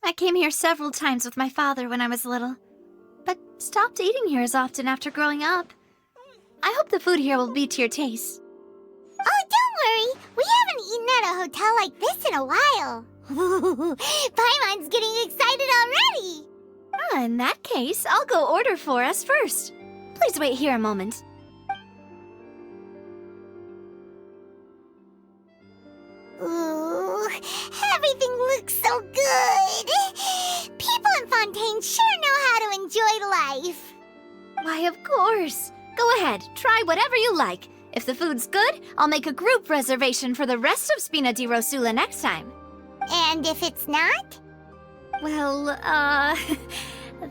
I came here several times with my father when I was little, but stopped eating here as often after growing up. I hope the food here will be to your taste. Oh, don't worry. We haven't eaten at a hotel like this in a while. Paimon's getting excited already. In that case, I'll go order for us first. Please wait here a moment. Ooh, everything looks so good. People in Fontaine sure know how to enjoy life. Why, of course. Go ahead, try whatever you like. If the food's good, I'll make a group reservation for the rest of Spina di Rosula next time. And if it's not? Well,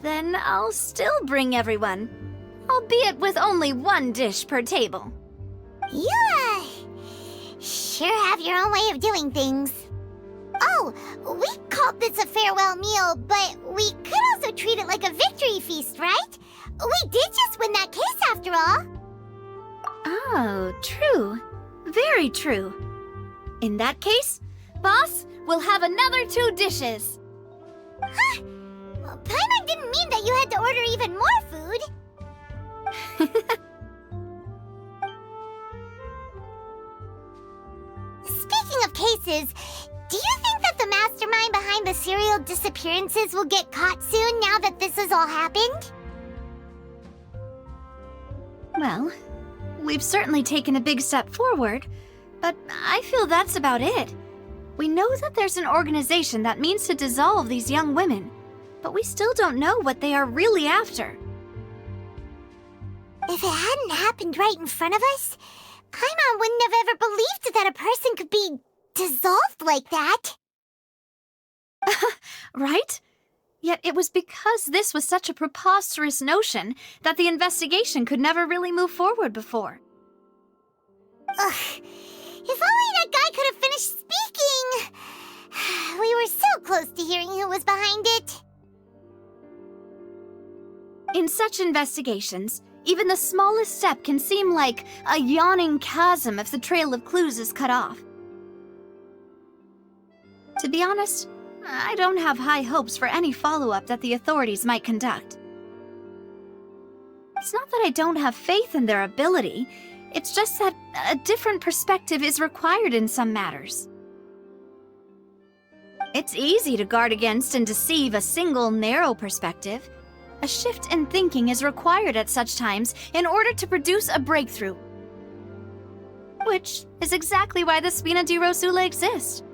then I'll still bring everyone. Albeit with only one dish per table. You, sure have your own way of doing things. Oh, we called this a farewell meal, but we could also treat it like a victory feast, right? We did just win that case after all. Oh, true. Very true. In that case, boss, we'll have another 2 dishes. Huh? Paimon didn't mean that you had to order even more food. Speaking of cases, do you think that the mastermind behind the serial disappearances will get caught soon now that this has all happened? Well, we've certainly taken a big step forward, but I feel that's about it. We know that there's an organization that means to dissolve these young women, but we still don't know what they are really after. If it hadn't happened right in front of us, Paimon wouldn't have ever believed that a person could be dissolved like that. Right? Yet it was because this was such a preposterous notion that the investigation could never really move forward before. Ugh. If only that guy could have finished speaking! We were so close to hearing who was behind it. In such investigations, even the smallest step can seem like a yawning chasm if the trail of clues is cut off. To be honest, I don't have high hopes for any follow-up that the authorities might conduct. It's not that I don't have faith in their ability, it's just that a different perspective is required in some matters. It's easy to guard against and deceive a single narrow perspective. A shift in thinking is required at such times in order to produce a breakthrough. Which is exactly why the Spina di Rosula exists.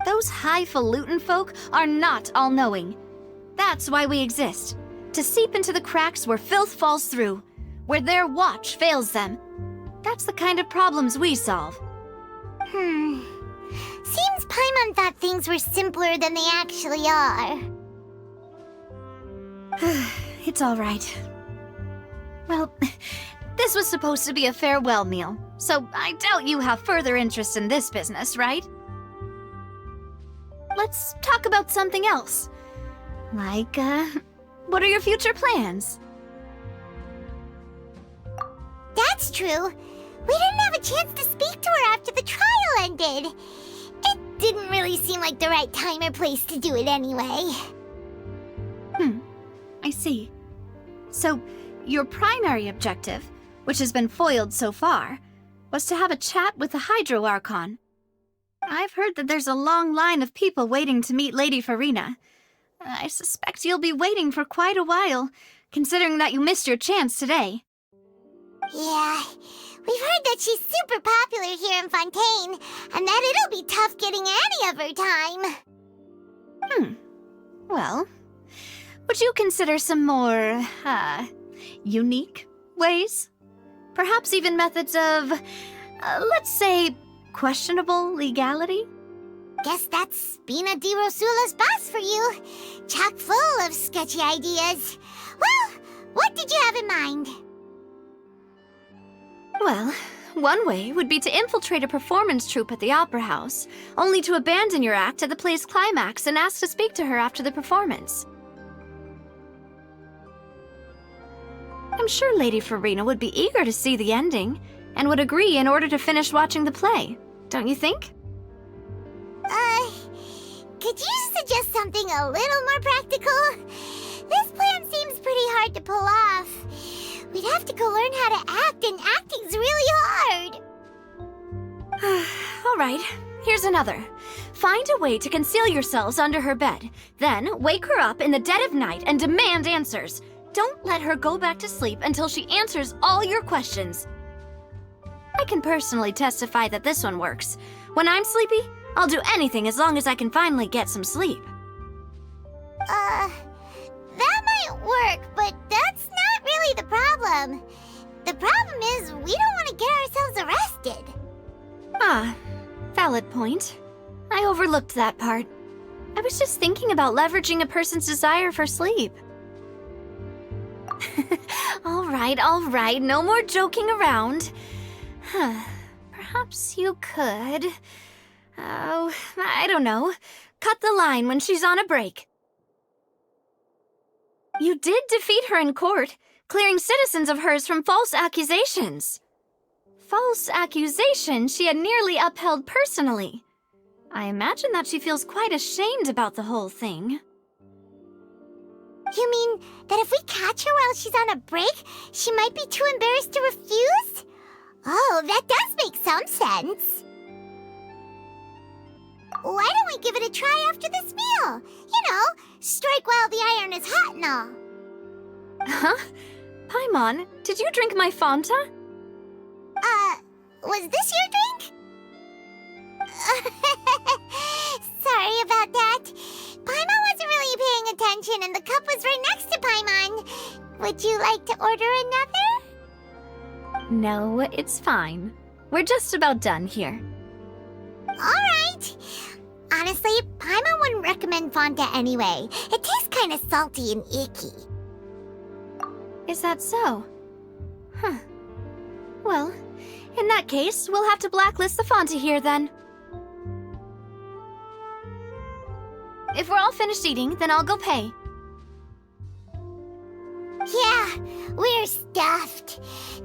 Those highfalutin folk are not all-knowing. That's why we exist. To seep into the cracks where filth falls through, where their watch fails them. That's the kind of problems we solve. Seems Paimon thought things were simpler than they actually are. It's all right. Well, this was supposed to be a farewell meal, so I doubt you have further interest in this business, right? Let's talk about something else. Like, what are your future plans? That's true. We didn't have a chance to speak to her after the trial ended. It didn't really seem like the right time or place to do it anyway. I see. So, your primary objective, which has been foiled so far, was to have a chat with the Hydro Archon. I've heard that there's a long line of people waiting to meet Lady Farina. I suspect you'll be waiting for quite a while, considering that you missed your chance today. Yeah, we've heard that she's super popular here in Fontaine, and that it'll be tough getting any of her time. Well, would you consider some more, unique ways? Perhaps even methods of, let's say, questionable legality? Guess that's Spina di Rosula's boss for you. Chock full of sketchy ideas. Well, what did you have in mind? Well, one way would be to infiltrate a performance troupe at the Opera House, only to abandon your act at the play's climax and ask to speak to her after the performance. I'm sure Lady Farina would be eager to see the ending, and would agree in order to finish watching the play, don't you think? Could you suggest something a little more practical? This plan seems pretty hard to pull off. We'd have to go learn how to act, and acting's really hard. All right, here's another. Find a way to conceal yourselves under her bed. Then wake her up in the dead of night and demand answers. Don't let her go back to sleep until she answers all your questions. I can personally testify that this one works. When I'm sleepy, I'll do anything as long as I can finally get some sleep. That might work, but that's not really the problem. The problem is we don't want to get ourselves arrested. Ah, valid point. I overlooked that part. I was just thinking about leveraging a person's desire for sleep. All right, no more joking around. Perhaps you could... Oh, I don't know. Cut the line when she's on a break. You did defeat her in court, clearing citizens of hers from false accusations. False accusations she had nearly upheld personally. I imagine that she feels quite ashamed about the whole thing. You mean that if we catch her while she's on a break, she might be too embarrassed to refuse? Oh, that does make some sense. Why don't we give it a try after this meal? You know, strike while the iron is hot and all. Huh? Paimon, did you drink my Fanta? Was this your drink? Sorry about that. Paimon wasn't really paying attention and the cup was right next to Paimon. Would you like to order another? No, it's fine. We're just about done here. Alright. Honestly, Paimon wouldn't recommend Fanta anyway. It tastes kind of salty and icky. Is that so? Huh. Well, in that case, we'll have to blacklist the Fanta here then. If we're all finished eating, then I'll go pay. Yeah, we're stuffed.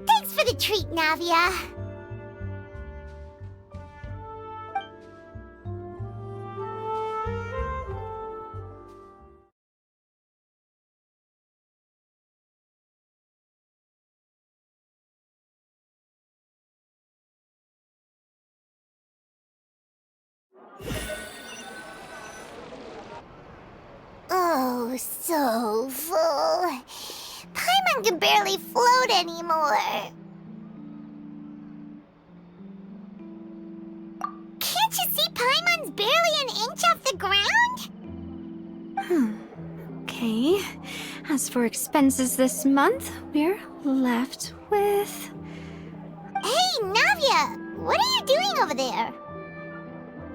Thanks for the treat, Navia. Oh, so full. Paimon can barely float anymore. Can't you see Paimon's barely an inch off the ground? Okay. As for expenses this month, we're left with... Hey, Navia! What are you doing over there?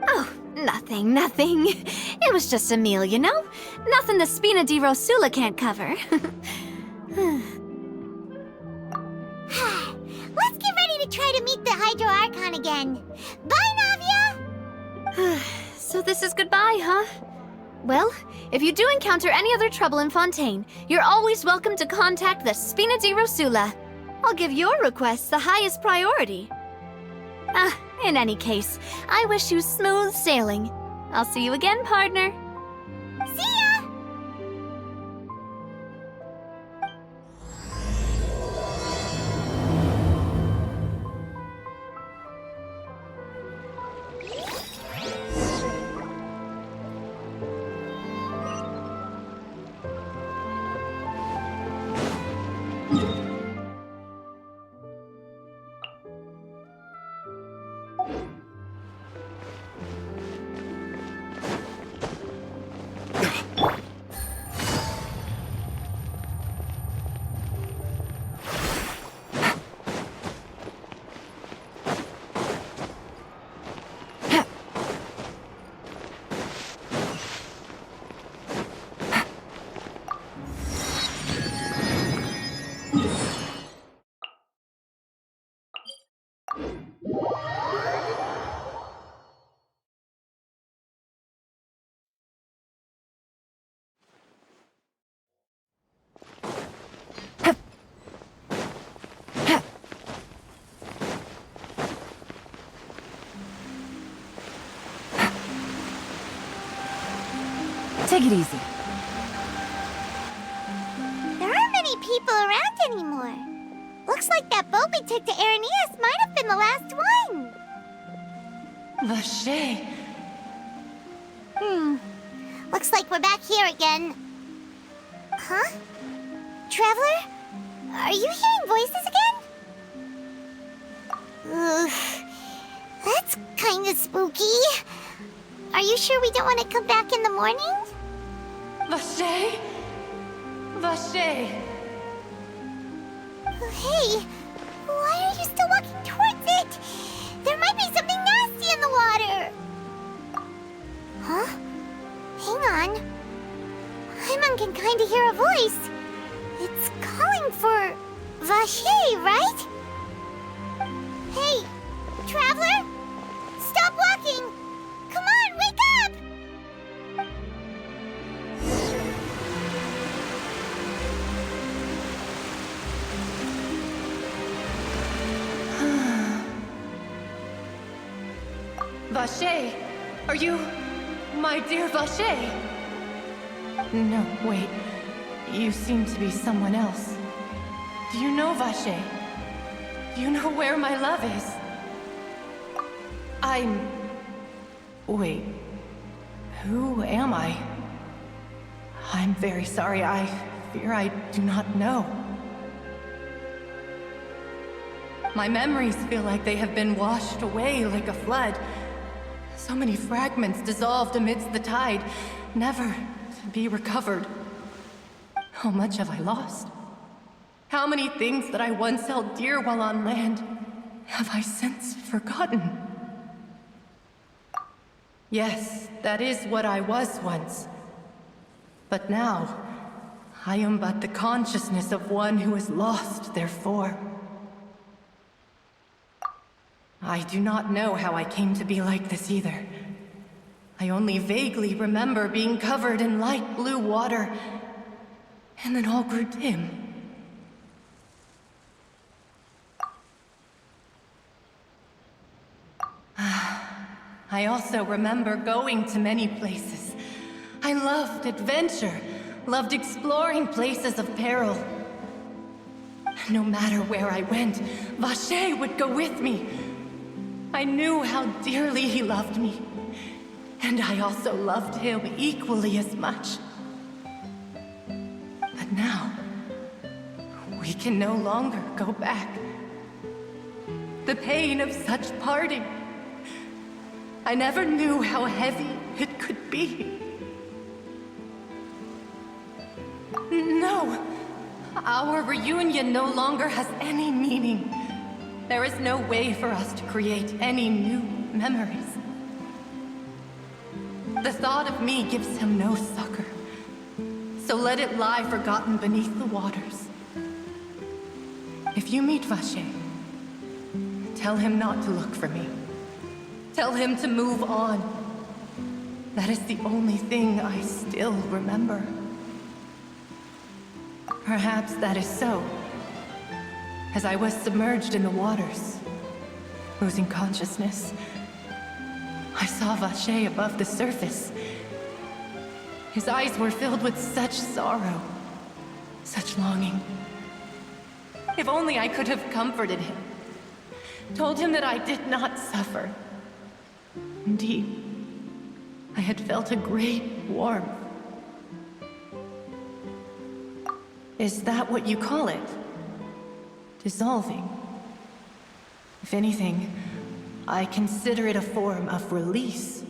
Oh, nothing. It was just a meal, you know? Nothing the Spina di Rosula can't cover. Let's get ready to try to meet the Hydro Archon again. Bye, Navia! So this is goodbye, huh? Well, if you do encounter any other trouble in Fontaine, you're always welcome to contact the Spina di Rosula. I'll give your requests the highest priority. In any case, I wish you smooth sailing. I'll see you again, partner. See ya! Take it easy. There aren't many people around anymore. Looks like that boat we took to Araneas might have been the last one. Vache. Looks like we're back here again. Huh? Traveler? Are you hearing voices again? Ugh. That's kinda spooky. Are you sure we don't want to come back in the morning? Vache? Vache. Hey, why are you still walking towards it? There might be something nasty in the water. Huh? Hang on. Paimon can kinda hear a voice. It's calling for Vache, right? Hey, Traveler? Stop walking! Come on, wake up! Vache, are you... my dear Vache? No, wait. You seem to be someone else. Do you know Vache? Do you know where my love is? Wait. Who am I? I'm very sorry. I fear I do not know. My memories feel like they have been washed away like a flood. So many fragments dissolved amidst the tide, never to be recovered. How much have I lost? How many things that I once held dear while on land have I since forgotten? Yes, that is what I was once. But now, I am but the consciousness of one who is lost, therefore. I do not know how I came to be like this either. I only vaguely remember being covered in light blue water, and then all grew dim. I also remember going to many places. I loved adventure, loved exploring places of peril. No matter where I went, Vache would go with me. I knew how dearly he loved me, and I also loved him equally as much. But now, we can no longer go back. The pain of such parting, I never knew how heavy it could be. No, our reunion no longer has any meaning. There is no way for us to create any new memories. The thought of me gives him no succor, so let it lie forgotten beneath the waters. If you meet Vache, tell him not to look for me. Tell him to move on. That is the only thing I still remember. Perhaps that is so. As I was submerged in the waters, losing consciousness, I saw Vache above the surface. His eyes were filled with such sorrow, such longing. If only I could have comforted him, told him that I did not suffer. Indeed, I had felt a great warmth. Is that what you call it? Dissolving? If anything, I consider it a form of release.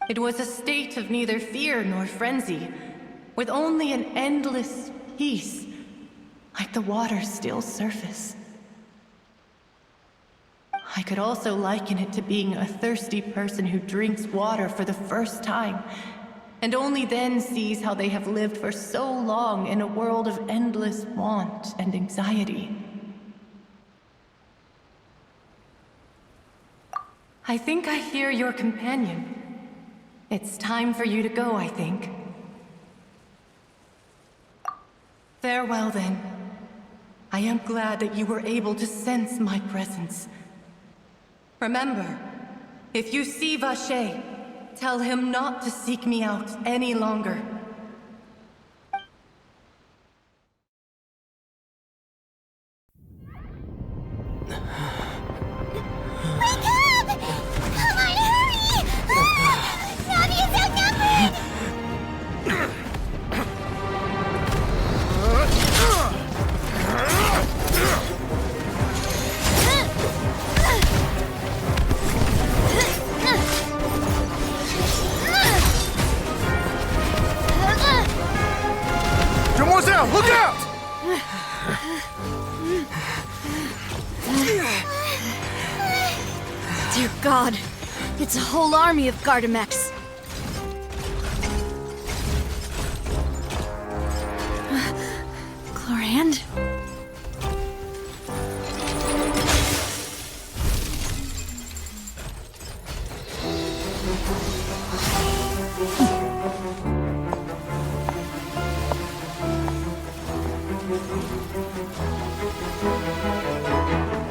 It was a state of neither fear nor frenzy, with only an endless peace, like the water's still surface. I could also liken it to being a thirsty person who drinks water for the first time, and only then sees how they have lived for so long in a world of endless want and anxiety. I think I hear your companion. It's time for you to go, I think. Farewell, then. I am glad that you were able to sense my presence. Remember, if you see Vache, Tell him not to seek me out any longer. Wake up! Come on, hurry! Navi is outnumbered! Demoiselle, look out! Dear God, it's a whole army of Gardamex. Chlorand?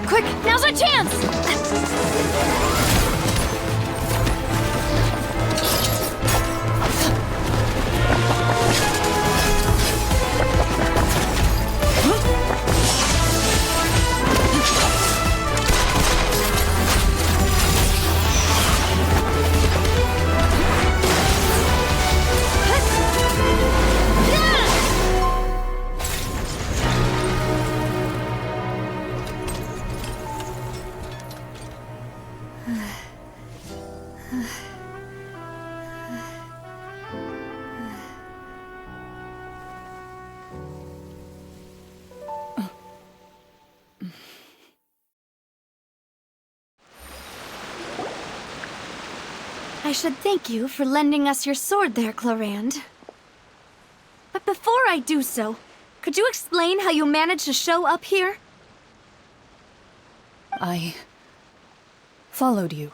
Quick, now's our chance! I should thank you for lending us your sword there, Chlorand. But before I do so, could you explain how you managed to show up here? I followed you.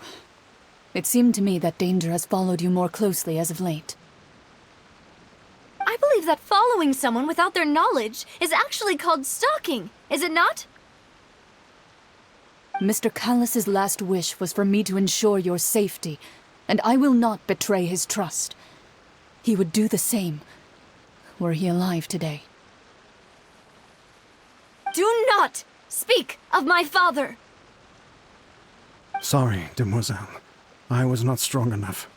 It seemed to me that danger has followed you more closely as of late. I believe that following someone without their knowledge is actually called stalking, is it not? Mr. Callus's last wish was for me to ensure your safety, and I will not betray his trust. He would do the same, were he alive today. Do not speak of my father! Sorry, Demoiselle. I was not strong enough.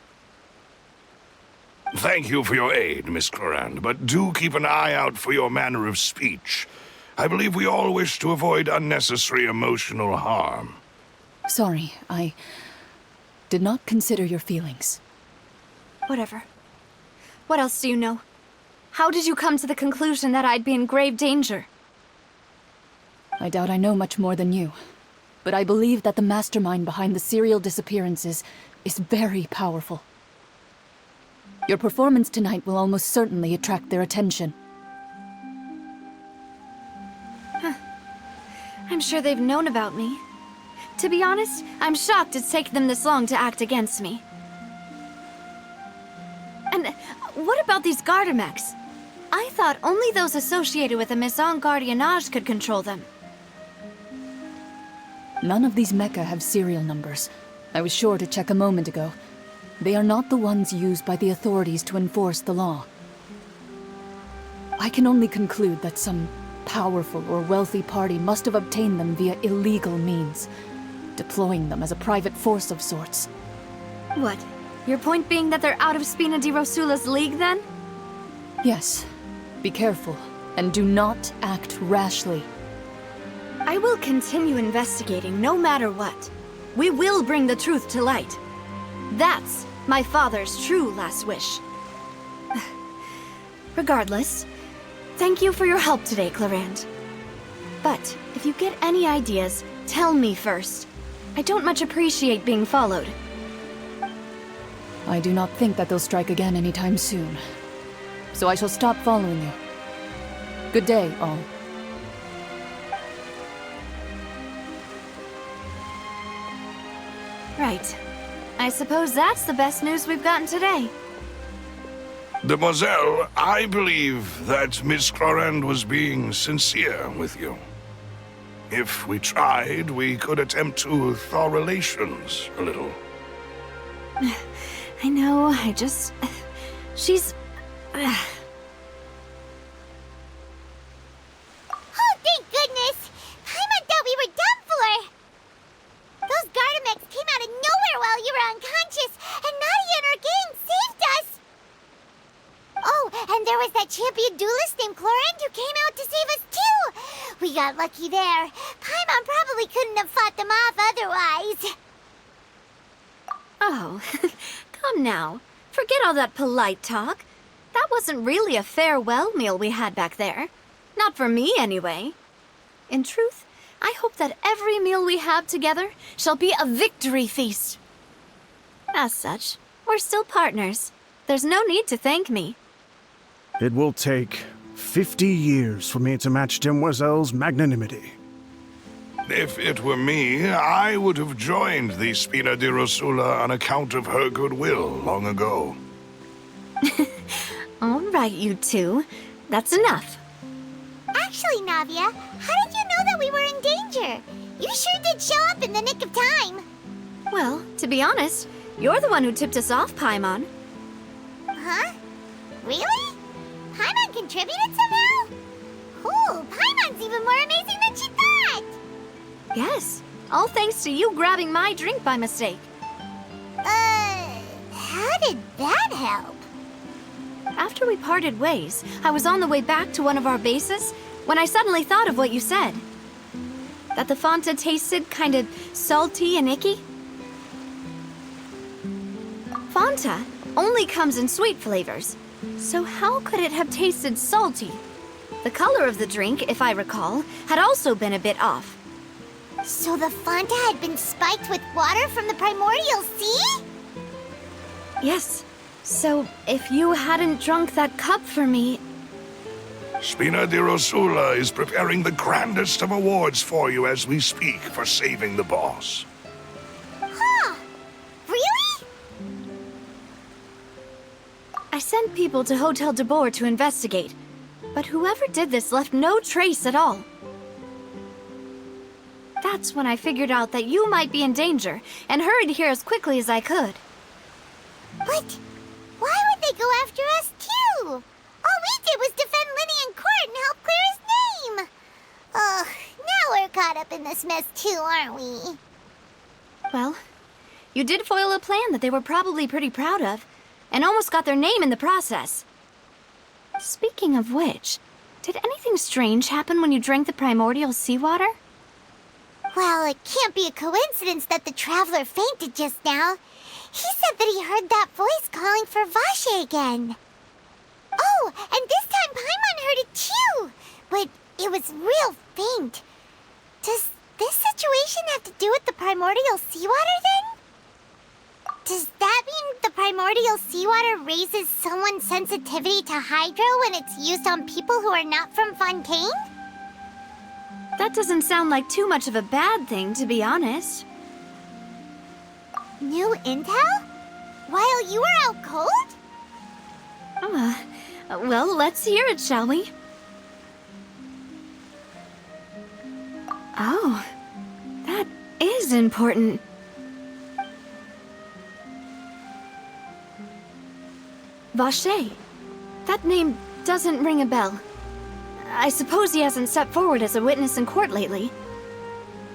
Thank you for your aid, Miss Chlorand, but do keep an eye out for your manner of speech. I believe we all wish to avoid unnecessary emotional harm. Sorry, I did not consider your feelings. Whatever. What else do you know? How did you come to the conclusion that I'd be in grave danger? I doubt I know much more than you, but I believe that the mastermind behind the serial disappearances is very powerful. Your performance tonight will almost certainly attract their attention. I'm sure they've known about me. To be honest, I'm shocked it's taken them this long to act against me. And what about these Gardamex? I thought only those associated with the Maison Gardiennage could control them. None of these mecha have serial numbers. I was sure to check a moment ago. They are not the ones used by the authorities to enforce the law. I can only conclude that some powerful or wealthy party must have obtained them via illegal means, deploying them as a private force of sorts. What? Your point being that they're out of Spina di Rosula's league, then? Yes. Be careful, and do not act rashly. I will continue investigating no matter what. We will bring the truth to light. That's my father's true last wish. Regardless, thank you for your help today, Chlorand. But if you get any ideas, tell me first. I don't much appreciate being followed. I do not think that they'll strike again anytime soon. So I shall stop following you. Good day, all. Right. I suppose that's the best news we've gotten today. Demoiselle, I believe that Miss Chlorand was being sincere with you. If we tried, we could attempt to thaw relations a little. I know, I just... She's... Oh, thank goodness! Paimon thought we were done for! Those Gardamex came out of nowhere while you were unconscious, and Nadia and her gang saved us! Oh, and there was that champion duelist named Chlorant who came out to save us too! We got lucky there. Paimon probably couldn't have fought them off otherwise. Oh, come now. Forget all that polite talk. That wasn't really a farewell meal we had back there. Not for me, anyway. In truth, I hope that every meal we have together shall be a victory feast. As such, we're still partners. There's no need to thank me. It will take 50 years for me to match Demoiselle's magnanimity. If it were me, I would have joined the Spina di Rosula on account of her goodwill long ago. All right, you two. That's enough. Actually, Navia, how did you know that we were in danger? You sure did show up in the nick of time. Well, to be honest, you're the one who tipped us off, Paimon. Huh? Really? Paimon contributed somehow? Ooh, Paimon's even more amazing than she thought! Yes, all thanks to you grabbing my drink by mistake. How did that help? After we parted ways, I was on the way back to one of our bases when I suddenly thought of what you said. That the Fanta tasted kind of salty and icky. Fanta only comes in sweet flavors, so how could it have tasted salty? The color of the drink, if I recall, had also been a bit off. So the Fanta had been spiked with water from the primordial sea? Yes. So, if you hadn't drunk that cup for me... Spina di Rosula is preparing the grandest of awards for you as we speak for saving the boss. Huh? Really? I sent people to Hotel de Boer to investigate, but whoever did this left no trace at all. That's when I figured out that you might be in danger and hurried here as quickly as I could. But why would they go after us too? All we did was defend Linny in court and help clear his name. Ugh, now we're caught up in this mess too, aren't we? Well, you did foil a plan that they were probably pretty proud of, and almost got their name in the process. Speaking of which, did anything strange happen when you drank the primordial seawater? Well, it can't be a coincidence that the traveler fainted just now. He said that he heard that voice calling for Vache again. Oh, and this time Paimon heard it too, but it was real faint. Does this situation have to do with the primordial seawater then? Does that mean the primordial seawater raises someone's sensitivity to hydro when it's used on people who are not from Fontaine? That doesn't sound like too much of a bad thing, to be honest. New intel? While you were out cold? Well, let's hear it, shall we? Oh, that is important. Vache. That name doesn't ring a bell. I suppose he hasn't stepped forward as a witness in court lately.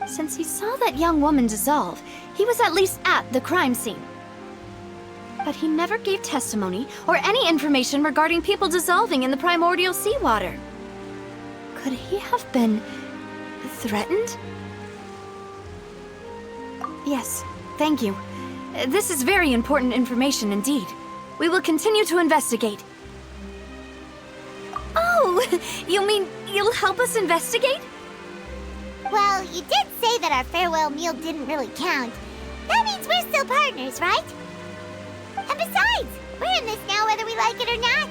Since he saw that young woman dissolve, he was at least at the crime scene. But he never gave testimony or any information regarding people dissolving in the primordial seawater. Could he have been threatened? Yes, thank you. This is very important information indeed. We will continue to investigate. Oh, you mean you'll help us investigate? Well, you did say that our farewell meal didn't really count. That means we're still partners, right? And besides, we're in this now whether we like it or not.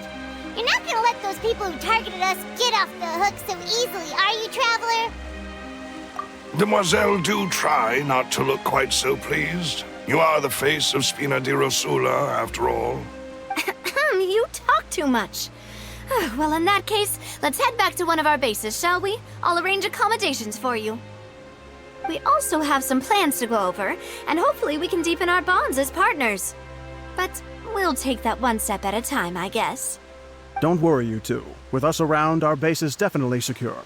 You're not gonna let those people who targeted us get off the hook so easily, are you, Traveler? Demoiselle, do try not to look quite so pleased. You are the face of Spina di Rosula, after all. You talk too much. Well, in that case, let's head back to one of our bases, shall we? I'll arrange accommodations for you. We also have some plans to go over, and hopefully we can deepen our bonds as partners. But we'll take that one step at a time, I guess. Don't worry, you two. With us around, our base is definitely secure.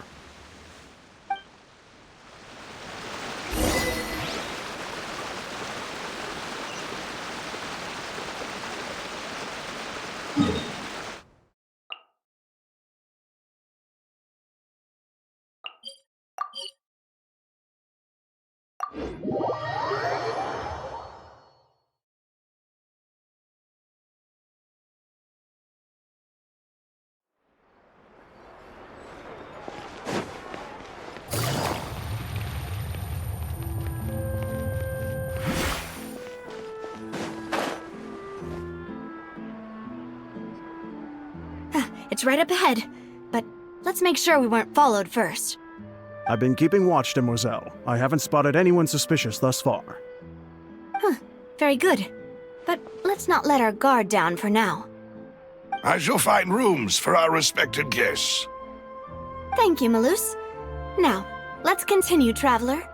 It's right up ahead, but let's make sure we weren't followed first. I've been keeping watch, Demoiselle. I haven't spotted anyone suspicious thus far. Very good. But let's not let our guard down for now. I shall find rooms for our respected guests. Thank you, Malus. Now, let's continue, traveler.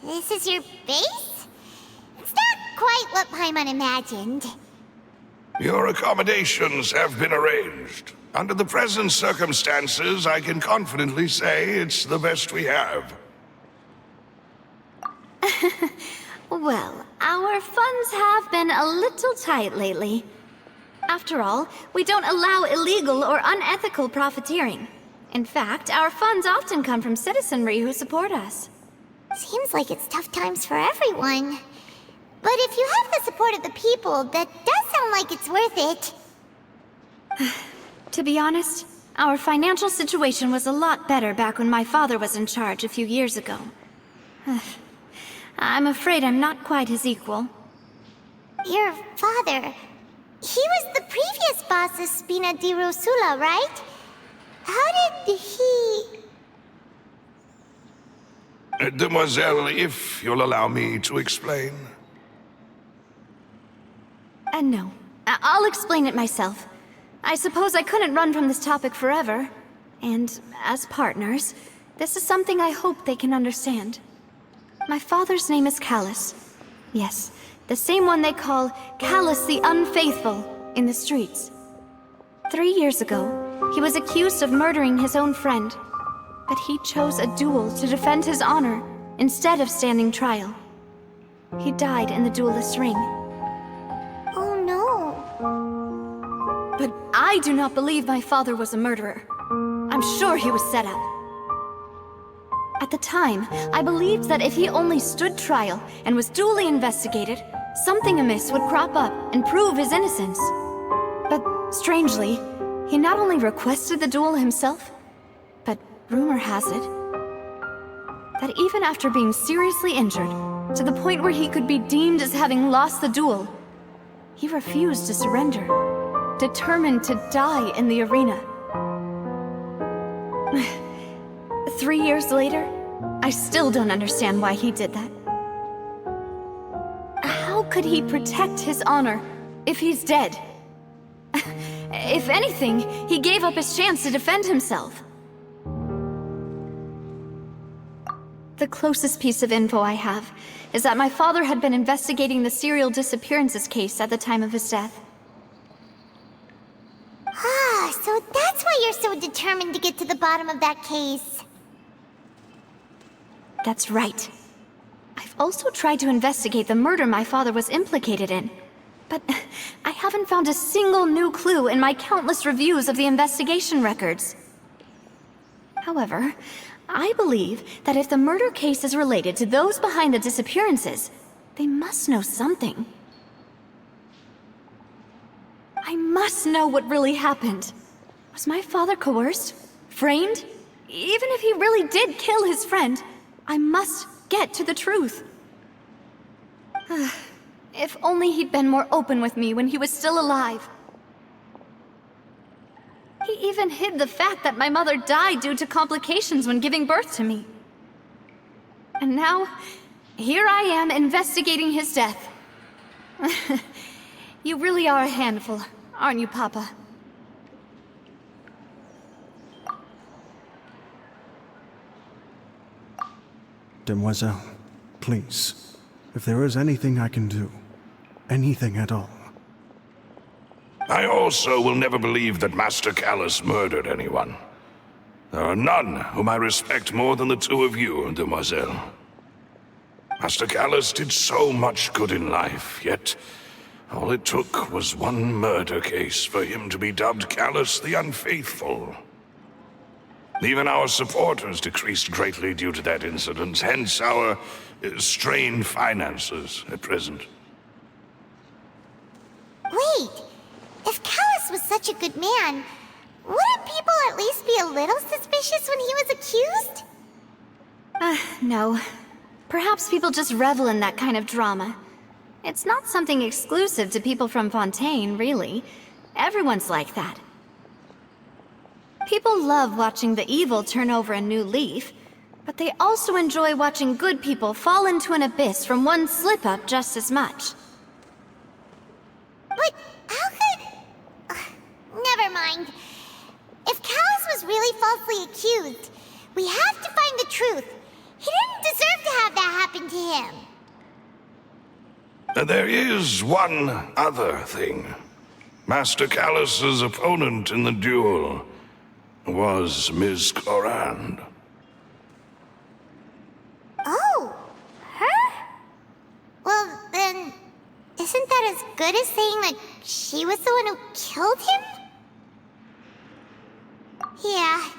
This is your base? It's not quite what Paimon imagined. Your accommodations have been arranged. Under the present circumstances, I can confidently say it's the best we have. Well, our funds have been a little tight lately. After all, we don't allow illegal or unethical profiteering. In fact, our funds often come from citizenry who support us. Seems like it's tough times for everyone. But if you have the support of the people, that does sound like it's worth it. To be honest, our financial situation was a lot better back when my father was in charge a few years ago. I'm afraid I'm not quite his equal. Your father... he was the previous boss of Spina di Rosula, right? How did he... Demoiselle, if you'll allow me to explain. No. I'll explain it myself. I suppose I couldn't run from this topic forever. And as partners, this is something I hope they can understand. My father's name is Callus. Yes, the same one they call Callus the Unfaithful in the streets. 3 years ago, he was accused of murdering his own friend. But he chose a duel to defend his honor instead of standing trial. He died in the duelist's ring. Oh no. But I do not believe my father was a murderer. I'm sure he was set up. At the time, I believed that if he only stood trial and was duly investigated, something amiss would crop up and prove his innocence. But strangely, he not only requested the duel himself, but rumor has it that even after being seriously injured, to the point where he could be deemed as having lost the duel. He refused to surrender, determined to die in the arena. 3 years later, I still don't understand why he did that. How could he protect his honor if he's dead? If anything, he gave up his chance to defend himself. The closest piece of info I have is that my father had been investigating the serial disappearances case at the time of his death. Ah, so that's why you're so determined to get to the bottom of that case. That's right. I've also tried to investigate the murder my father was implicated in, but I haven't found a single new clue in my countless reviews of the investigation records. However, I believe that if the murder case is related to those behind the disappearances, they must know something. I must know what really happened. Was my father coerced? Framed? Even if he really did kill his friend, I must get to the truth. If only he'd been more open with me when he was still alive. He even hid the fact that my mother died due to complications when giving birth to me. And now, here I am investigating his death. You really are a handful, aren't you, Papa? Demoiselle, please, if there is anything I can do, anything at all. I also will never believe that Master Callus murdered anyone. There are none whom I respect more than the two of you, Demoiselle. Master Callus did so much good in life, yet all it took was one murder case for him to be dubbed Callus the Unfaithful. Even our supporters decreased greatly due to that incident, hence our strained finances at present. Wait, if Callus was such a good man, wouldn't people at least be a little suspicious when he was accused? No. Perhaps people just revel in that kind of drama. It's not something exclusive to people from Fontaine, really. Everyone's like that. People love watching the evil turn over a new leaf, but they also enjoy watching good people fall into an abyss from one slip-up just as much. But how could... never mind. If Callus was really falsely accused, we have to find the truth. He didn't deserve to have that happen to him. There is one other thing. Master Callus's opponent in the duel was Ms. Clorand. Oh, her? Well, then, isn't that as good as saying that she was the one who killed him? Yeah,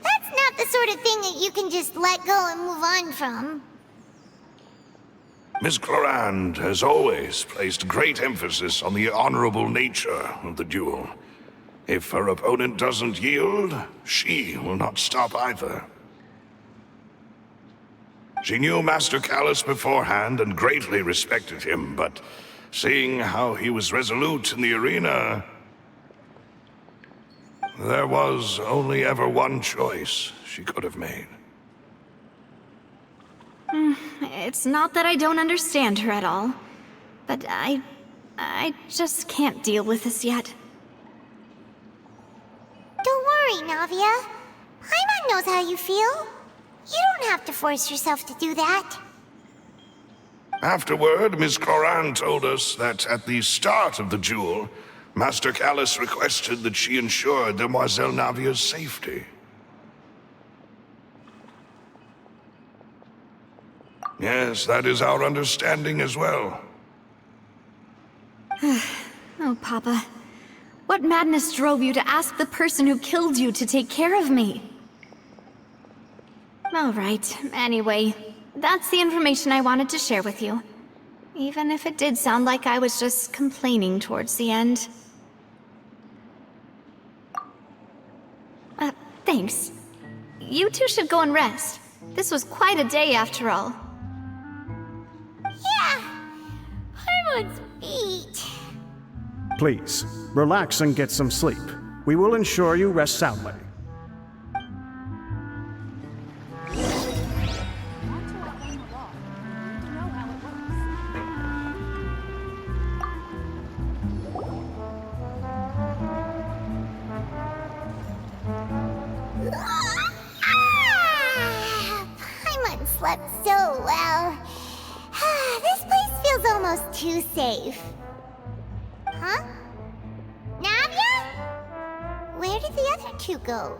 that's not the sort of thing that you can just let go and move on from. Ms. Clorand has always placed great emphasis on the honorable nature of the duel. If her opponent doesn't yield, she will not stop either. She knew Master Callus beforehand and greatly respected him, but seeing how he was resolute in the arena, there was only ever one choice she could have made. It's not that I don't understand her at all, but I just can't deal with this yet. Don't worry, Navia. Paimon knows how you feel. You don't have to force yourself to do that. Afterward, Ms. Clorand told us that at the start of the duel, Master Callus requested that she ensure Demoiselle Navia's safety. Yes, that is our understanding as well. Oh, Papa. What madness drove you to ask the person who killed you to take care of me? All right, anyway, that's the information I wanted to share with you. Even if it did sound like I was just complaining towards the end. Thanks. You two should go and rest. This was quite a day after all. Paimon's feet. Please, relax and get some sleep. We will ensure you rest soundly. Paimon slept so well. This place feels almost too safe. Huh? Navia? Where did the other two go?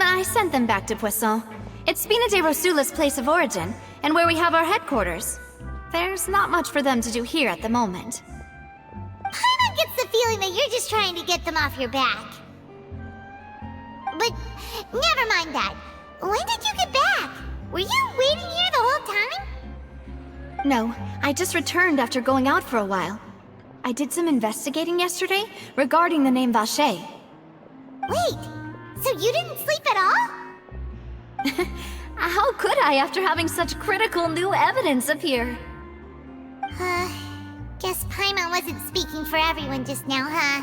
I sent them back to Poisson. It's Spina de Rosula's place of origin, and where we have our headquarters. There's not much for them to do here at the moment. Paimon gets the feeling that you're just trying to get them off your back. But never mind that. When did you get back? Were you waiting here the whole time? No, I just returned after going out for a while. I did some investigating yesterday regarding the name Vache. Wait, so you didn't sleep at all? How could I after having such critical new evidence appear? Guess Paimon wasn't speaking for everyone just now, huh?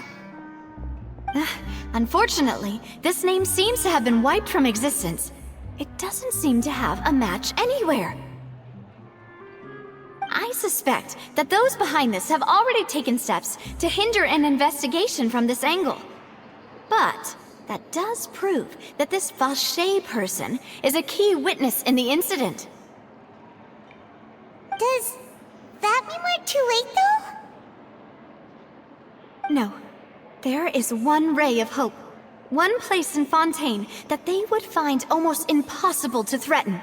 Unfortunately, this name seems to have been wiped from existence. It doesn't seem to have a match anywhere. I suspect that those behind this have already taken steps to hinder an investigation from this angle. But that does prove that this Vache person is a key witness in the incident. Does that mean we're too late, though? No. There is one ray of hope. One place in Fontaine that they would find almost impossible to threaten,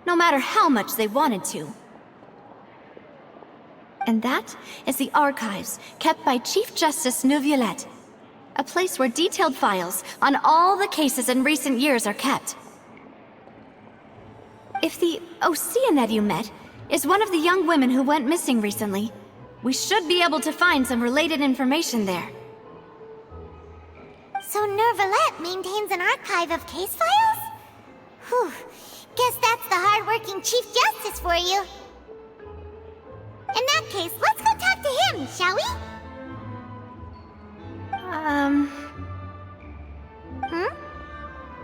no matter how much they wanted to. And that is the archives kept by Chief Justice Neuvillette, a place where detailed files on all the cases in recent years are kept. If the Oceanid you met is one of the young women who went missing recently, we should be able to find some related information there. So Neuvillette maintains an archive of case files? Whew, guess that's the hard-working Chief Justice for you. In that case, let's go talk to him, shall we?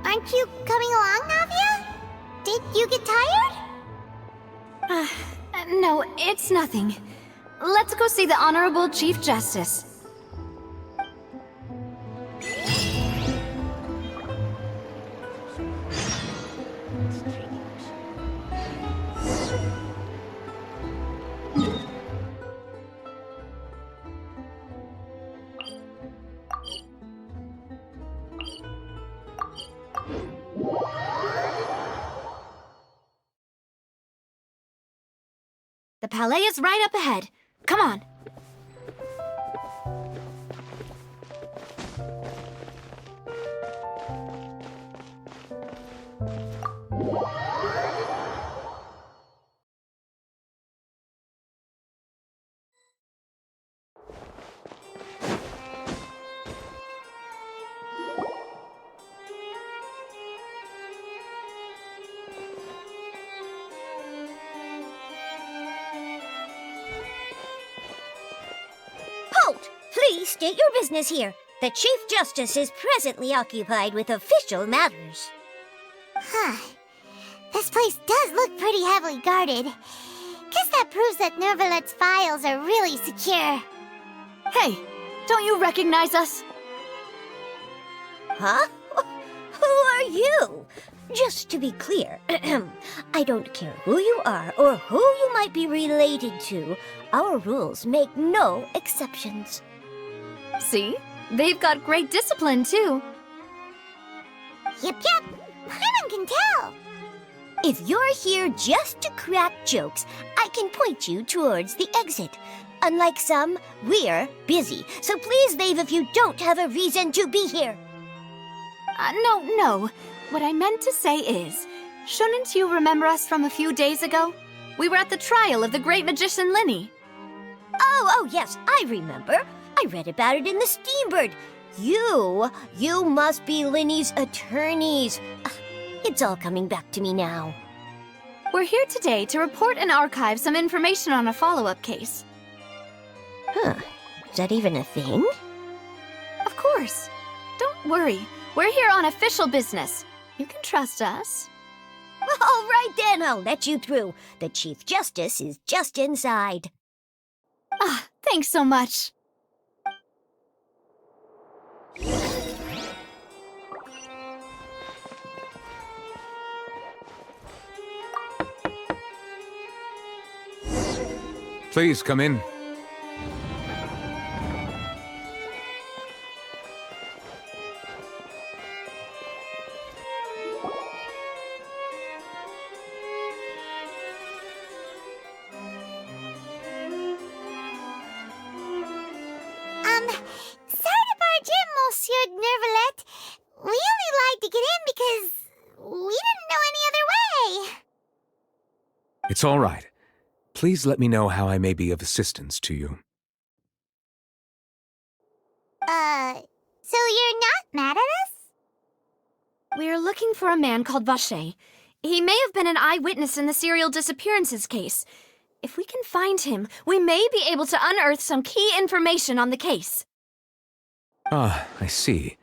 Aren't you coming along, Navia? Did you get tired? No, it's nothing. Let's go see the Honorable Chief Justice. The Palais is right up ahead. Come on. Halt! Please state your business here. The Chief Justice is presently occupied with official matters. This place does look pretty heavily guarded. Guess that proves that Neuvillette's files are really secure. Hey, don't you recognize us? Huh? Who are you? Just to be clear, I don't care who you are or who you might be related to. Our rules make no exceptions. See? They've got great discipline, too. Yep. Paimon can tell. If you're here just to crack jokes, I can point you towards the exit. Unlike some, we're busy, so please leave if you don't have a reason to be here. No. What I meant to say is, shouldn't you remember us from a few days ago? We were at the trial of the great magician Linny. Oh, yes, I remember. I read about it in the Steambird. You must be Linny's attorneys. It's all coming back to me now. We're here today to report and archive some information on a follow-up case. Huh. Is that even a thing? Of course. Don't worry. We're here on official business. You can trust us. All right then, I'll let you through. The Chief Justice is just inside. Ah, thanks so much. Please come in. Sorry to barge in, Monsieur Nervalet. We only lied to get in because we didn't know any other way. It's all right. Please let me know how I may be of assistance to you. So you're not mad at us? We're looking for a man called Vache. He may have been an eyewitness in the serial disappearances case. If we can find him, we may be able to unearth some key information on the case. Ah, I see.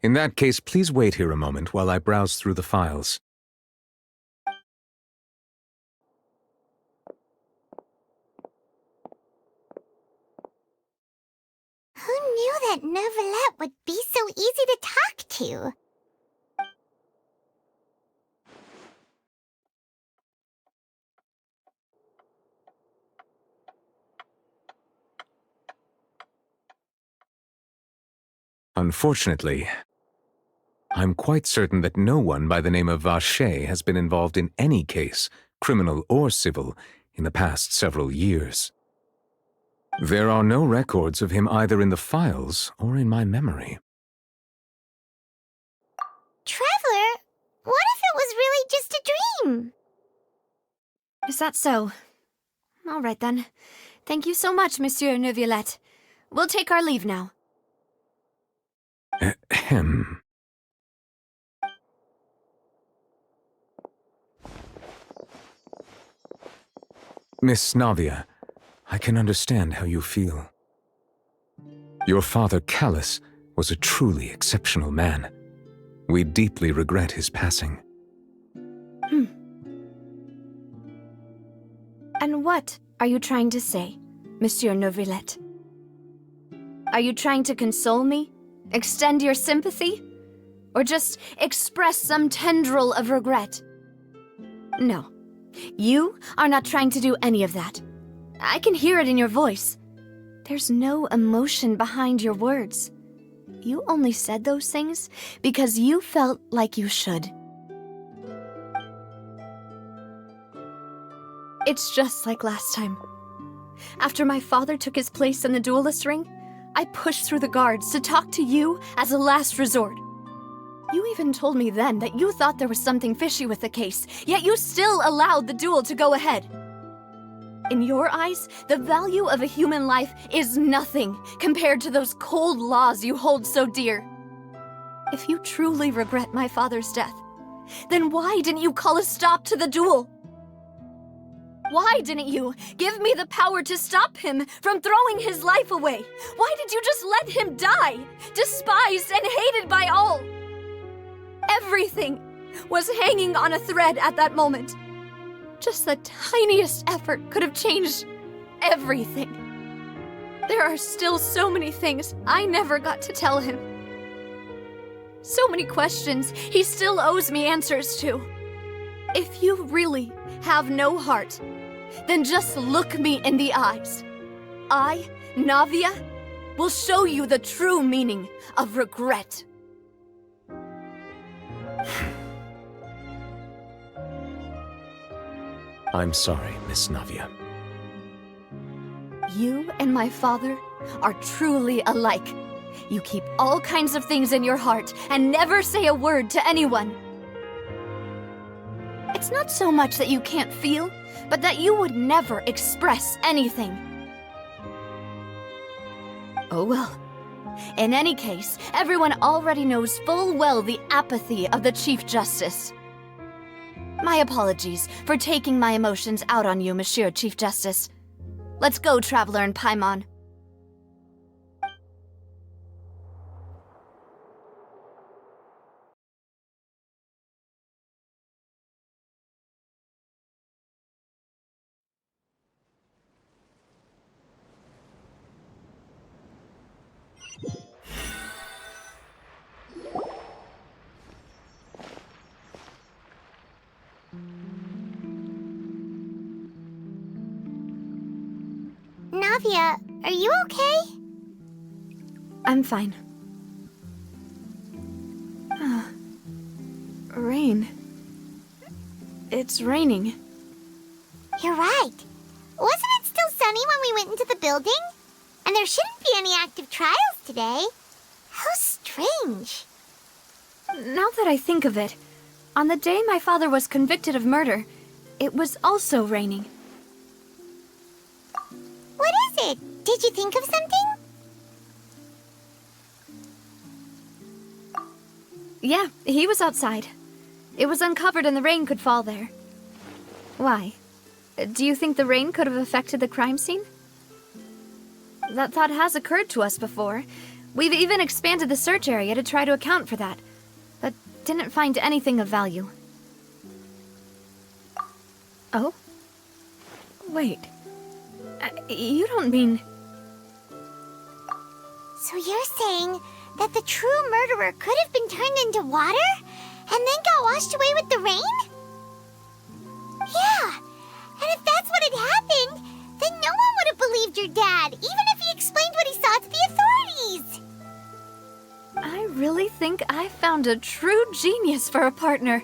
In that case, please wait here a moment while I browse through the files. Who knew that Nervalet would be so easy to talk to? Unfortunately, I'm quite certain that no one by the name of Vache has been involved in any case, criminal or civil, in the past several years. There are no records of him either in the files or in my memory. Traveler, what if it was really just a dream? Is that so? All right then. Thank you so much, Monsieur Neuvillette. We'll take our leave now. Ahem. Miss Navia, I can understand how you feel. Your father, Callus, was a truly exceptional man. We deeply regret his passing. And what are you trying to say, Monsieur Neuvillette? Are you trying to console me? Extend your sympathy? Or just express some tendril of regret? No. You are not trying to do any of that. I can hear it in your voice. There's no emotion behind your words. You only said those things because you felt like you should. It's just like last time. After my father took his place in the duelist ring, I pushed through the guards to talk to you as a last resort. You even told me then that you thought there was something fishy with the case, yet you still allowed the duel to go ahead. In your eyes, the value of a human life is nothing compared to those cold laws you hold so dear. If you truly regret my father's death, then why didn't you call a stop to the duel? Why didn't you give me the power to stop him from throwing his life away? Why did you just let him die, despised and hated by all? Everything was hanging on a thread at that moment. Just the tiniest effort could have changed everything. There are still so many things I never got to tell him. So many questions he still owes me answers to. If you really have no heart, then just look me in the eyes. I, Navia, will show you the true meaning of regret. I'm sorry, Miss Navia. You and my father are truly alike. You keep all kinds of things in your heart and never say a word to anyone. It's not so much that you can't feel, but that you would never express anything. Oh well. In any case, everyone already knows full well the apathy of the Chief Justice. My apologies for taking my emotions out on you, Monsieur Chief Justice. Let's go, Traveler and Paimon. Flavia, are you okay? I'm fine. Rain. It's raining. You're right. Wasn't it still sunny when we went into the building? And there shouldn't be any active trials today. How strange. Now that I think of it, on the day my father was convicted of murder, it was also raining. What is it? Did you think of something? Yeah, he was outside. It was uncovered and the rain could fall there. Why? Do you think the rain could have affected the crime scene? That thought has occurred to us before. We've even expanded the search area to try to account for that, but didn't find anything of value. Oh? Wait. You don't mean... So you're saying that the true murderer could have been turned into water and then got washed away with the rain? Yeah, and if that's what had happened, then no one would have believed your dad, even if he explained what he saw to the authorities. I really think I found a true genius for a partner.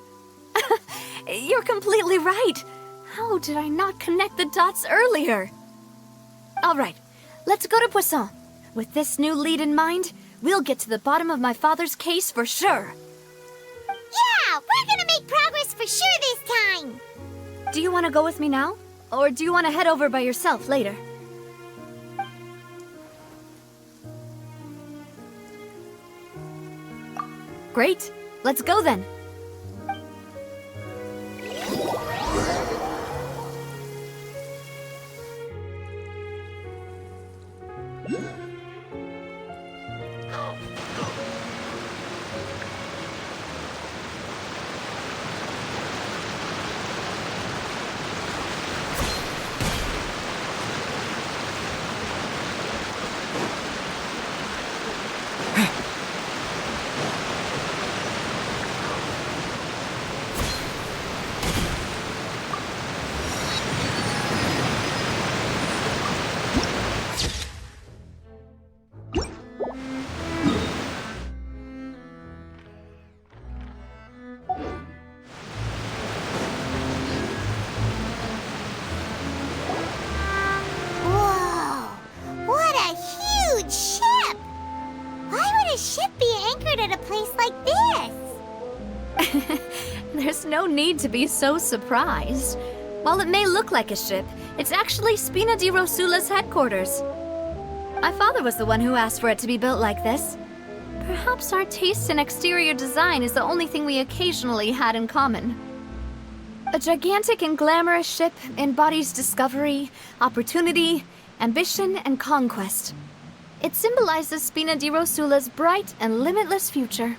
You're completely right. How did I not connect the dots earlier? All right, let's go to Poisson. With this new lead in mind, we'll get to the bottom of my father's case for sure. Yeah, we're gonna make progress for sure this time. Do you want to go with me now? Or do you want to head over by yourself later? Great. Let's go then. Whoa, what a huge ship! Why would a ship be anchored at a place like this? There's no need to be so surprised. While it may look like a ship, it's actually Spina di Rosula's headquarters. My father was the one who asked for it to be built like this. Perhaps our taste in exterior design is the only thing we occasionally had in common. A gigantic and glamorous ship embodies discovery, opportunity, ambition, and conquest. It symbolizes Spina di Rosula's bright and limitless future.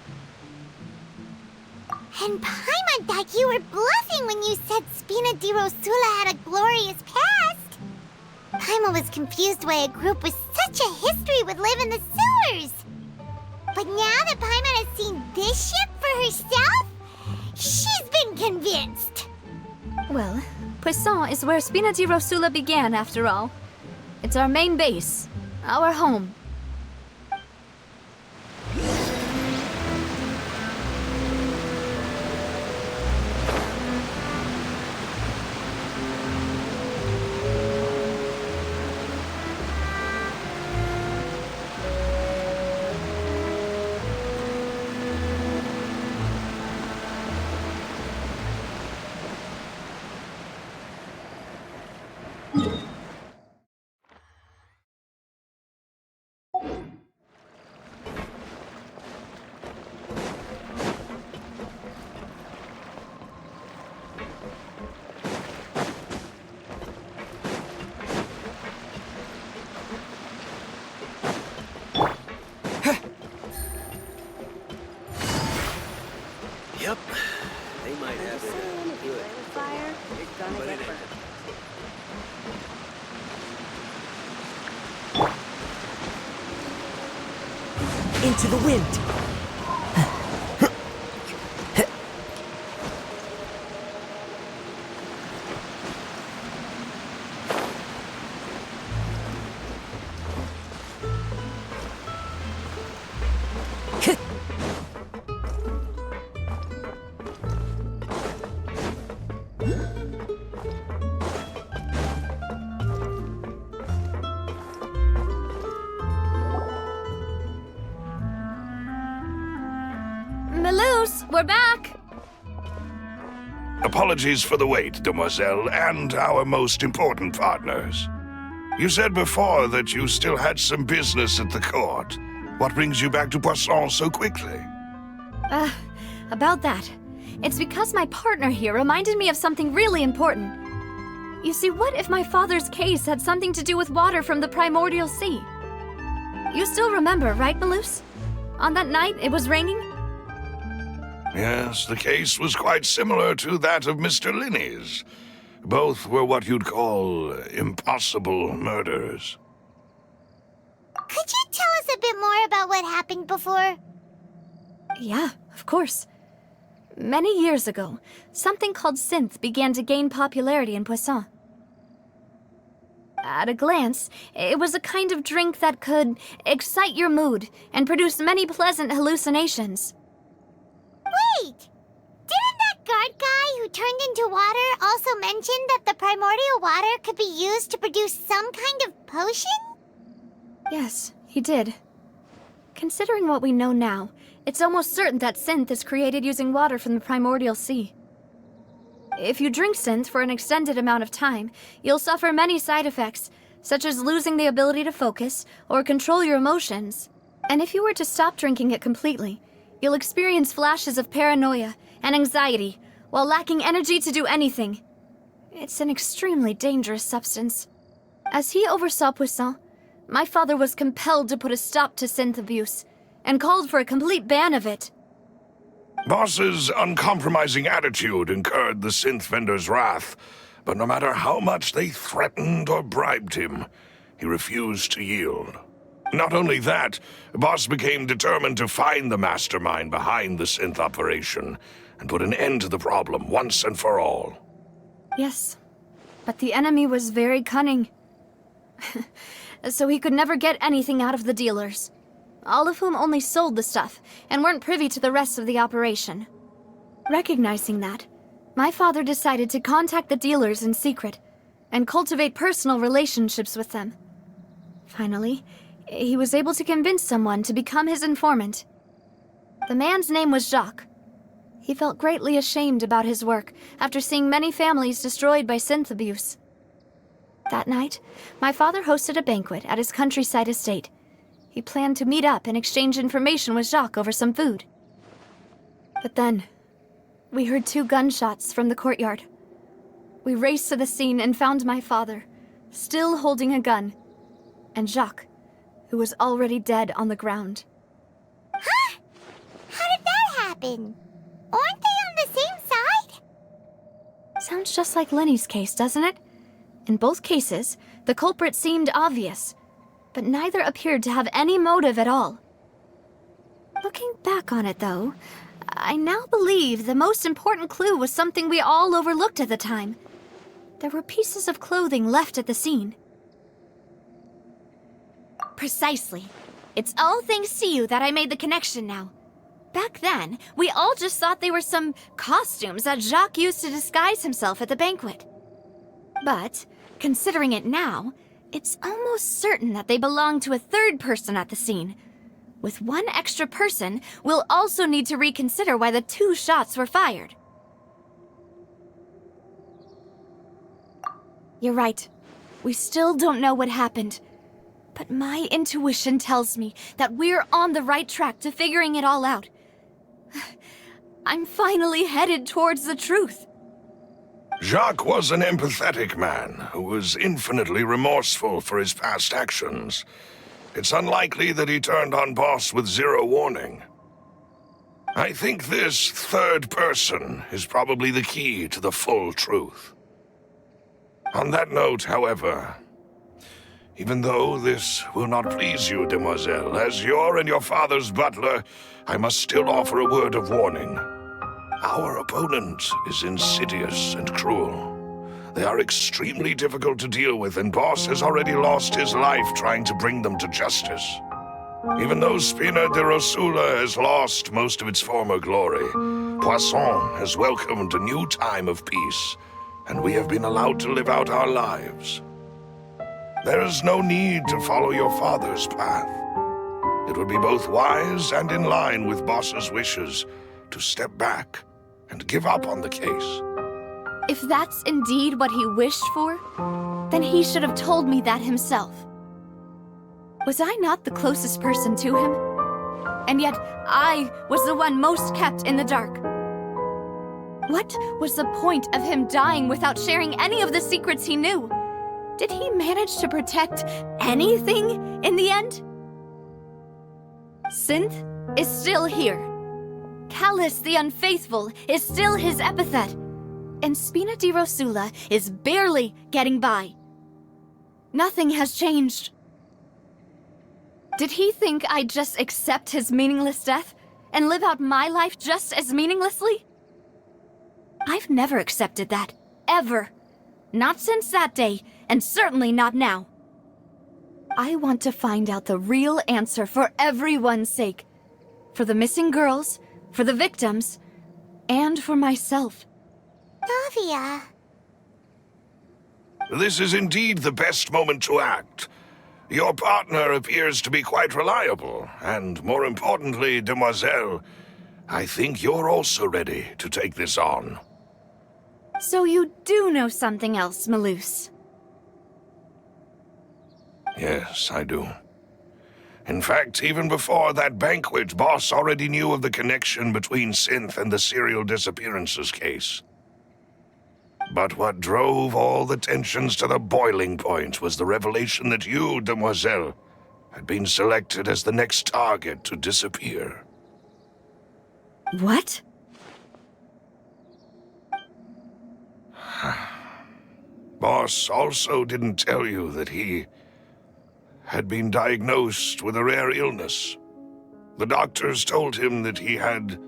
And Paimon thought you were bluffing when you said Spina di Rosula had a glorious past. Paimon was confused why a group with such a history would live in the sewers. But now that Paimon has seen this ship for herself, she's been convinced. Well, Poisson is where Spina di Rosula began, after all. It's our main base, our home. Yep. They might have it. Good. Fire, you're gonna But get it burned. Into the wind. Melus, we're back! Apologies for the wait, demoiselle, and our most important partners. You said before that you still had some business at the court. What brings you back to Poisson so quickly? About that. It's because my partner here reminded me of something really important. You see, what if my father's case had something to do with water from the primordial sea? You still remember, right, Melus? On that night, it was raining? Yes, the case was quite similar to that of Mr. Linney's. Both were what you'd call impossible murders. Could you tell us a bit more about what happened before? Yeah, of course. Many years ago, something called synth began to gain popularity in Poisson. At a glance, it was a kind of drink that could excite your mood and produce many pleasant hallucinations. Wait! Didn't that guard guy who turned into water also mention that the primordial water could be used to produce some kind of potion? Yes, he did. Considering what we know now, it's almost certain that synth is created using water from the primordial sea. If you drink synth for an extended amount of time, you'll suffer many side effects, such as losing the ability to focus or control your emotions. And if you were to stop drinking it completely, you'll experience flashes of paranoia and anxiety while lacking energy to do anything. It's an extremely dangerous substance. As he oversaw Poisson, my father was compelled to put a stop to synth abuse and called for a complete ban of it. Boss's uncompromising attitude incurred the synth vendor's wrath, but no matter how much they threatened or bribed him, he refused to yield. Not only that, Boss became determined to find the mastermind behind the synth operation and put an end to the problem once and for all. Yes, but the enemy was very cunning. So he could never get anything out of the dealers, all of whom only sold the stuff and weren't privy to the rest of the operation. Recognizing that, my father decided to contact the dealers in secret and cultivate personal relationships with them. Finally, he was able to convince someone to become his informant. The man's name was Jacques. He felt greatly ashamed about his work after seeing many families destroyed by synth abuse. That night, my father hosted a banquet at his countryside estate. He planned to meet up and exchange information with Jacques over some food. But then, we heard 2 gunshots from the courtyard. We raced to the scene and found my father, still holding a gun, and Jacques, who was already dead on the ground. Huh? How did that happen? Aren't they on the same side? Sounds just like Lenny's case, doesn't it? In both cases, the culprit seemed obvious, but neither appeared to have any motive at all. Looking back on it, though, I now believe the most important clue was something we all overlooked at the time. There were pieces of clothing left at the scene. Precisely. It's all thanks to you that I made the connection now. Back then, we all just thought they were some costumes that Jacques used to disguise himself at the banquet. But, considering it now, it's almost certain that they belong to a third person at the scene. With one extra person, we'll also need to reconsider why the 2 shots were fired. You're right. We still don't know what happened. But my intuition tells me that we're on the right track to figuring it all out. I'm finally headed towards the truth. Jacques was an empathetic man who was infinitely remorseful for his past actions. It's unlikely that he turned on Boss with 0 warning. I think this third person is probably the key to the full truth. On that note, however, even though this will not please you, demoiselle, as your and your father's butler, I must still offer a word of warning. Our opponent is insidious and cruel. They are extremely difficult to deal with, and Boss has already lost his life trying to bring them to justice. Even though Spina de Rosula has lost most of its former glory, Poisson has welcomed a new time of peace, and we have been allowed to live out our lives. There is no need to follow your father's path. It would be both wise and in line with Boss's wishes to step back and give up on the case. If that's indeed what he wished for, then he should have told me that himself. Was I not the closest person to him? And yet, I was the one most kept in the dark. What was the point of him dying without sharing any of the secrets he knew? Did he manage to protect anything in the end? Synth is still here. Callus the Unfaithful is still his epithet. And Spina di Rosula is barely getting by. Nothing has changed. Did he think I'd just accept his meaningless death and live out my life just as meaninglessly? I've never accepted that, ever. Not since that day, and certainly not now. I want to find out the real answer for everyone's sake. For the missing girls, for the victims, and for myself. Navia. This is indeed the best moment to act. Your partner appears to be quite reliable, and more importantly, Demoiselle, I think you're also ready to take this on. So you do know something else, Malus? Yes, I do. In fact, even before that banquet, Boss already knew of the connection between Synth and the serial disappearances case. But what drove all the tensions to the boiling point was the revelation that you, Demoiselle, had been selected as the next target to disappear. What? Boss also didn't tell you that he had been diagnosed with a rare illness. The doctors told him that he had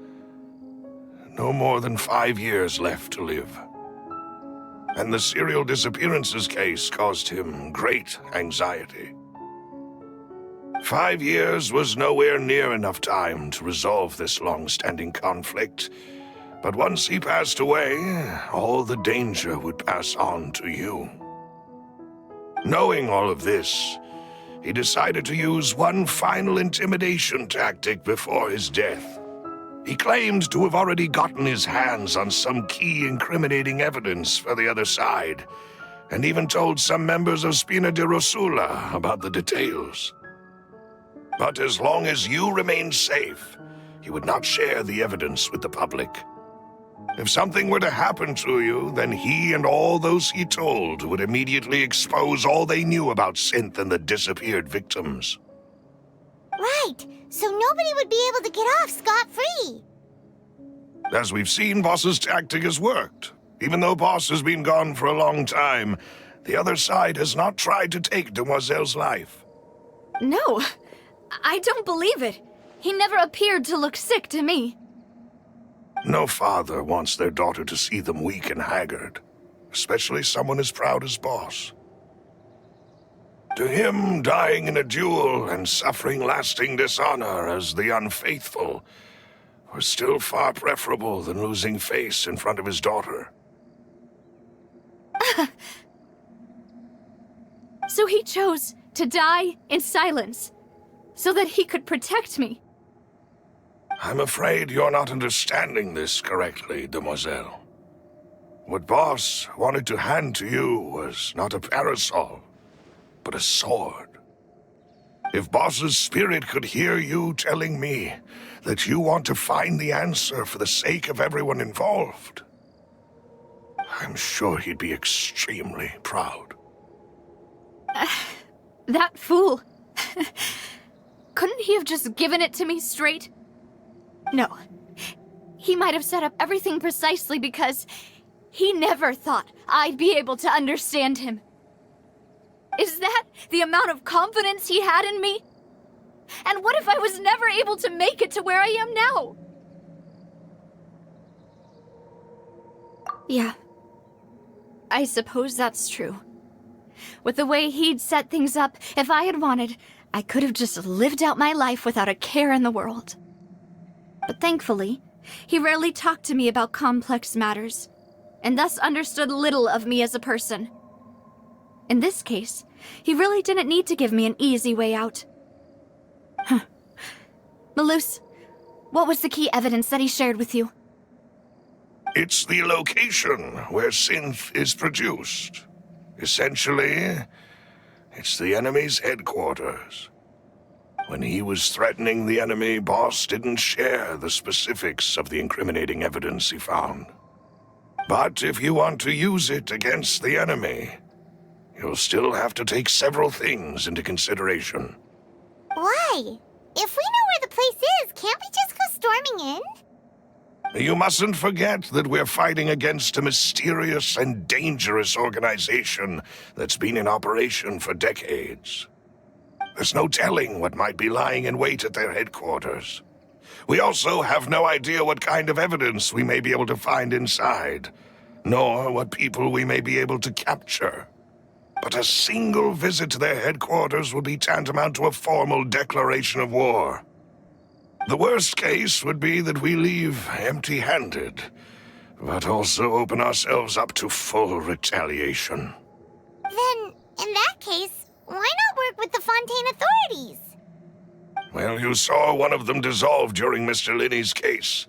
no more than 5 years left to live. And the serial disappearances case caused him great anxiety. 5 years was nowhere near enough time to resolve this long-standing conflict, but once he passed away, all the danger would pass on to you. Knowing all of this, he decided to use one final intimidation tactic before his death. He claimed to have already gotten his hands on some key incriminating evidence for the other side, and even told some members of Spina di Rosula about the details. But as long as you remained safe, he would not share the evidence with the public. If something were to happen to you, then he and all those he told would immediately expose all they knew about Synth and the disappeared victims. Right, so nobody would be able to get off scot-free. As we've seen, Boss's tactic has worked. Even though Boss has been gone for a long time, the other side has not tried to take Demoiselle's life. No, I don't believe it. He never appeared to look sick to me. No father wants their daughter to see them weak and haggard, especially someone as proud as Boss. To him, dying in a duel and suffering lasting dishonor as the Unfaithful were still far preferable than losing face in front of his daughter. So he chose to die in silence, so that he could protect me. I'm afraid you're not understanding this correctly, Demoiselle. What Boss wanted to hand to you was not a parasol, but a sword. If Boss's spirit could hear you telling me that you want to find the answer for the sake of everyone involved, I'm sure he'd be extremely proud. That fool. Couldn't he have just given it to me straight? No. He might have set up everything precisely because he never thought I'd be able to understand him. Is that the amount of confidence he had in me? And what if I was never able to make it to where I am now? Yeah. I suppose that's true. With the way he'd set things up, if I had wanted, I could have just lived out my life without a care in the world. But thankfully, he rarely talked to me about complex matters, and thus understood little of me as a person. In this case, he really didn't need to give me an easy way out. Malus, What was the key evidence that he shared with you? It's the location where synth is produced. Essentially, it's the enemy's headquarters. When he was threatening the enemy, Boss didn't share the specifics of the incriminating evidence he found. But if you want to use it against the enemy, you'll still have to take several things into consideration. Why? If we know where the place is, can't we just go storming in? You mustn't forget that we're fighting against a mysterious and dangerous organization that's been in operation for decades. There's no telling what might be lying in wait at their headquarters. We also have no idea what kind of evidence we may be able to find inside, nor what people we may be able to capture. But a single visit to their headquarters will be tantamount to a formal declaration of war. The worst case would be that we leave empty-handed, but also open ourselves up to full retaliation. Then, in that case, why not work with the Fontaine authorities? Well, you saw one of them dissolve during Mr. Linney's case.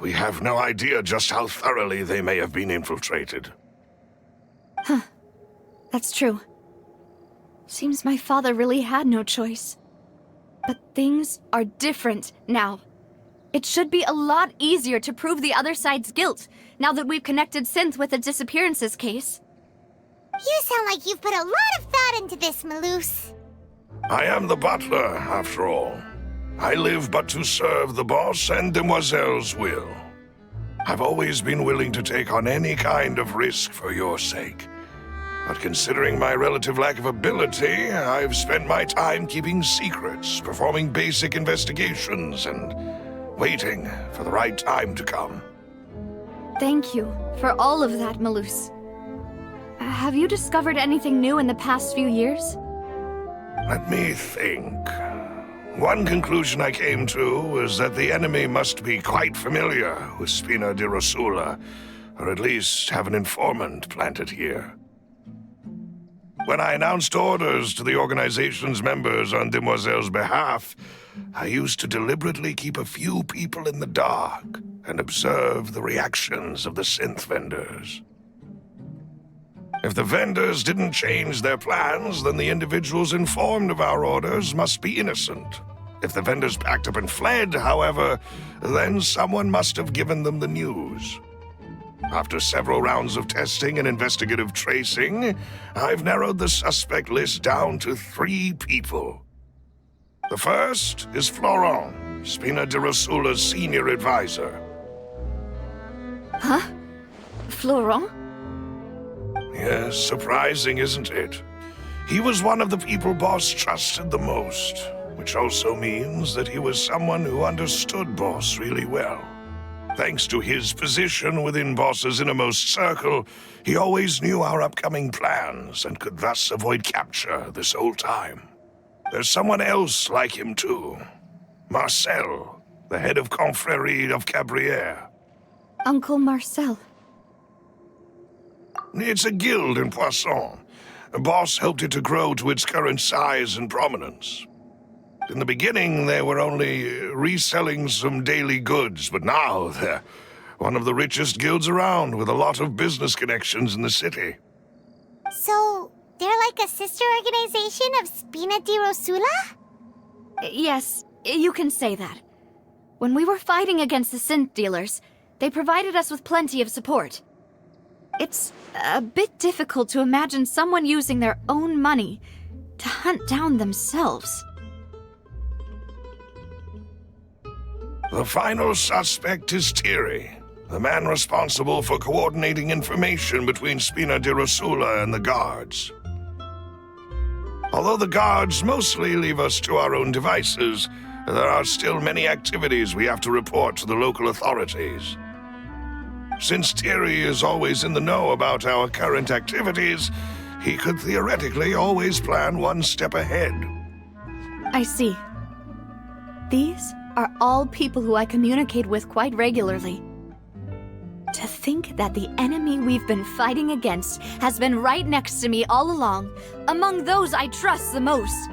We have no idea just how thoroughly they may have been infiltrated. Huh. That's true. Seems my father really had no choice. But things are different now. It should be a lot easier to prove the other side's guilt, now that we've connected Synth with the disappearances case. You sound like you've put a lot of thought into this, Maloose. I am the butler, after all. I live but to serve the boss and Demoiselle's will. I've always been willing to take on any kind of risk for your sake. But considering my relative lack of ability, I've spent my time keeping secrets, performing basic investigations, and waiting for the right time to come. Thank you for all of that, Maloose. Have you discovered anything new in the past few years? Let me think. One conclusion I came to was that the enemy must be quite familiar with Spina di Rosula, or at least have an informant planted here. When I announced orders to the organization's members on Demoiselle's behalf, I used to deliberately keep a few people in the dark and observe the reactions of the synth vendors. If the vendors didn't change their plans, then the individuals informed of our orders must be innocent. If the vendors packed up and fled, however, then someone must have given them the news. After several rounds of testing and investigative tracing, I've narrowed the suspect list down to 3 people. The first is Florent, Spina di Rosula's senior advisor. Huh? Florent? Yes, surprising, isn't it? He was one of the people Boss trusted the most, which also means that he was someone who understood Boss really well. Thanks to his position within Boss's innermost circle, he always knew our upcoming plans and could thus avoid capture this whole time. There's someone else like him too. Marcel, the head of Confrérie of Cabrières. Uncle Marcel. It's a guild in Poisson. Boss helped it to grow to its current size and prominence. In the beginning, they were only reselling some daily goods, but now they're one of the richest guilds around, with a lot of business connections in the city. So, they're like a sister organization of Spina di Rosula? Yes, you can say that. When we were fighting against the synth dealers, they provided us with plenty of support. It's a bit difficult to imagine someone using their own money to hunt down themselves. The final suspect is Thierry, the man responsible for coordinating information between Spina di Rosula and the guards. Although the guards mostly leave us to our own devices, there are still many activities we have to report to the local authorities. Since Thierry is always in the know about our current activities, he could theoretically always plan one step ahead. I see. These are all people who I communicate with quite regularly. To think that the enemy we've been fighting against has been right next to me all along, among those I trust the most.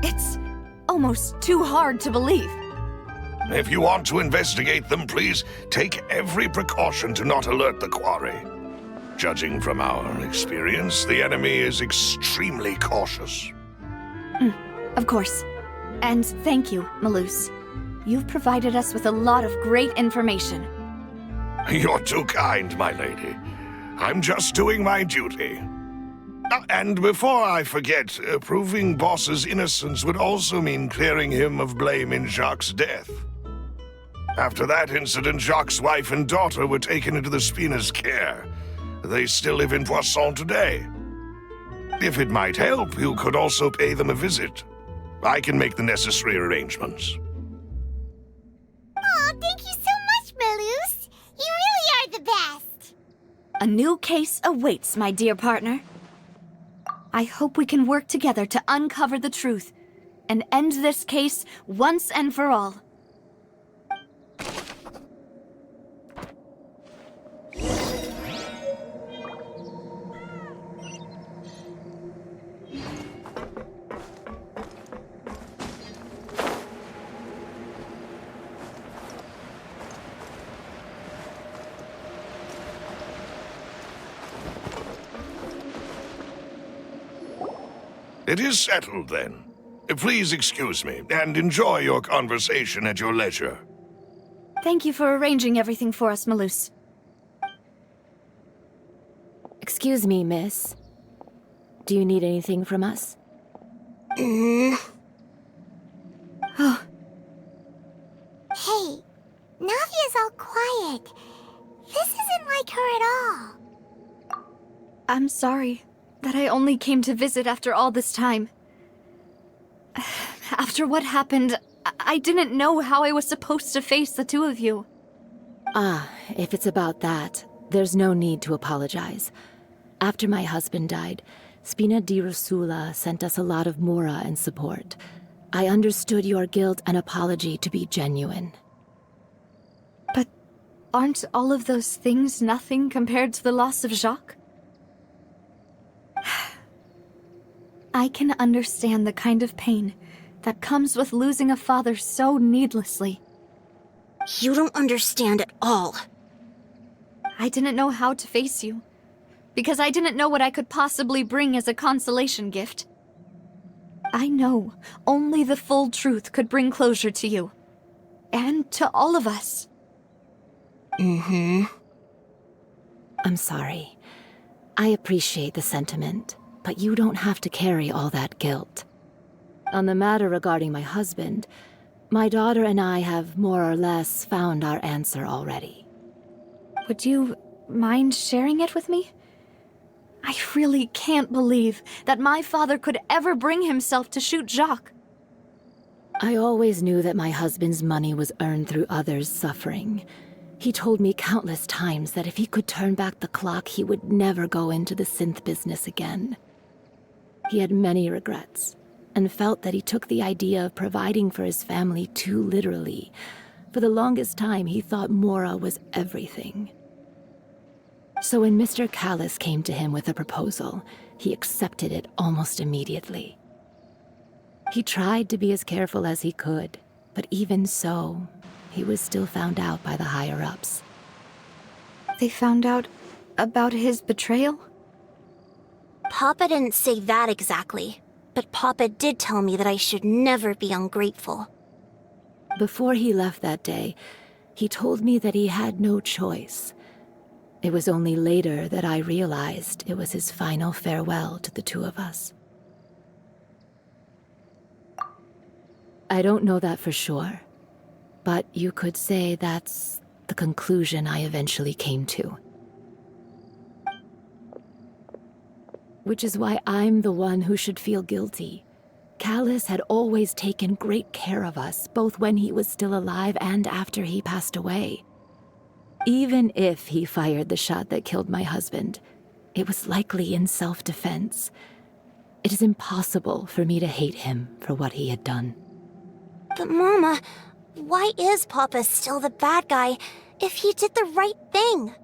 It's almost too hard to believe. If you want to investigate them, please take every precaution to not alert the quarry. Judging from our experience, the enemy is extremely cautious. Of course. And thank you, Malus. You've provided us with a lot of great information. You're too kind, my lady. I'm just doing my duty. And before I forget, proving Boss's innocence would also mean clearing him of blame in Jacques' death. After that incident, Jacques' wife and daughter were taken into the Spina's care. They still live in Poisson today. If it might help, you could also pay them a visit. I can make the necessary arrangements. Oh, thank you so much, Malus. You really are the best. A new case awaits, my dear partner. I hope we can work together to uncover the truth and end this case once and for all. It is settled, then. Please excuse me, and enjoy your conversation at your leisure. Thank you for arranging everything for us, Malus. Excuse me, miss. Do you need anything from us? Oh, Hey, Navia's all quiet. This isn't like her at all. I'm sorry that I only came to visit after all this time. After what happened, I didn't know how I was supposed to face the two of you. Ah, if it's about that, there's no need to apologize. After my husband died, Spina di Rosula sent us a lot of mora and support. I understood your guilt and apology to be genuine. But aren't all of those things nothing compared to the loss of Jacques? I can understand the kind of pain that comes with losing a father so needlessly. You don't understand at all. I didn't know how to face you, because I didn't know what I could possibly bring as a consolation gift. I know only the full truth could bring closure to you, and to all of us. I'm sorry. I appreciate the sentiment, but you don't have to carry all that guilt. On the matter regarding my husband, my daughter and I have more or less found our answer already. Would you mind sharing it with me? I really can't believe that my father could ever bring himself to shoot Jacques. I always knew that my husband's money was earned through others' suffering. He told me countless times that if he could turn back the clock, he would never go into the synth business again. He had many regrets, and felt that he took the idea of providing for his family too literally. For the longest time, he thought Mora was everything. So when Mr. Callis came to him with a proposal, he accepted it almost immediately. He tried to be as careful as he could, but even so, he was still found out by the higher-ups. They found out about his betrayal? Papa didn't say that exactly, but Papa did tell me that I should never be ungrateful. Before he left that day, he told me that he had no choice. It was only later that I realized it was his final farewell to the two of us. I don't know that for sure, but you could say that's the conclusion I eventually came to. Which is why I'm the one who should feel guilty. Callis had always taken great care of us, both when he was still alive and after he passed away. Even if he fired the shot that killed my husband, it was likely in self-defense. It is impossible for me to hate him for what he had done. But Mama, why is Papa still the bad guy if he did the right thing?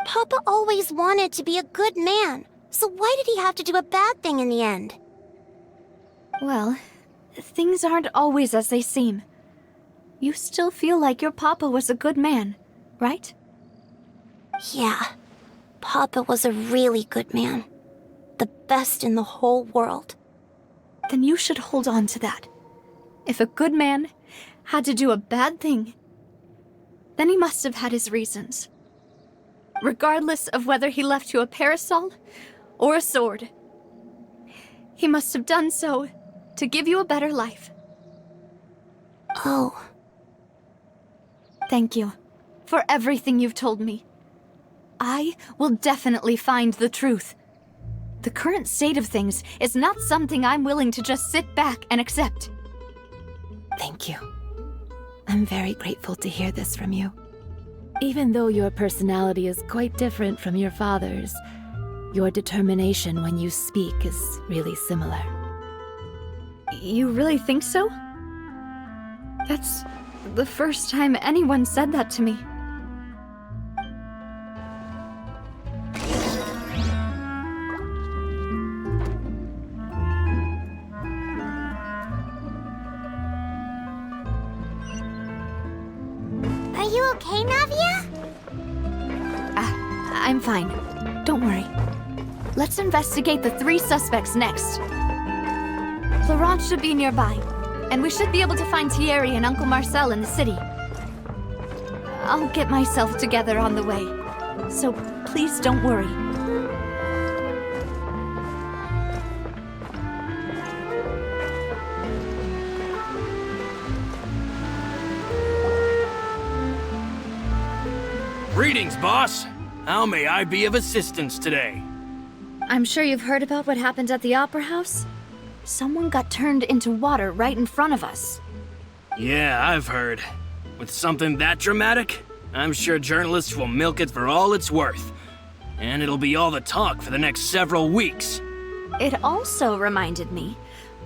Papa always wanted to be a good man, so why did he have to do a bad thing in the end? Well, things aren't always as they seem. you still feel like your papa was a good man, right? Yeah, Papa was a really good man. The best in the whole world. Then you should hold on to that. If a good man had to do a bad thing, then he must have had his reasons. Regardless of whether he left you a parasol or a sword, he must have done so to give you a better life. Oh. Thank you for everything you've told me. I will definitely find the truth. The current state of things is not something I'm willing to just sit back and accept. Thank you. I'm very grateful to hear this from you. Even though your personality is quite different from your father's, your determination when you speak is really similar. You really think so? That's the first time anyone said that to me. Are you okay, Navia? I'm fine. Don't worry. Let's investigate the 3 suspects next. Laurent should be nearby, and we should be able to find Thierry and Uncle Marcel in the city. I'll get myself together on the way, so please don't worry. Greetings, boss. How may I be of assistance today? I'm sure you've heard about what happened at the Opera House. Someone got turned into water right in front of us. Yeah, I've heard. With something that dramatic, I'm sure journalists will milk it for all it's worth. And it'll be all the talk for the next several weeks. It also reminded me,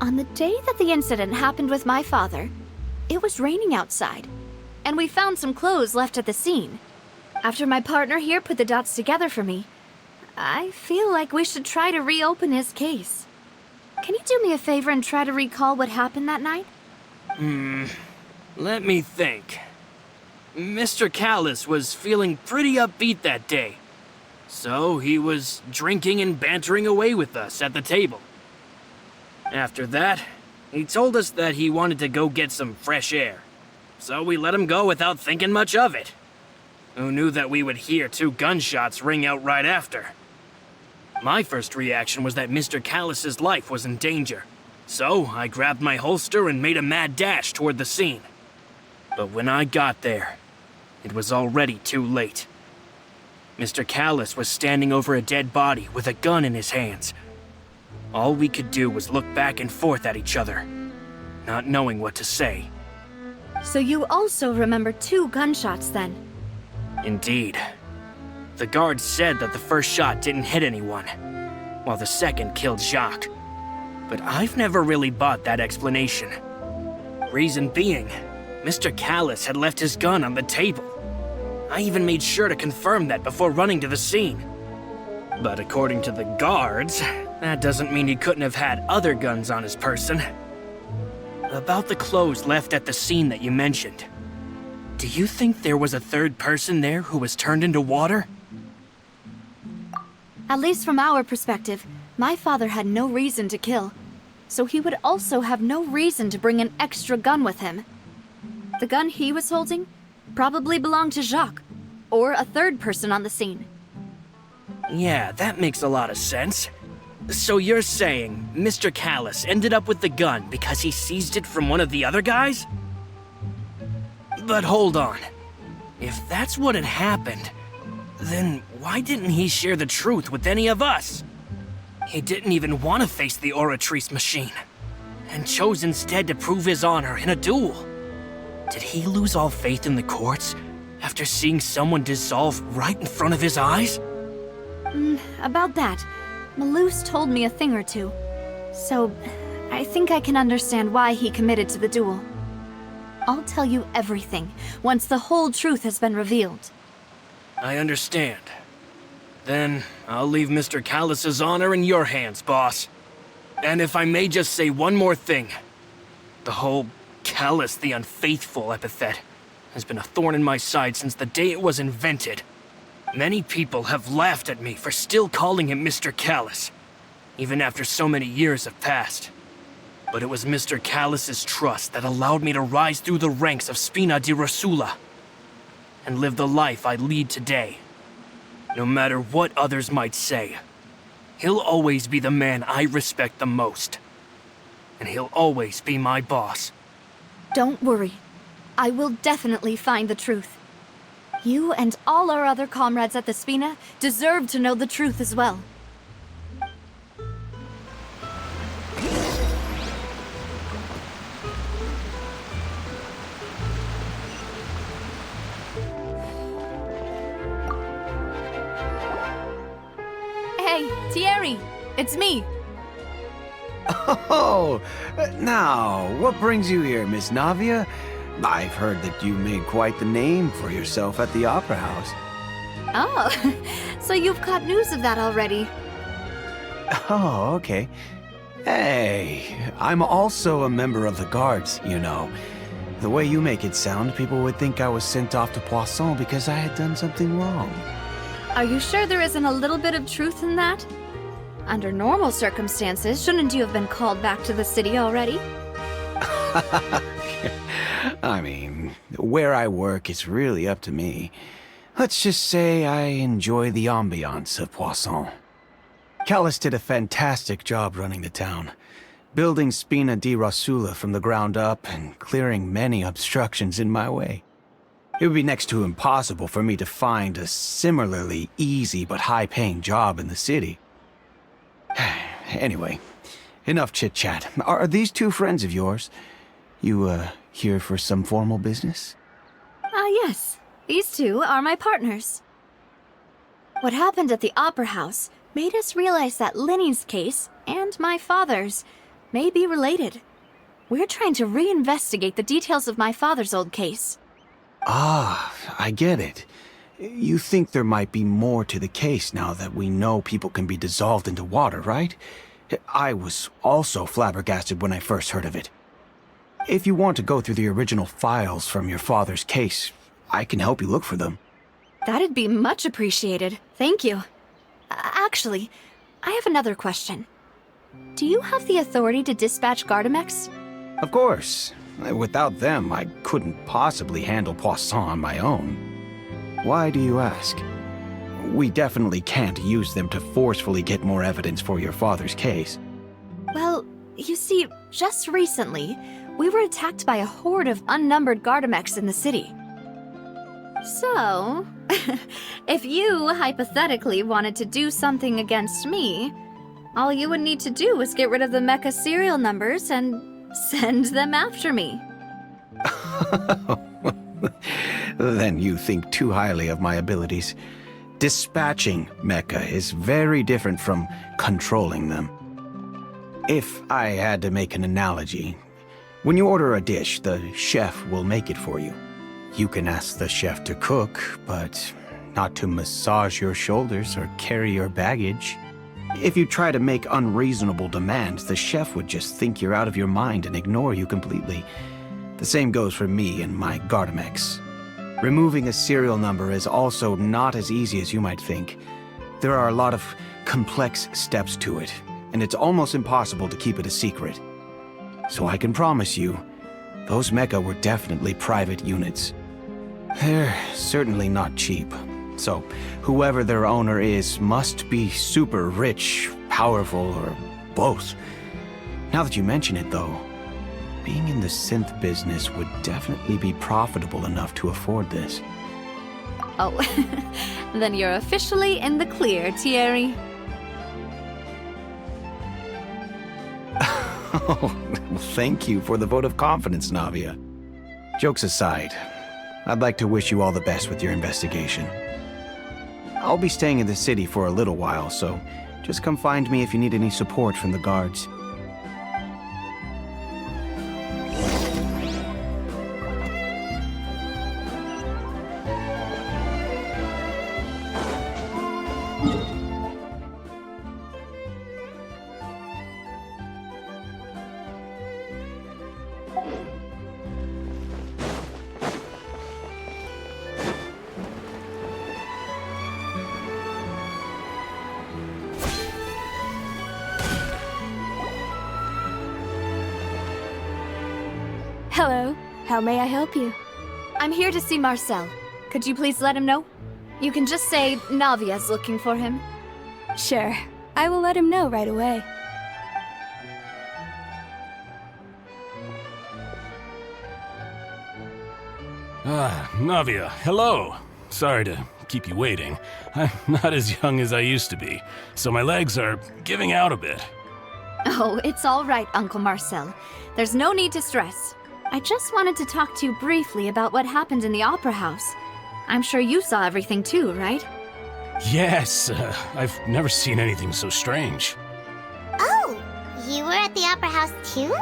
on the day that the incident happened with my father, it was raining outside, and we found some clothes left at the scene. After my partner here put the dots together for me, I feel like we should try to reopen his case. Can you do me a favor and try to recall what happened that night? Let me think. Mr. Callis was feeling pretty upbeat that day. So he was drinking and bantering away with us at the table. After that, he told us that he wanted to go get some fresh air. So we let him go without thinking much of it. Who knew that we would hear 2 gunshots ring out right after? My first reaction was that Mr. Callis's life was in danger. So I grabbed my holster and made a mad dash toward the scene. But when I got there, it was already too late. Mr. Callis was standing over a dead body with a gun in his hands. All we could do was look back and forth at each other, not knowing what to say. So you also remember 2 gunshots then? Indeed. The guard said that the first shot didn't hit anyone, while the second killed Jacques. But I've never really bought that explanation. Reason being, Mr. Callis had left his gun on the table. I even made sure to confirm that before running to the scene. But according to the guards, that doesn't mean he couldn't have had other guns on his person. About the clothes left at the scene that you mentioned, do you think there was a 3rd person there who was turned into water? At least from our perspective, my father had no reason to kill, so he would also have no reason to bring an extra gun with him. The gun he was holding probably belonged to Jacques, or a 3rd person on the scene. Yeah, that makes a lot of sense. So you're saying Mr. Callis ended up with the gun because he seized it from one of the other guys? But hold on. If that's what had happened, then why didn't he share the truth with any of us? He didn't even want to face the Oratrice machine, and chose instead to prove his honor in a duel. Did he lose all faith in the courts after seeing someone dissolve right in front of his eyes? About that, Malus told me a thing or two, so I think I can understand why he committed to the duel. I'll tell you everything once the whole truth has been revealed. I understand. Then I'll leave Mr. Callis's honor in your hands, boss. And if I may just say one more thing. The whole Callous the Unfaithful epithet has been a thorn in my side since the day it was invented. Many people have laughed at me for still calling him Mr. Callous, even after so many years have passed. But it was Mr. Callous's trust that allowed me to rise through the ranks of Spina di Rosula and live the life I lead today. No matter what others might say, he'll always be the man I respect the most. And he'll always be my boss. Don't worry. I will definitely find the truth. You and all our other comrades at the Spina deserve to know the truth as well. Hey, Thierry! It's me! Oh, now, what brings you here, Miss Navia? I've heard that you made quite the name for yourself at the Opera House. Oh, so you've caught news of that already. Oh, okay. Hey, I'm also a member of the Guards, you know. The way you make it sound, people would think I was sent off to Poisson because I had done something wrong. Are you sure there isn't a little bit of truth in that? Under normal circumstances, shouldn't you have been called back to the city already? I mean, where I work is really up to me. Let's just say I enjoy the ambiance of Poisson. Callous did a fantastic job running the town, building Spina di Rosula from the ground up and clearing many obstructions in my way. It would be next to impossible for me to find a similarly easy but high-paying job in the city. Anyway, enough chit-chat. Are these two friends of yours? You, here for some formal business? Yes. These two are my partners. What happened at the Opera House made us realize that Linny's case and my father's may be related. We're trying to reinvestigate the details of my father's old case. Ah, I get it. You think there might be more to the case now that we know people can be dissolved into water, right? I was also flabbergasted when I first heard of it. If you want to go through the original files from your father's case, I can help you look for them. That'd be much appreciated. Thank you. Actually, I have another question. Do you have the authority to dispatch Gardamex? Of course. Without them, I couldn't possibly handle Poisson on my own. Why do you ask? We definitely can't use them to forcefully get more evidence for your father's case. Well, you see, just recently, we were attacked by a horde of unnumbered Gardamex in the city. So, if you hypothetically wanted to do something against me, all you would need to do is get rid of the mecha serial numbers and send them after me. Then you think too highly of my abilities. Dispatching mecha is very different from controlling them. If I had to make an analogy, when you order a dish, the chef will make it for you. You can ask the chef to cook, but not to massage your shoulders or carry your baggage. If you try to make unreasonable demands, the chef would just think you're out of your mind and ignore you completely. The same goes for me and my Gardamex. Removing a serial number is also not as easy as you might think. There are a lot of complex steps to it, and it's almost impossible to keep it a secret. So I can promise you, those mecha were definitely private units. They're certainly not cheap. So whoever their owner is must be super rich, powerful, or both. Now that you mention it, though, being in the synth business would definitely be profitable enough to afford this. Oh, then you're officially in the clear, Thierry. Oh, thank you for the vote of confidence, Navia. Jokes aside, I'd like to wish you all the best with your investigation. I'll be staying in the city for a little while, so just come find me if you need any support from the guards. Hello. How may I help you? I'm here to see Marcel. Could you please let him know? You can just say Navia's looking for him. Sure. I will let him know right away. Navia, hello. Sorry to keep you waiting. I'm not as young as I used to be, so my legs are giving out a bit. Oh, it's all right, Uncle Marcel. There's no need to stress. I just wanted to talk to you briefly about what happened in the Opera House. I'm sure you saw everything too, right? Yes, I've never seen anything so strange. Oh, you were at the Opera House too?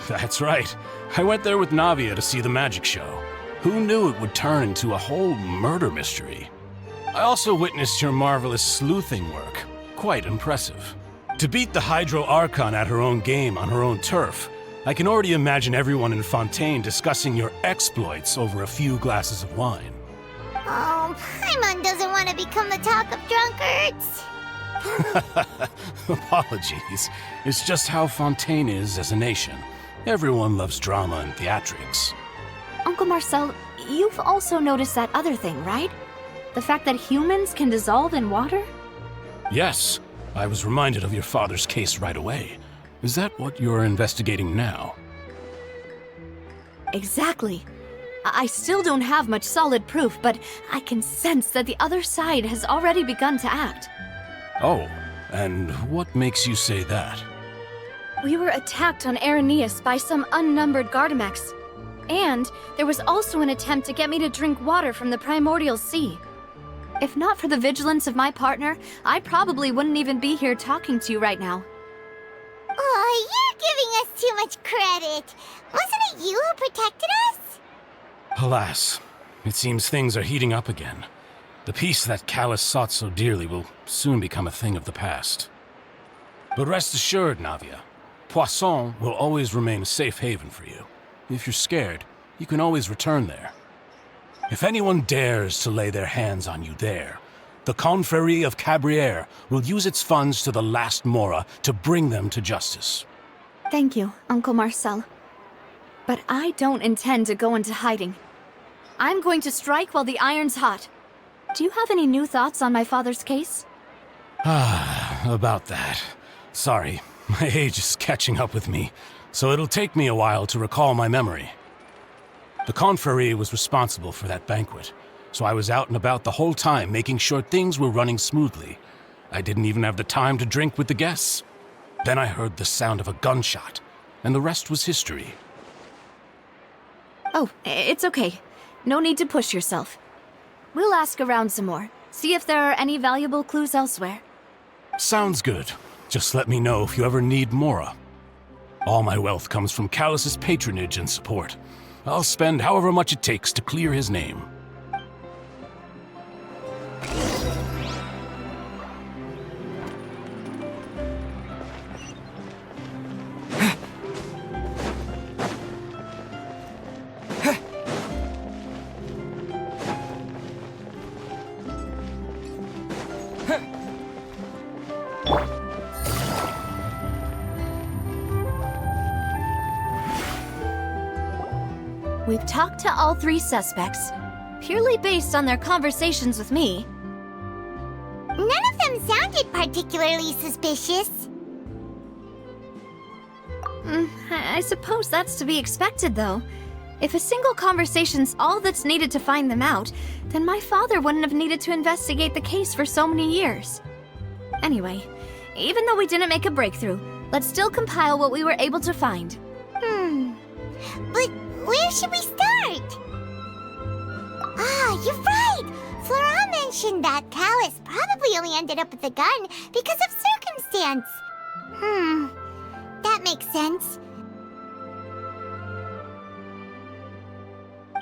That's right. I went there with Navia to see the magic show. Who knew it would turn into a whole murder mystery? I also witnessed your marvelous sleuthing work. Quite impressive. To beat the Hydro Archon at her own game on her own turf, I can already imagine everyone in Fontaine discussing your exploits over a few glasses of wine. Oh, Paimon doesn't want to become the talk of drunkards. Apologies. It's just how Fontaine is as a nation. Everyone loves drama and theatrics. Uncle Marcel, you've also noticed that other thing, right? The fact that humans can dissolve in water? Yes, I was reminded of your father's case right away. Is that what you're investigating now? Exactly. I still don't have much solid proof, but I can sense that the other side has already begun to act. Oh, and what makes you say that? We were attacked on Araneus by some unnumbered Gardamex. And there was also an attempt to get me to drink water from the primordial sea. If not for the vigilance of my partner, I probably wouldn't even be here talking to you right now. Oh, you're giving us too much credit. Wasn't it you who protected us? Alas, it seems things are heating up again. The peace that Callus sought so dearly will soon become a thing of the past. But rest assured, Navia, Poisson will always remain a safe haven for you. If you're scared, you can always return there. If anyone dares to lay their hands on you there, the Confrérie of Cabrières will use its funds to the last Mora to bring them to justice. Thank you, Uncle Marcel. But I don't intend to go into hiding. I'm going to strike while the iron's hot. Do you have any new thoughts on my father's case? About that. Sorry, my age is catching up with me, so it'll take me a while to recall my memory. The Confrérie was responsible for that banquet, so I was out and about the whole time making sure things were running smoothly. I didn't even have the time to drink with the guests. Then I heard the sound of a gunshot, and the rest was history. Oh, it's okay. No need to push yourself. We'll ask around some more, see if there are any valuable clues elsewhere. Sounds good. Just let me know if you ever need Mora. All my wealth comes from Callus's patronage and support. I'll spend however much it takes to clear his name. We've talked to all three suspects, purely based on their conversations with me. None of them sounded particularly suspicious. I suppose that's to be expected, though. If a single conversation's all that's needed to find them out, then my father wouldn't have needed to investigate the case for so many years. Anyway, even though we didn't make a breakthrough, let's still compile what we were able to find. But where should we start? Ah, you're right! Flora mentioned that Callus probably only ended up with the gun because of circumstance. That makes sense.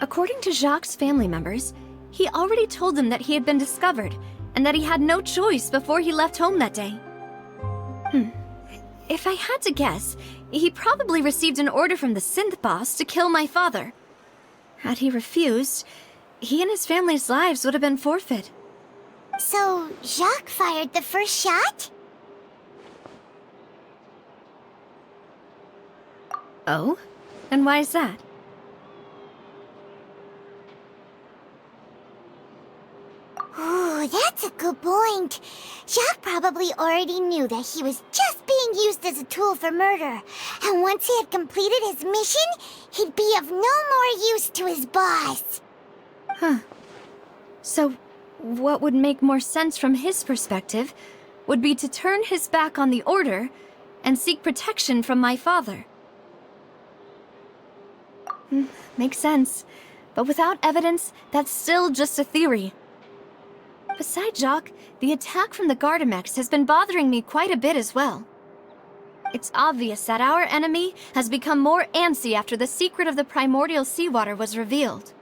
According to Jacques' family members, he already told them that he had been discovered, and that he had no choice before he left home that day. If I had to guess, he probably received an order from the synth boss to kill my father. Had he refused, he and his family's lives would have been forfeit. So, Jacques fired the first shot? Oh? And why is that? Ooh, that's a good point. Jacques probably already knew that he was just being used as a tool for murder. And once he had completed his mission, he'd be of no more use to his boss. Huh. So, what would make more sense from his perspective would be to turn his back on the Order and seek protection from my father. Makes sense. But without evidence, that's still just a theory. Besides Jacques, the attack from the Gardamex has been bothering me quite a bit as well. It's obvious that our enemy has become more antsy after the secret of the primordial seawater was revealed.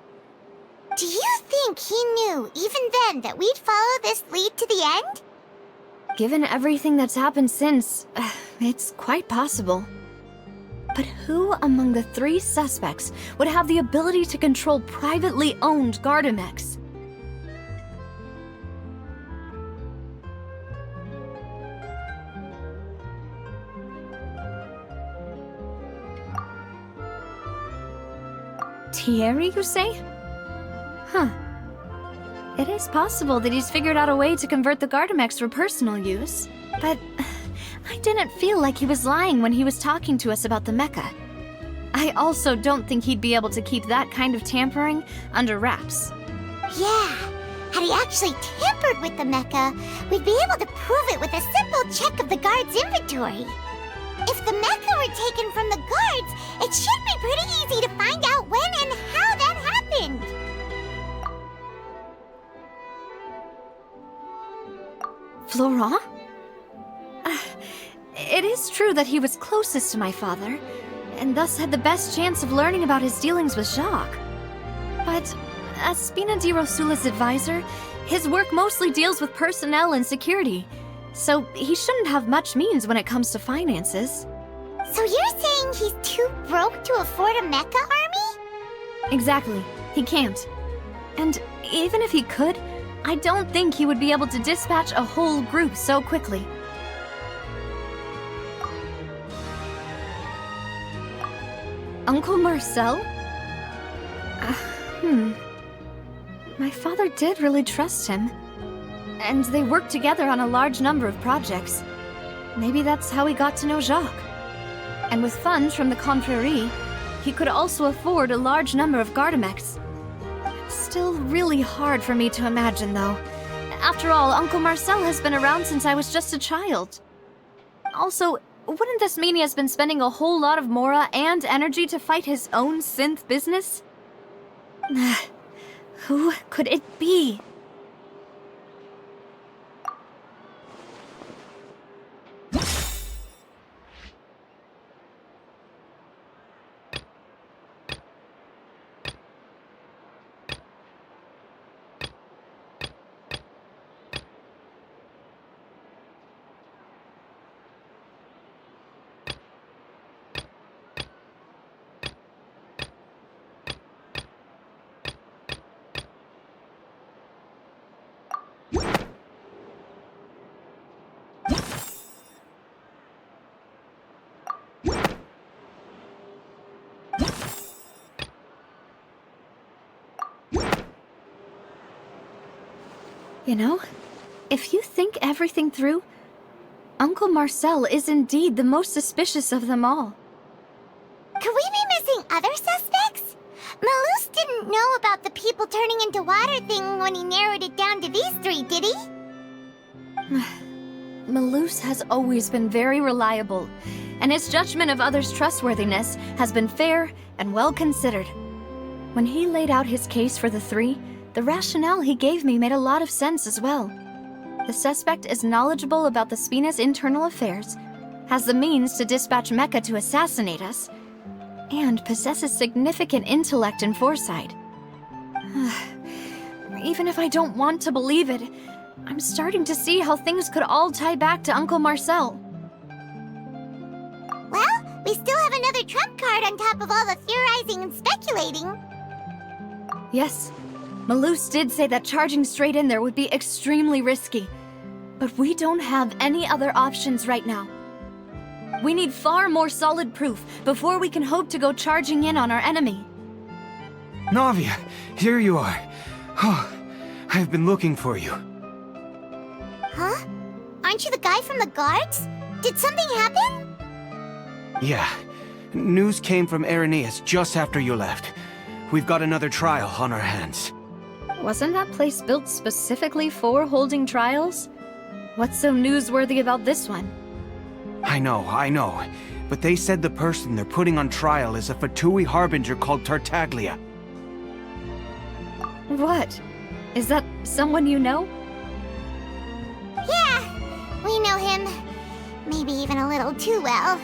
Do you think he knew, even then, that we'd follow this lead to the end? Given everything that's happened since, it's quite possible. But who among the 3 suspects would have the ability to control privately owned Gardamex? Thierry, you say? Huh. It is possible that he's figured out a way to convert the Gardamex for personal use, but I didn't feel like he was lying when he was talking to us about the mecha. I also don't think he'd be able to keep that kind of tampering under wraps. Yeah, had he actually tampered with the mecha, we'd be able to prove it with a simple check of the guard's inventory. If the mecha were taken from the guards, it should be pretty easy to find out when and how that happened. Florent? It is true that he was closest to my father, and thus had the best chance of learning about his dealings with Jacques. But as Spina di Rosula's advisor, his work mostly deals with personnel and security, so he shouldn't have much means when it comes to finances. So you're saying he's too broke to afford a mecha army? Exactly. He can't. And even if he could, I don't think he would be able to dispatch a whole group so quickly. Uncle Marcel? My father did really trust him. And they worked together on a large number of projects. Maybe that's how he got to know Jacques. And with funds from the Confrérie, he could also afford a large number of Gardamex. It's still really hard for me to imagine, though. After all, Uncle Marcel has been around since I was just a child. Also, wouldn't this mean he has been spending a whole lot of mora and energy to fight his own synth business? Who could it be? You know, if you think everything through, Uncle Marcel is indeed the most suspicious of them all. Could we be missing other suspects? Malus didn't know about the people turning into water thing when he narrowed it down to these 3, did he? Malus has always been very reliable, and his judgment of others' trustworthiness has been fair and well considered. When he laid out his case for the 3, the rationale he gave me made a lot of sense as well. The suspect is knowledgeable about the Spina's internal affairs, has the means to dispatch Mecha to assassinate us, and possesses significant intellect and foresight. Even if I don't want to believe it, I'm starting to see how things could all tie back to Uncle Marcel. Well, we still have another trump card on top of all the theorizing and speculating. Yes, Malus did say that charging straight in there would be extremely risky, but we don't have any other options right now. We need far more solid proof before we can hope to go charging in on our enemy. Navia, here you are. Oh, I've been looking for you. Huh? Aren't you the guy from the guards? Did something happen? Yeah. News came from Irenaeus just after you left. We've got another trial on our hands. Wasn't that place built specifically for holding trials? What's so newsworthy about this one? I know. But they said the person they're putting on trial is a Fatui harbinger called Tartaglia. What? Is that someone you know? Yeah, we know him. Maybe even a little too well.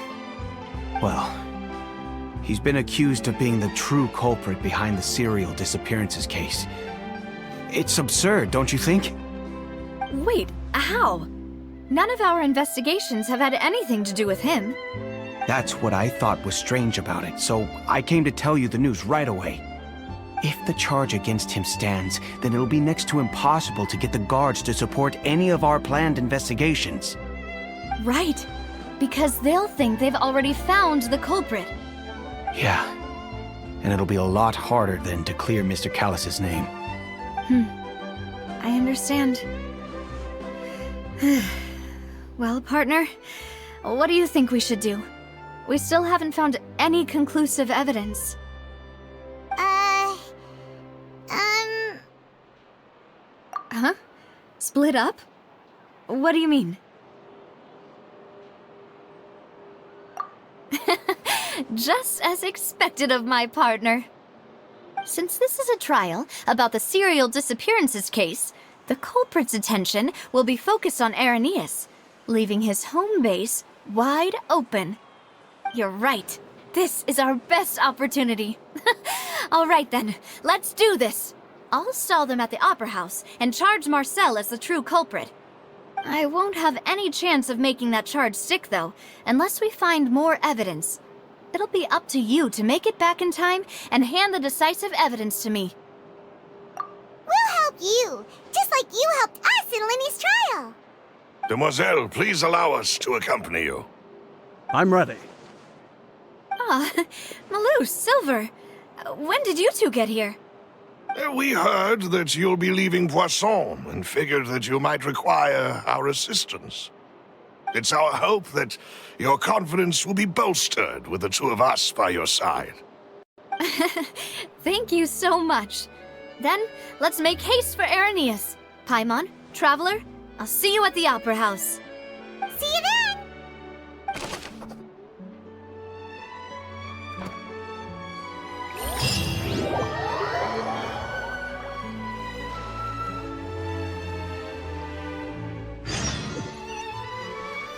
Well, he's been accused of being the true culprit behind the serial disappearances case. It's absurd, don't you think? Wait, how? None of our investigations have had anything to do with him. That's what I thought was strange about it, so I came to tell you the news right away. If the charge against him stands, then it'll be next to impossible to get the guards to support any of our planned investigations. Right, because they'll think they've already found the culprit. Yeah, and it'll be a lot harder then to clear Mr. Callus's name. I understand. Well, partner, what do you think we should do? We still haven't found any conclusive evidence. Huh? Split up? What do you mean? Just as expected of my partner. Since this is a trial about the serial disappearances case, the culprit's attention will be focused on Irenaeus, leaving his home base wide open. You're right. This is our best opportunity. All right then, let's do this. I'll stall them at the Opera House and charge Marcel as the true culprit. I won't have any chance of making that charge stick, though, unless we find more evidence. It'll be up to you to make it back in time and hand the decisive evidence to me. We'll help you, just like you helped us in Linny's trial. Demoiselle, please allow us to accompany you. I'm ready. Ah, Malou, Silver. When did you two get here? We heard that you'll be leaving Poisson and figured that you might require our assistance. It's our hope that your confidence will be bolstered with the two of us by your side. Thank you so much. Then, let's make haste for Irenaeus. Paimon, Traveler, I'll see you at the Opera House. See you then!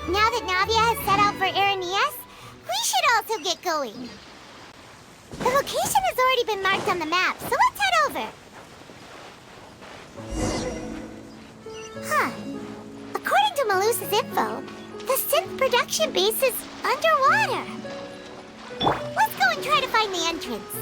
Now that Navia has set out for Irenaeus, we should also get going. The location has already been marked on the map, so let's head over. Huh. According to Malusa's info, the synth production base is underwater. Let's go and try to find the entrance.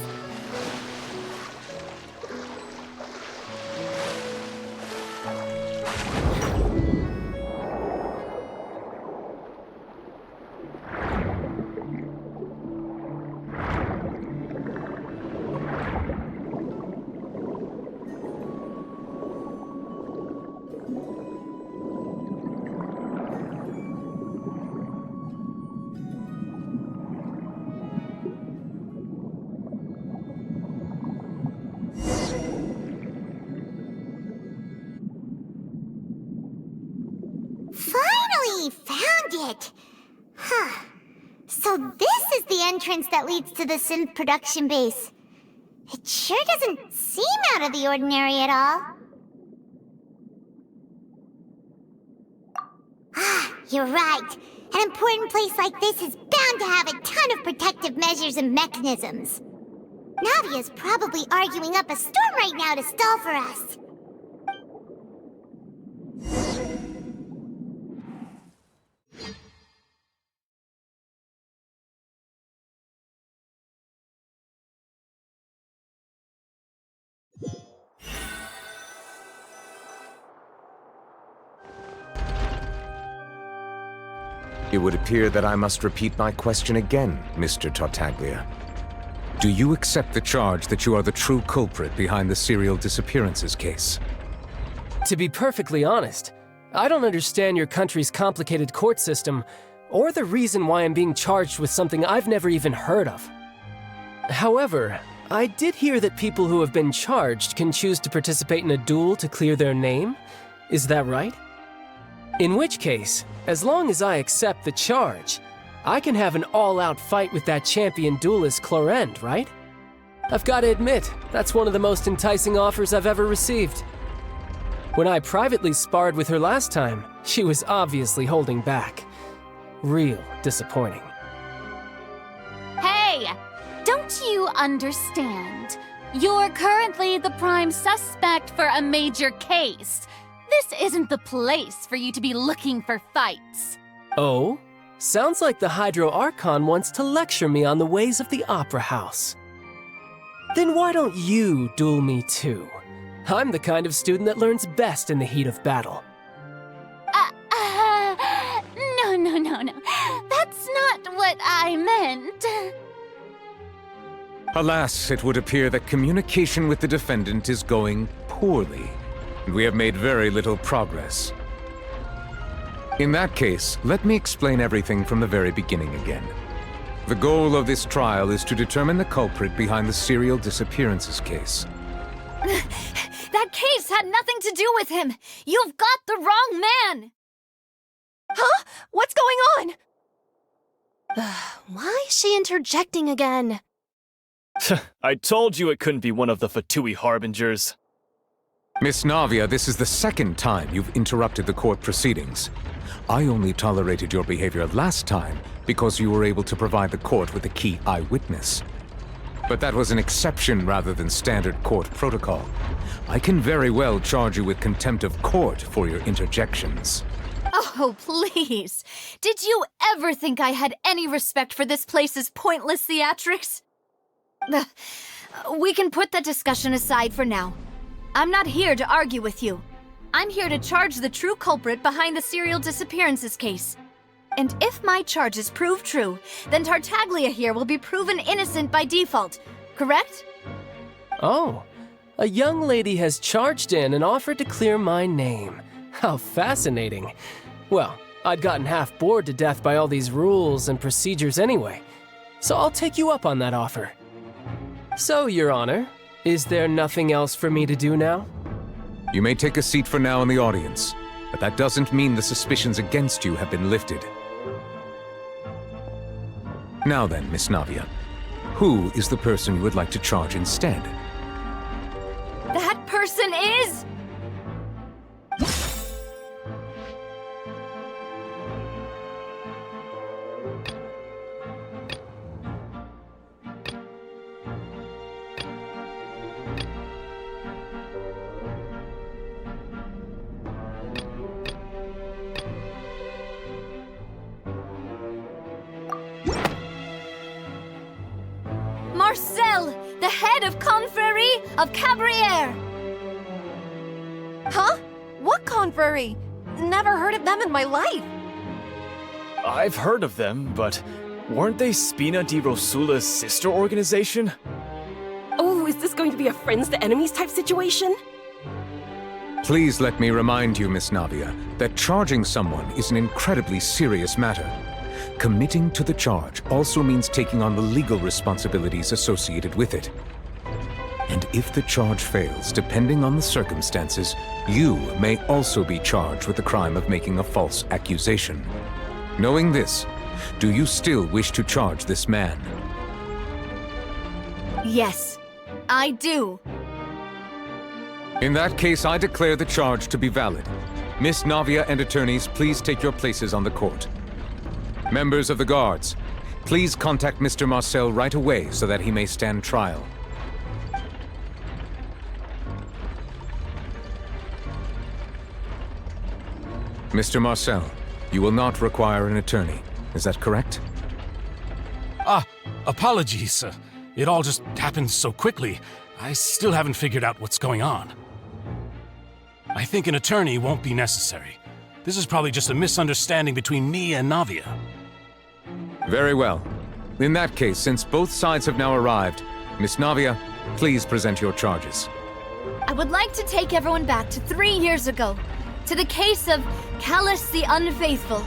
Finally found it! Huh. So this is the entrance that leads to the synth production base. It sure doesn't seem out of the ordinary at all. Ah, you're right. An important place like this is bound to have a ton of protective measures and mechanisms. Navia's probably arguing up a storm right now to stall for us. It would appear that I must repeat my question again, Mr. Tartaglia. Do you accept the charge that you are the true culprit behind the serial disappearances case? To be perfectly honest, I don't understand your country's complicated court system, or the reason why I'm being charged with something I've never even heard of. However, I did hear that people who have been charged can choose to participate in a duel to clear their name. Is that right? In which case, as long as I accept the charge, I can have an all-out fight with that champion duelist Clorend, right? I've got to admit, that's one of the most enticing offers I've ever received. When I privately sparred with her last time, she was obviously holding back. Real disappointing. Hey! Don't you understand? You're currently the prime suspect for a major case. This isn't the place for you to be looking for fights. Oh? Sounds like the Hydro Archon wants to lecture me on the ways of the Opera House. Then why don't you duel me too? I'm the kind of student that learns best in the heat of battle. No. That's not what I meant. Alas, it would appear that communication with the defendant is going poorly, and we have made very little progress. In that case, let me explain everything from the very beginning again. The goal of this trial is to determine the culprit behind the serial disappearances case. That case had nothing to do with him. You've got the wrong man. Huh? What's going on? Why is she interjecting again? I told you it couldn't be one of the Fatui Harbingers. Miss Navia, this is the second time you've interrupted the court proceedings. I only tolerated your behavior last time because you were able to provide the court with a key eyewitness. But that was an exception rather than standard court protocol. I can very well charge you with contempt of court for your interjections. Oh, please. Did you ever think I had any respect for this place's pointless theatrics? We can put that discussion aside for now. I'm not here to argue with you. I'm here to charge the true culprit behind the serial disappearances case. And if my charges prove true, then Tartaglia here will be proven innocent by default, correct? Oh, a young lady has charged in and offered to clear my name. How fascinating. Well, I'd gotten half bored to death by all these rules and procedures anyway, so I'll take you up on that offer. So, Your Honor, is there nothing else for me to do now? You may take a seat for now in the audience, but that doesn't mean the suspicions against you have been lifted. Now then, Miss Navia, who is the person you would like to charge instead? That person is... Marcel, the head of Confrérie of Cabrières! Huh? What confrérie? Never heard of them in my life. I've heard of them, but weren't they Spina di Rosula's sister organization? Oh, is this going to be a friends to enemies type situation? Please let me remind you, Miss Navia, that charging someone is an incredibly serious matter. Committing to the charge also means taking on the legal responsibilities associated with it. And if the charge fails, depending on the circumstances, you may also be charged with the crime of making a false accusation. Knowing this, do you still wish to charge this man? Yes, I do. In that case, I declare the charge to be valid. Miss Navia and attorneys, please take your places on the court. Members of the guards, please contact Mr. Marcel right away so that he may stand trial. Mr. Marcel, you will not require an attorney. Is that correct? Apologies. It all just happened so quickly. I still haven't figured out what's going on. I think an attorney won't be necessary. This is probably just a misunderstanding between me and Navia. Very well. In that case, since both sides have now arrived, Miss Navia, please present your charges. I would like to take everyone back to 3 years ago, to the case of Callus the Unfaithful.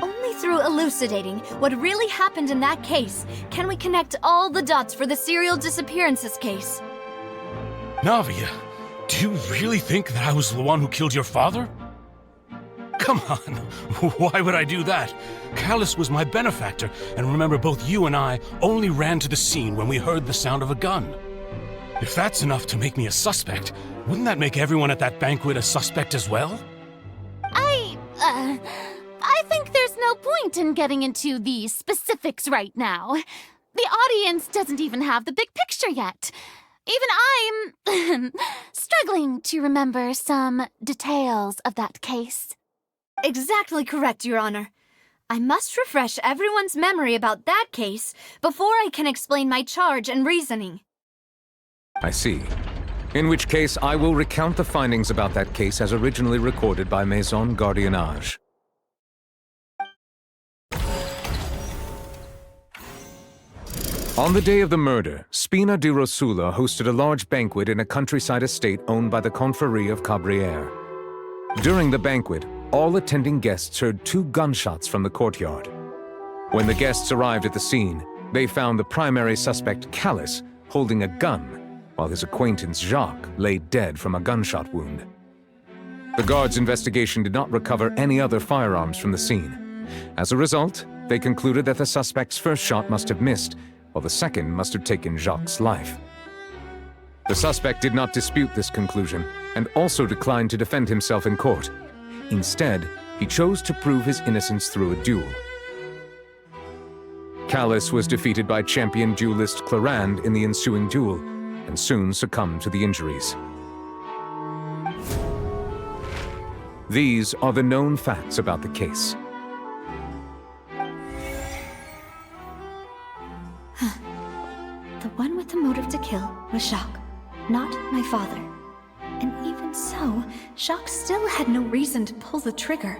Only through elucidating what really happened in that case can we connect all the dots for the serial disappearances case. Navia, do you really think that I was the one who killed your father? Come on, why would I do that? Callus was my benefactor, and remember, both you and I only ran to the scene when we heard the sound of a gun. If that's enough to make me a suspect, wouldn't that make everyone at that banquet a suspect as well? I think there's no point in getting into the specifics right now. The audience doesn't even have the big picture yet. Even I'm struggling to remember some details of that case. Exactly correct, Your Honor. I must refresh everyone's memory about that case before I can explain my charge and reasoning. I see. In which case, I will recount the findings about that case as originally recorded by Maison Gardiennage. On the day of the murder, Spina di Rosula hosted a large banquet in a countryside estate owned by the Confrérie of Cabrières. During the banquet, all attending guests heard 2 gunshots from the courtyard. When the guests arrived at the scene, they found the primary suspect, Callus, holding a gun, while his acquaintance, Jacques, lay dead from a gunshot wound. The guards' investigation did not recover any other firearms from the scene. As a result, they concluded that the suspect's first shot must have missed, while the second must have taken Jacques' life. The suspect did not dispute this conclusion, and also declined to defend himself in court. Instead, he chose to prove his innocence through a duel. Callus was defeated by champion duelist Clarand in the ensuing duel, and soon succumbed to the injuries. These are the known facts about the case. The one with the motive to kill was Jacques, not my father. And even so, Jacques still had no reason to pull the trigger.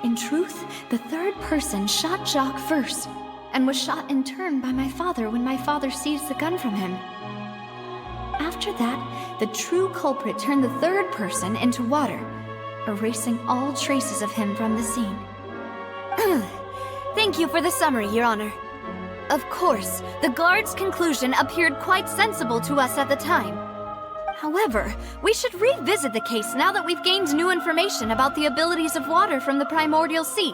In truth, the third person shot Jacques first, and was shot in turn by my father when my father seized the gun from him. After that, the true culprit turned the third person into water, erasing all traces of him from the scene. Thank you for the summary, Your Honor. Of course, the guard's conclusion appeared quite sensible to us at the time. However, we should revisit the case now that we've gained new information about the abilities of water from the primordial sea.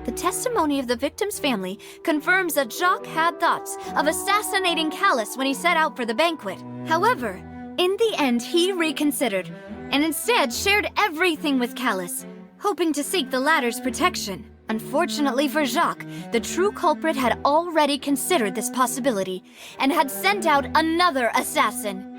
The testimony of the victim's family confirms that Jacques had thoughts of assassinating Callus when he set out for the banquet. However, in the end, he reconsidered, and instead shared everything with Callus, hoping to seek the latter's protection. Unfortunately for Jacques, the true culprit had already considered this possibility, and had sent out another assassin.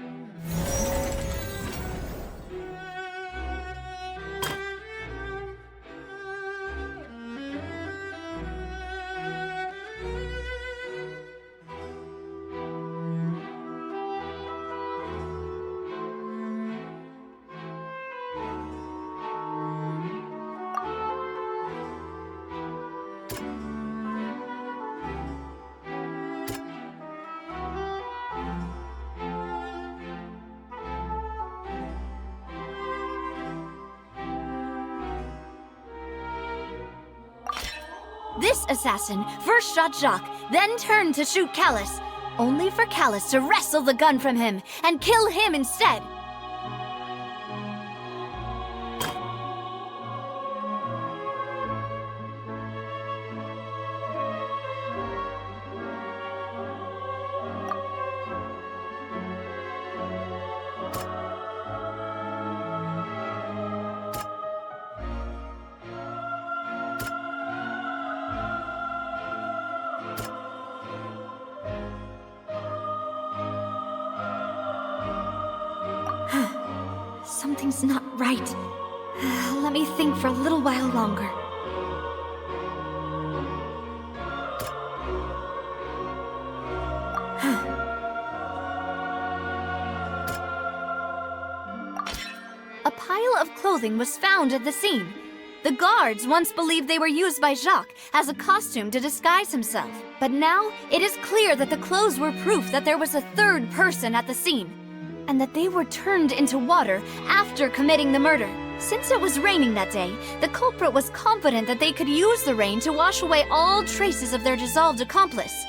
This assassin first shot Jacques, then turned to shoot Callus, only for Callus to wrestle the gun from him and kill him instead. Something's not right. Let me think for a little while longer. A pile of clothing was found at the scene. The guards once believed they were used by Jacques as a costume to disguise himself. But now it is clear that the clothes were proof that there was a third person at the scene, and that they were turned into water after committing the murder. Since it was raining that day, the culprit was confident that they could use the rain to wash away all traces of their dissolved accomplice.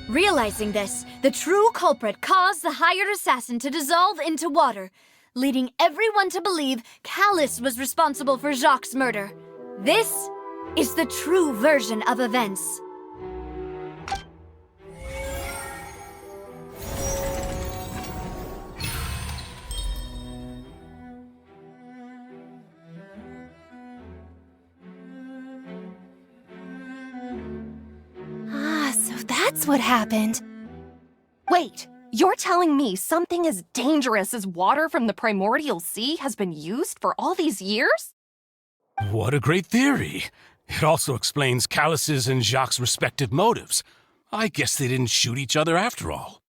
Realizing this, the true culprit caused the hired assassin to dissolve into water, leading everyone to believe Callus was responsible for Jacques' murder. This is the true version of events. That's what happened. Wait, you're telling me something as dangerous as water from the primordial sea has been used for all these years? What a great theory. It also explains Callus's and Jacques' respective motives. I guess they didn't shoot each other after all.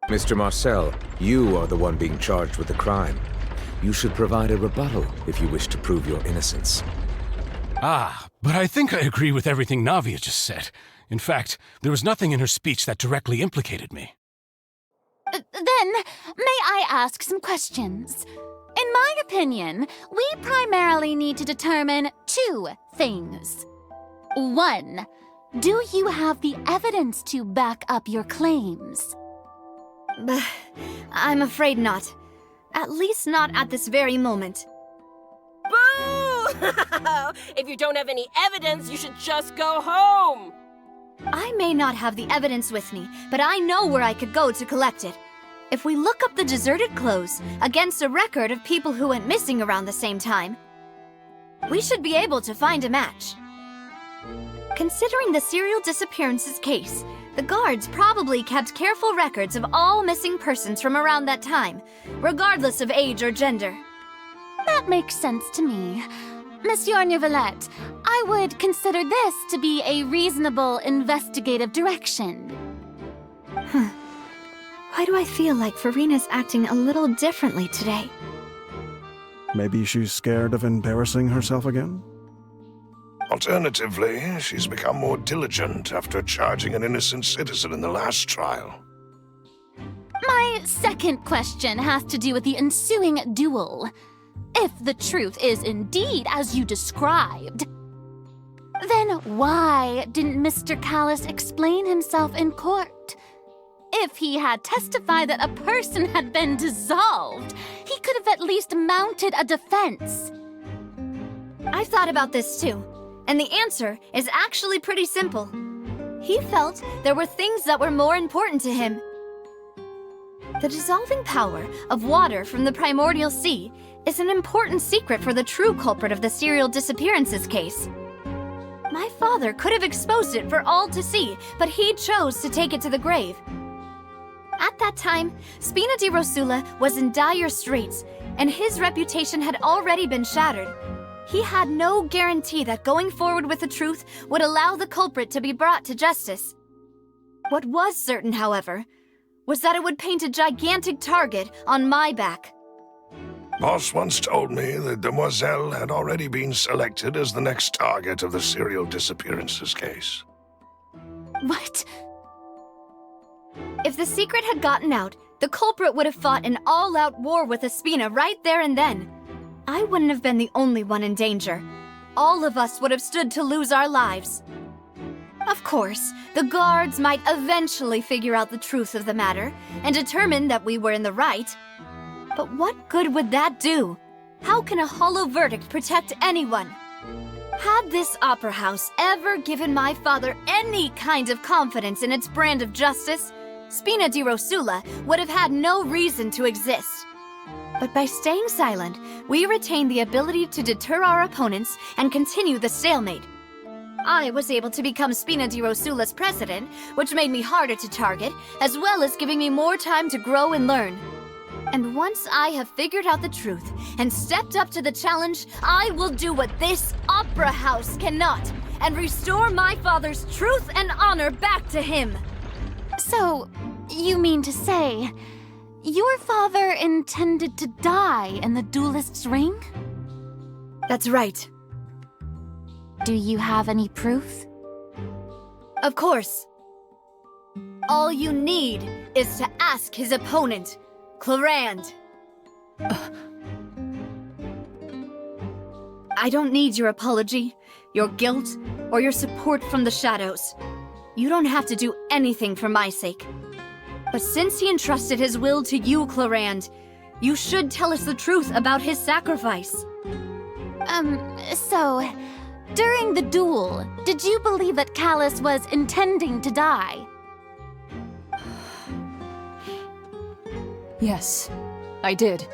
Mr. Marcel, you are the one being charged with the crime. You should provide a rebuttal if you wish to prove your innocence. But I think I agree with everything Navia just said. In fact, there was nothing in her speech that directly implicated me. Then, may I ask some questions? In my opinion, we primarily need to determine two things. One, do you have the evidence to back up your claims? I'm afraid not. At least not at this very moment. Boo! If you don't have any evidence, you should just go home! I may not have the evidence with me, but I know where I could go to collect it. If we look up the deserted clothes against a record of people who went missing around the same time, we should be able to find a match. Considering the serial disappearances case, the guards probably kept careful records of all missing persons from around that time, regardless of age or gender. That makes sense to me. Monsieur Neuvillette, I would consider this to be a reasonable investigative direction. Why do I feel like Farina's acting a little differently today? Maybe she's scared of embarrassing herself again? Alternatively, she's become more diligent after charging an innocent citizen in the last trial. My second question has to do with the ensuing duel. If the truth is indeed as you described, then why didn't Mr. Callus explain himself in court? If he had testified that a person had been dissolved, he could have at least mounted a defense. I've thought about this too, and the answer is actually pretty simple. He felt there were things that were more important to him. The dissolving power of water from the primordial sea is an important secret for the true culprit of the serial disappearances case. My father could have exposed it for all to see, but he chose to take it to the grave. At that time, Spina di Rosula was in dire straits, and his reputation had already been shattered. He had no guarantee that going forward with the truth would allow the culprit to be brought to justice. What was certain, however, was that it would paint a gigantic target on my back. Boss once told me that Demoiselle had already been selected as the next target of the serial disappearances case. What? If the secret had gotten out, the culprit would have fought an all-out war with Espina right there and then. I wouldn't have been the only one in danger. all of us would have stood to lose our lives. Of course, the guards might eventually figure out the truth of the matter and determine that we were in the right. But what good would that do? How can a hollow verdict protect anyone? Had this opera house ever given my father any kind of confidence in its brand of justice, Spina di Rosula would have had no reason to exist. But by staying silent, we retain the ability to deter our opponents and continue the stalemate. I was able to become Spina di Rosula's president, which made me harder to target, as well as giving me more time to grow and learn. And once I have figured out the truth and stepped up to the challenge, I will do what this opera house cannot, and restore my father's truth and honor back to him. So, you mean to say, your father intended to die in the duelist's ring? That's right. Do you have any proof? Of course. All you need is to ask his opponent, Clarand. I don't need your apology, your guilt, or your support from the shadows. You don't have to do anything for my sake. But since he entrusted his will to you, Clarand, you should tell us the truth about his sacrifice. So, during the duel, did you believe that Callus was intending to die? Yes, I did.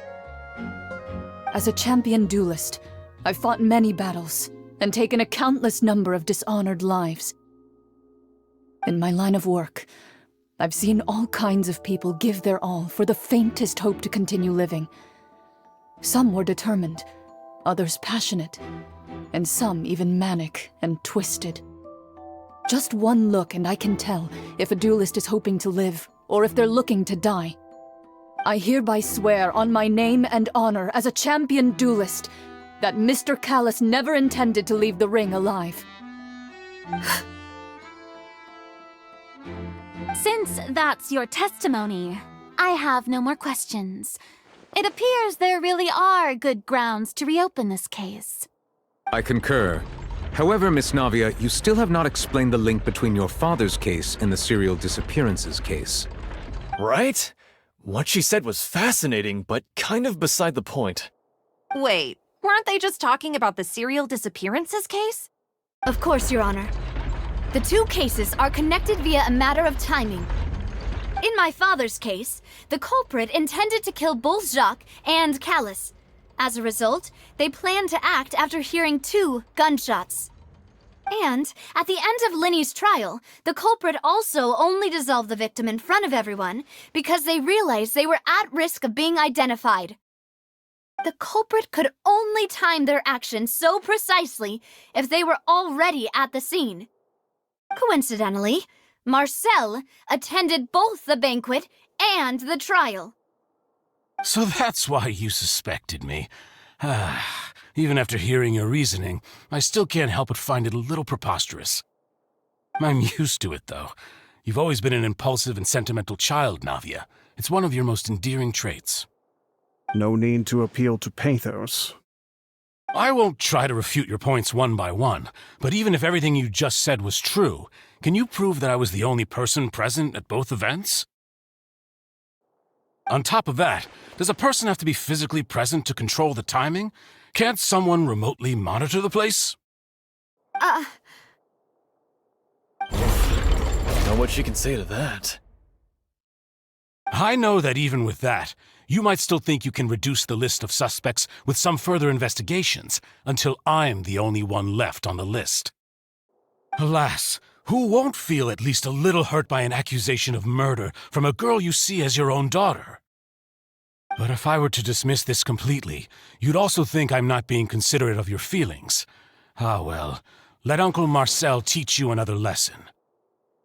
As a champion duelist, I've fought many battles and taken a countless number of dishonored lives. In my line of work, I've seen all kinds of people give their all for the faintest hope to continue living. Some were determined, others passionate, and some even manic and twisted. Just one look and I can tell if a duelist is hoping to live or if they're looking to die. I hereby swear on my name and honor as a champion duelist that Mr. Callus never intended to leave the ring alive. Since that's your testimony, I have no more questions. It appears there really are good grounds to reopen this case. I concur. However, Miss Navia, you still have not explained the link between your father's case and the serial disappearances case. Right? What she said was fascinating, but kind of beside the point. Wait, weren't they just talking about the serial disappearances case? Of course, Your Honor. The two cases are connected via a matter of timing. In my father's case, the culprit intended to kill both Jacques and Callus. As a result, they planned to act after hearing 2 gunshots. And, at the end of Linny's trial, the culprit also only dissolved the victim in front of everyone because they realized they were at risk of being identified. The culprit could only time their actions so precisely if they were already at the scene. Coincidentally, Marcel attended both the banquet and the trial. So that's why you suspected me. Even after hearing your reasoning, I still can't help but find it a little preposterous. I'm used to it, though. You've always been an impulsive and sentimental child, Navia. It's one of your most endearing traits. No need to appeal to pathos. I won't try to refute your points one by one, but even if everything you just said was true, can you prove that I was the only person present at both events? On top of that, does a person have to be physically present to control the timing? Can't someone remotely monitor the place? Know what she can say to that. I know that even with that, you might still think you can reduce the list of suspects with some further investigations until I'm the only one left on the list. Alas, who won't feel at least a little hurt by an accusation of murder from a girl you see as your own daughter? But if I were to dismiss this completely, you'd also think I'm not being considerate of your feelings. Ah well, let Uncle Marcel teach you another lesson.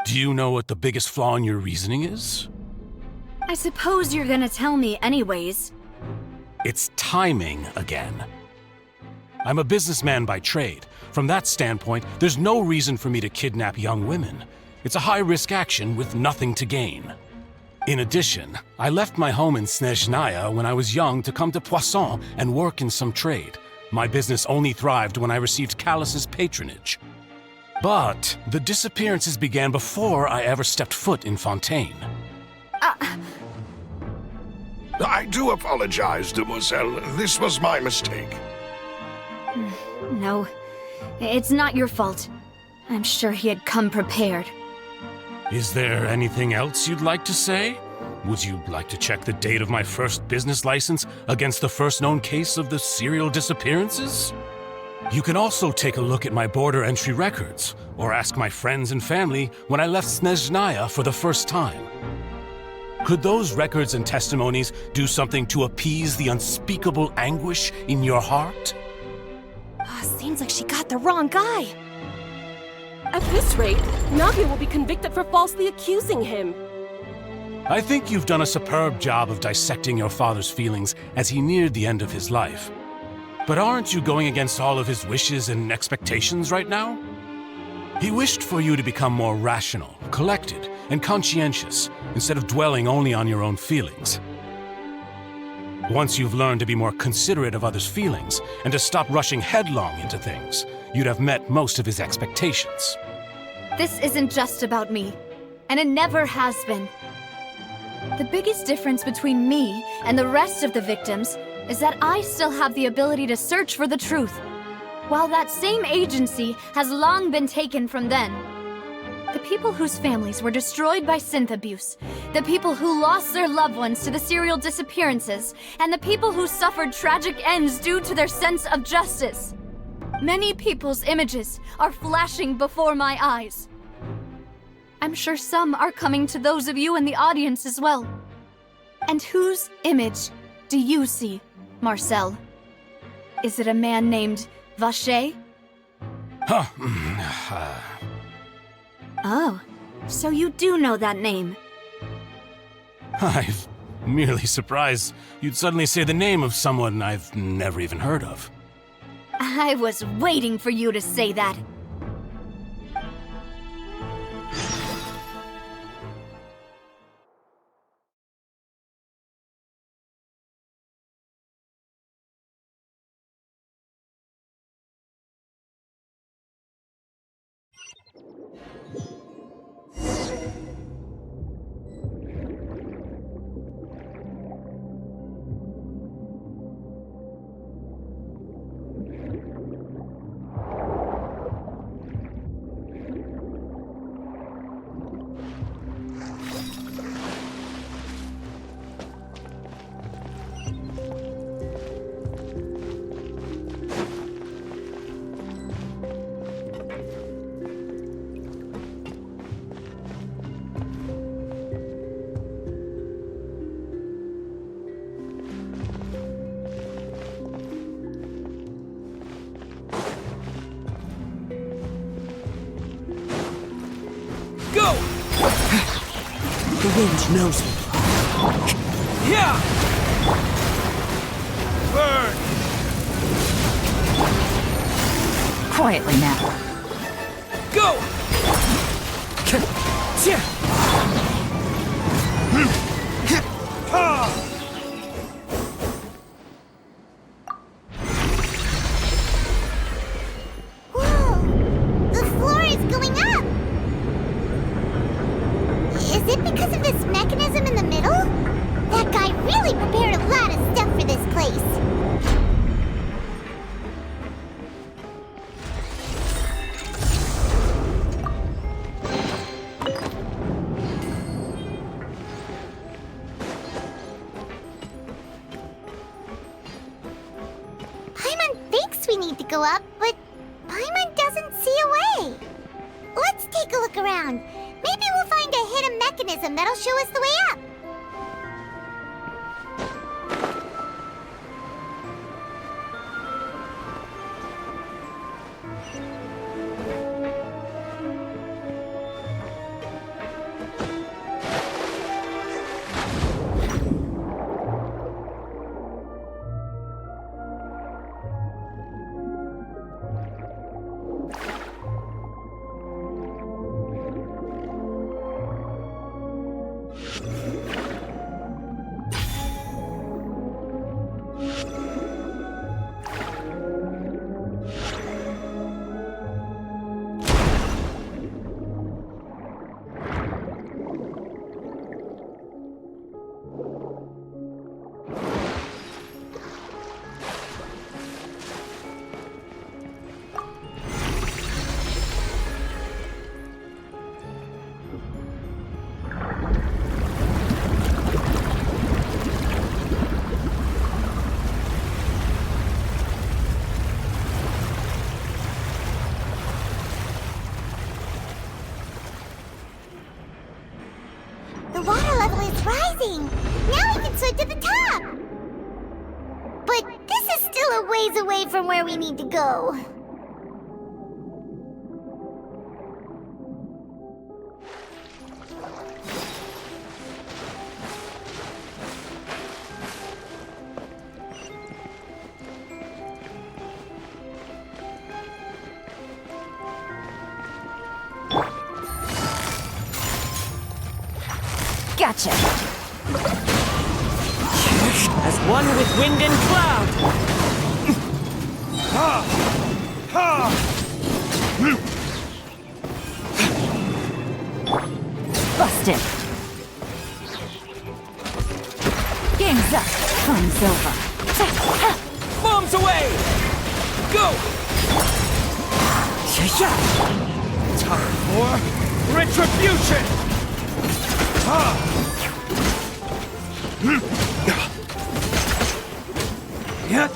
Do you know what the biggest flaw in your reasoning is? I suppose you're gonna tell me anyways. It's timing again. I'm a businessman by trade. From that standpoint, there's no reason for me to kidnap young women. It's a high-risk action with nothing to gain. In addition, I left my home in Snezhnaya when I was young to come to Poisson and work in some trade. My business only thrived when I received Callus's patronage. But the disappearances began before I ever stepped foot in Fontaine. I do apologize, demoiselle. This was my mistake. No, it's not your fault. I'm sure he had come prepared. Is there anything else you'd like to say? Would you like to check the date of my first business license against the first known case of the serial disappearances? You can also take a look at my border entry records, or ask my friends and family when I left Snezhnaya for the first time. Could those records and testimonies do something to appease the unspeakable anguish in your heart? Seems like she got the wrong guy. At this rate, Navia will be convicted for falsely accusing him. I think you've done a superb job of dissecting your father's feelings as he neared the end of his life. But aren't you going against all of his wishes and expectations right now? He wished for you to become more rational, collected, and conscientious, instead of dwelling only on your own feelings. Once you've learned to be more considerate of others' feelings, and to stop rushing headlong into things, you'd have met most of his expectations. This isn't just about me, and it never has been. The biggest difference between me and the rest of the victims is that I still have the ability to search for the truth, while that same agency has long been taken from them. The people whose families were destroyed by synth abuse, the people who lost their loved ones to the serial disappearances, and the people who suffered tragic ends due to their sense of justice. Many people's images are flashing before my eyes. I'm sure some are coming to those of you in the audience as well. And whose image do you see, Marcel? Is it a man named Vacher? Oh, so you do know that name. I'm merely surprised you'd suddenly say the name of someone I've never even heard of. I was waiting for you to say that. Go! The wind knows me. Yeah! Burn! Quietly now. Go! Whoa! The floor is going up! Is it because of this mechanism in the middle? That guy really prepared a lot of stuff for this place. Paimon thinks we need to go up, but Paimon doesn't see a way. Let's take a look around. Maybe we'll find a hidden mechanism that'll show us the way up. amazing! Now we can swim to the top! But this is still a ways away from where we need to go. Gotcha. As one with wind and cloud. Ha! Ha! Busted. Game's up. Fun's over. Bombs away! Go! Time for retribution! Yeah.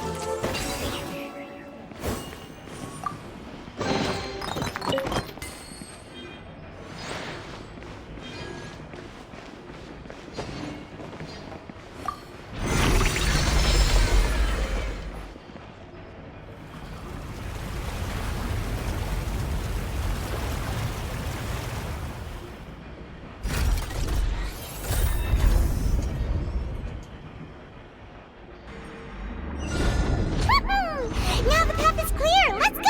Now the path is clear! Let's go!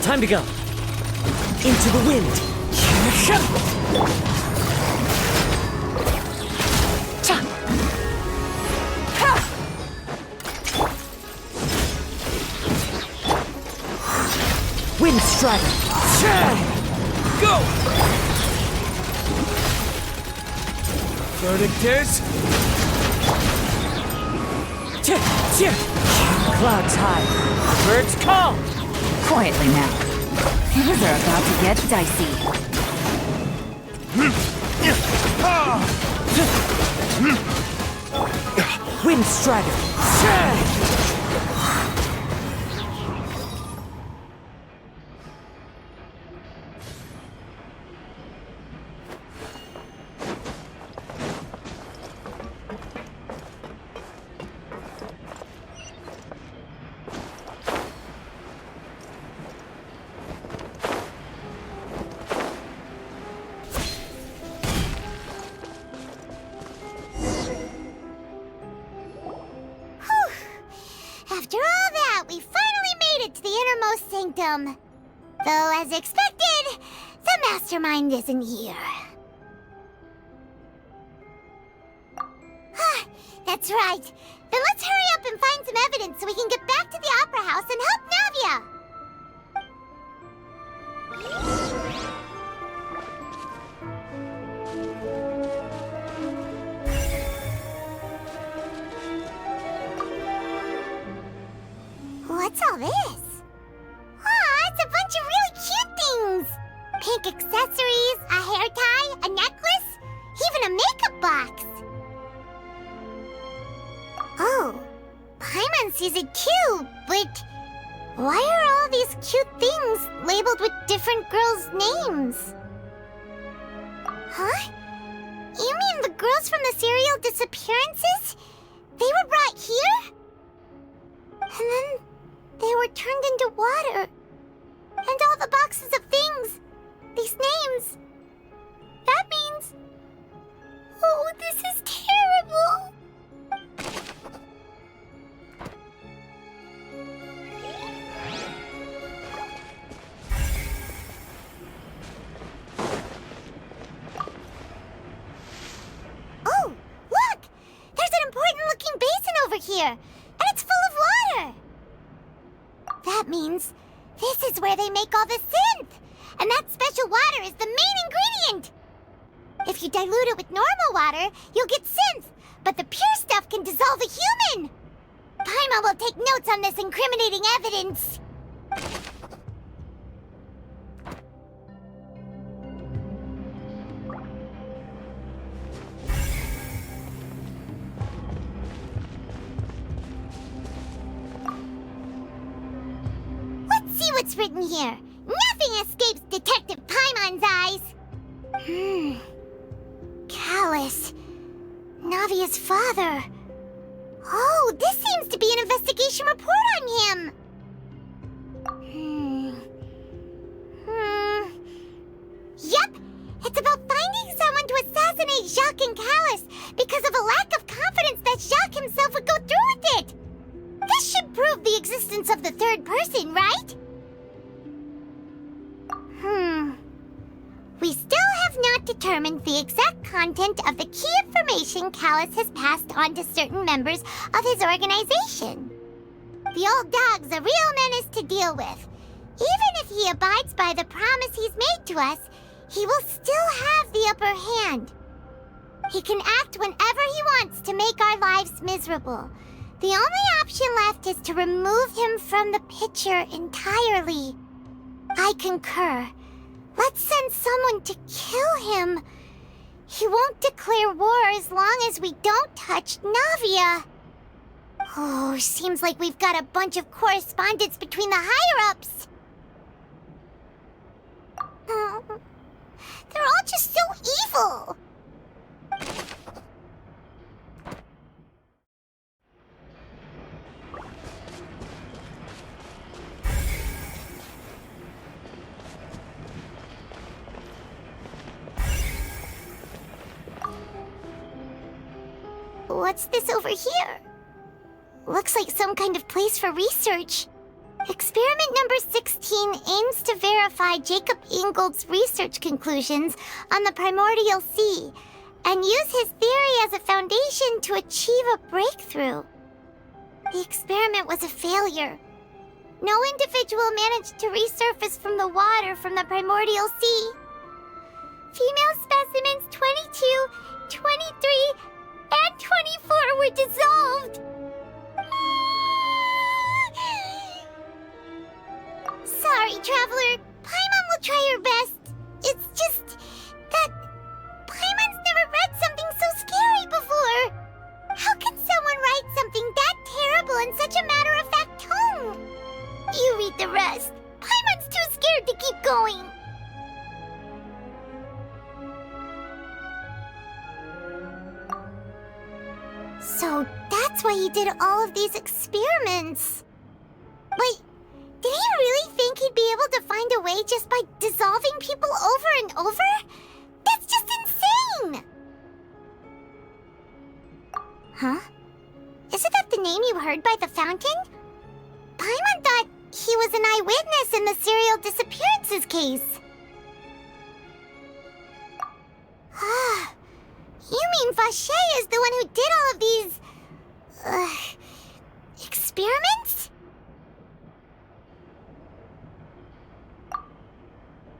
Time to go. Into the wind. Wind Strider. Go! Verdict is... Clouds high. Birds call. Quietly now. Things are about to get dicey. Wind Strider. After all that, we finally made it to the innermost sanctum. Though, as expected, the mastermind isn't here. That's right. Then let's hurry up and find some evidence so we can get back to the Opera House and help Navia. What's all this? Aw, it's a bunch of really cute things! Pink accessories, a hair tie, a necklace, even a makeup box! Oh, Paimon sees it too, but why are all these cute things labeled with different girls' names? Huh? You mean the girls from the serial disappearances? They were brought here, and it's full of water. That means this is where they make all the synth, and that special water is the main ingredient. If you dilute it with normal water, you'll get synth, but the pure stuff can dissolve a human. Paimon will take notes on this incriminating evidence. Let's see what's written here. Nothing escapes Detective Paimon's eyes. Callus. Navia's father. Oh, this seems to be an investigation report on him. Yep, it's about finding someone to assassinate Jacques and Callus because of a lack of confidence that Jacques himself would go through with it. This should prove the existence of the third person, right? We still have not determined the exact content of the key information Callus has passed on to certain members of his organization. The old dog's a real menace to deal with. Even if he abides by the promise he's made to us, he will still have the upper hand. He can act whenever he wants to make our lives miserable. The only option left is to remove him from the picture entirely. I concur. Let's send someone to kill him. He won't declare war as long as we don't touch Navia. Oh, seems like we've got a bunch of correspondence between the higher-ups. They're all just so evil. What's this over here? Looks like some kind of place for research. Experiment number 16 aims to verify Jacob Ingold's research conclusions on the primordial sea and use his theory as a foundation to achieve a breakthrough. The experiment was a failure. No individual managed to resurface from the water from the primordial sea. Female specimens 22, 23, and 24 were dissolved. Sorry, Traveler. Paimon will try her best. It's just that Paimon's never read something so scary before. How can someone write something that terrible in such a matter-of-fact tone? You read the rest. Paimon's too scared to keep going. So that's why he did all of these experiments. Wait, did he really think he'd be able to find a way just by dissolving people over and over? That's just insane! Huh? Isn't that the name you heard by the fountain? Paimon thought he was an eyewitness in the serial disappearances case. Ah. You mean Vache is the one who did all of these... experiments?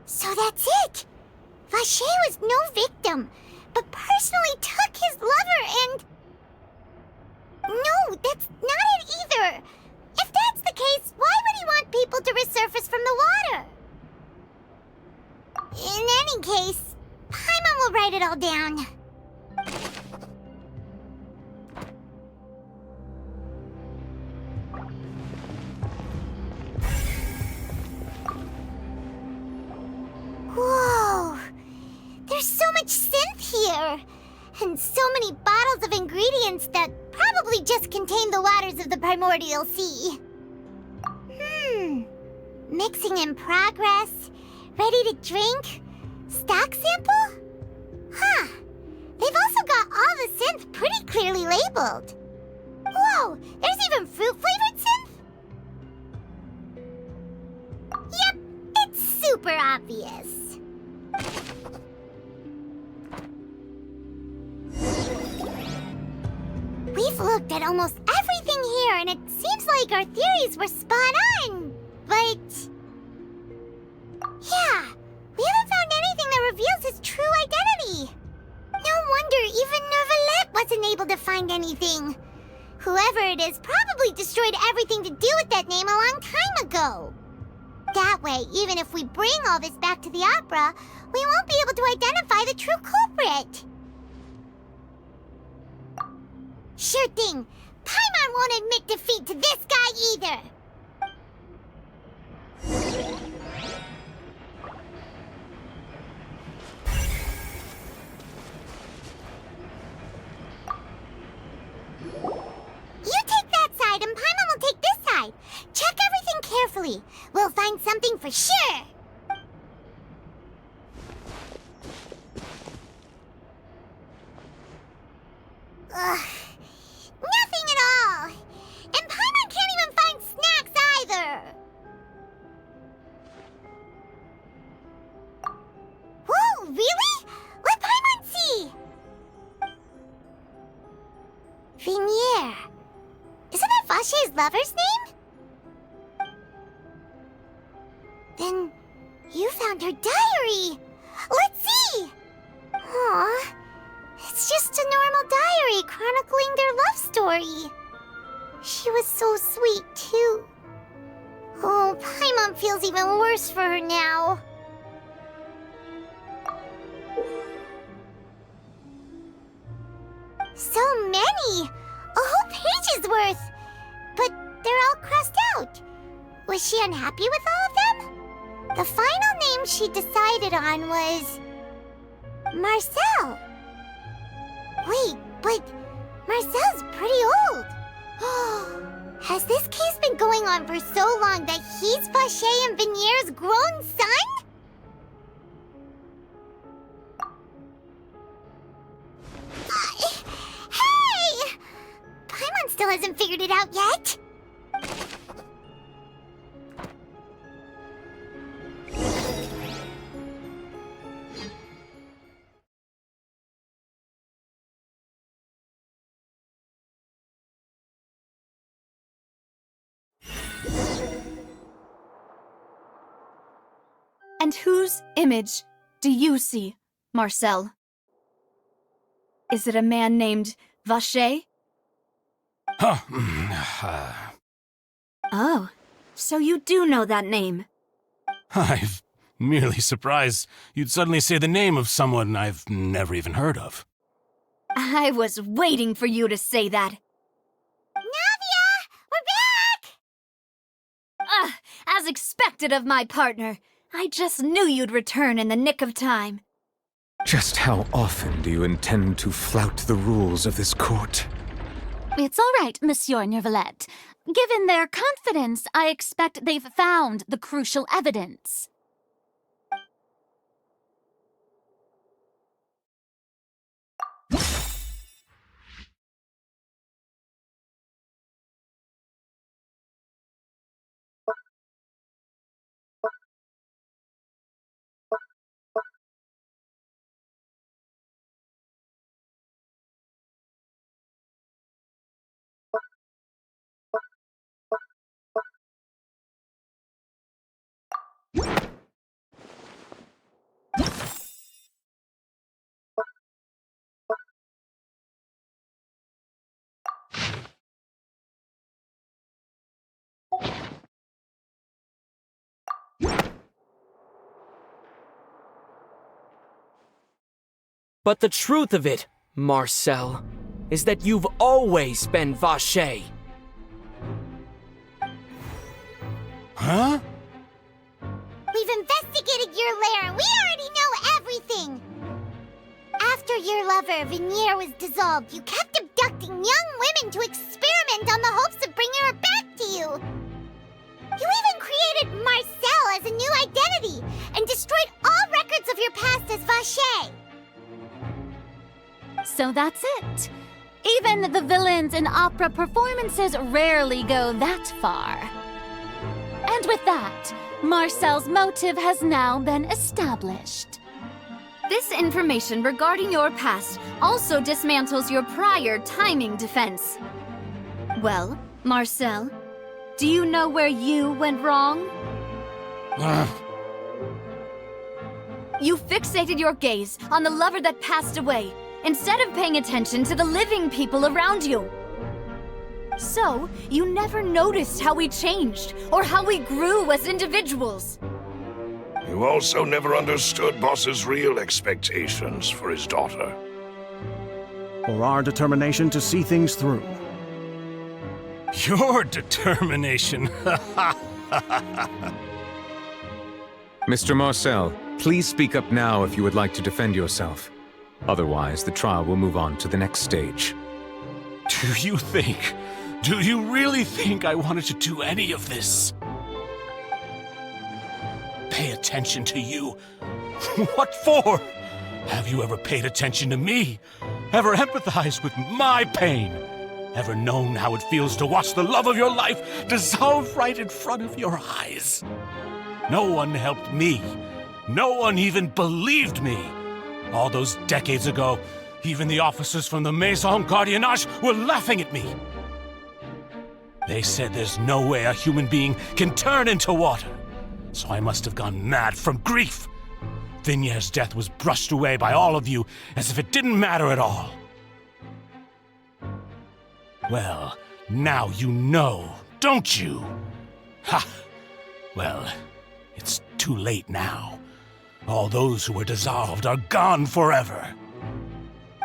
So that's it! Vache was no victim, but personally took his lover and... No, that's not it either! If that's the case, why would he want people to resurface from the water? In any case, Paimon will write it all down. Whoa! There's so much synth here! And so many bottles of ingredients that probably just contain the waters of the primordial sea. Mixing in progress, ready to drink, stock sample? Huh. They've also got all the synth pretty clearly labeled. Whoa, there's even fruit-flavored synth? Yep, it's super obvious. We've looked at almost every everything here, and it seems like our theories were spot on, but... yeah, we haven't found anything that reveals his true identity. No wonder even Neuvillette wasn't able to find anything. Whoever it is probably destroyed everything to do with that name a long time ago. That way, even if we bring all this back to the opera, we won't be able to identify the true culprit. Sure thing. Paimon won't admit defeat to this guy either. You take that side and Paimon will take this side. Check everything carefully. We'll find something for sure. Ugh. Nothing at all. And Paimon can't even find snacks either. Whoa, really? Let Paimon see. Vinier. Isn't that Vache's lover's name? Then you found her diary. Let's see. Aw. It's just a normal diary chronicling their love story. She was so sweet, too. Oh, Paimon feels even worse for her now. So many! A whole page's worth! But they're all crossed out. Was she unhappy with all of them? The final name she decided on was... Marcel. Wait, but Marcel's pretty old. Has this case been going on for so long that he's Vache and Vinier's grown son? Hey! Paimon still hasn't figured it out yet. And whose image do you see, Marcel? Is it a man named Vache? Oh, so you do know that name. I'm merely surprised you'd suddenly say the name of someone I've never even heard of. I was waiting for you to say that. Navia! We're back! As expected of my partner. I just knew you'd return in the nick of time. Just how often do you intend to flout the rules of this court? It's all right, Monsieur Neuvillette. Given their confidence, I expect they've found the crucial evidence. But the truth of it, Marcel, is that you've always been Vache. Huh? We've investigated your lair and we already know everything! After your lover, Vinier, was dissolved, you kept abducting young women to experiment on the hopes of bringing her back to you! You even created Marcel as a new identity and destroyed all records of your past as Vache! So that's it. Even the villains in opera performances rarely go that far. And with that, Marcel's motive has now been established. This information regarding your past also dismantles your prior timing defense. Well, Marcel, do you know where you went wrong? You fixated your gaze on the lover that passed away, instead of paying attention to the living people around you. So, you never noticed how we changed, or how we grew as individuals. You also never understood Boss's real expectations for his daughter. Or our determination to see things through. Your determination. Mr. Marcel, please speak up now if you would like to defend yourself. Otherwise, the trial will move on to the next stage. Do you really think I wanted to do any of this? Pay attention to you? What for? Have you ever paid attention to me? Ever empathized with my pain? Ever known how it feels to watch the love of your life dissolve right in front of your eyes? No one helped me. No one even believed me. All those decades ago, even the officers from the Maison Gardiennage were laughing at me. They said there's no way a human being can turn into water. So I must have gone mad from grief. Vignier's death was brushed away by all of you as if it didn't matter at all. Well, now you know, don't you? Ha! Well, it's too late now. All those who were dissolved are gone forever.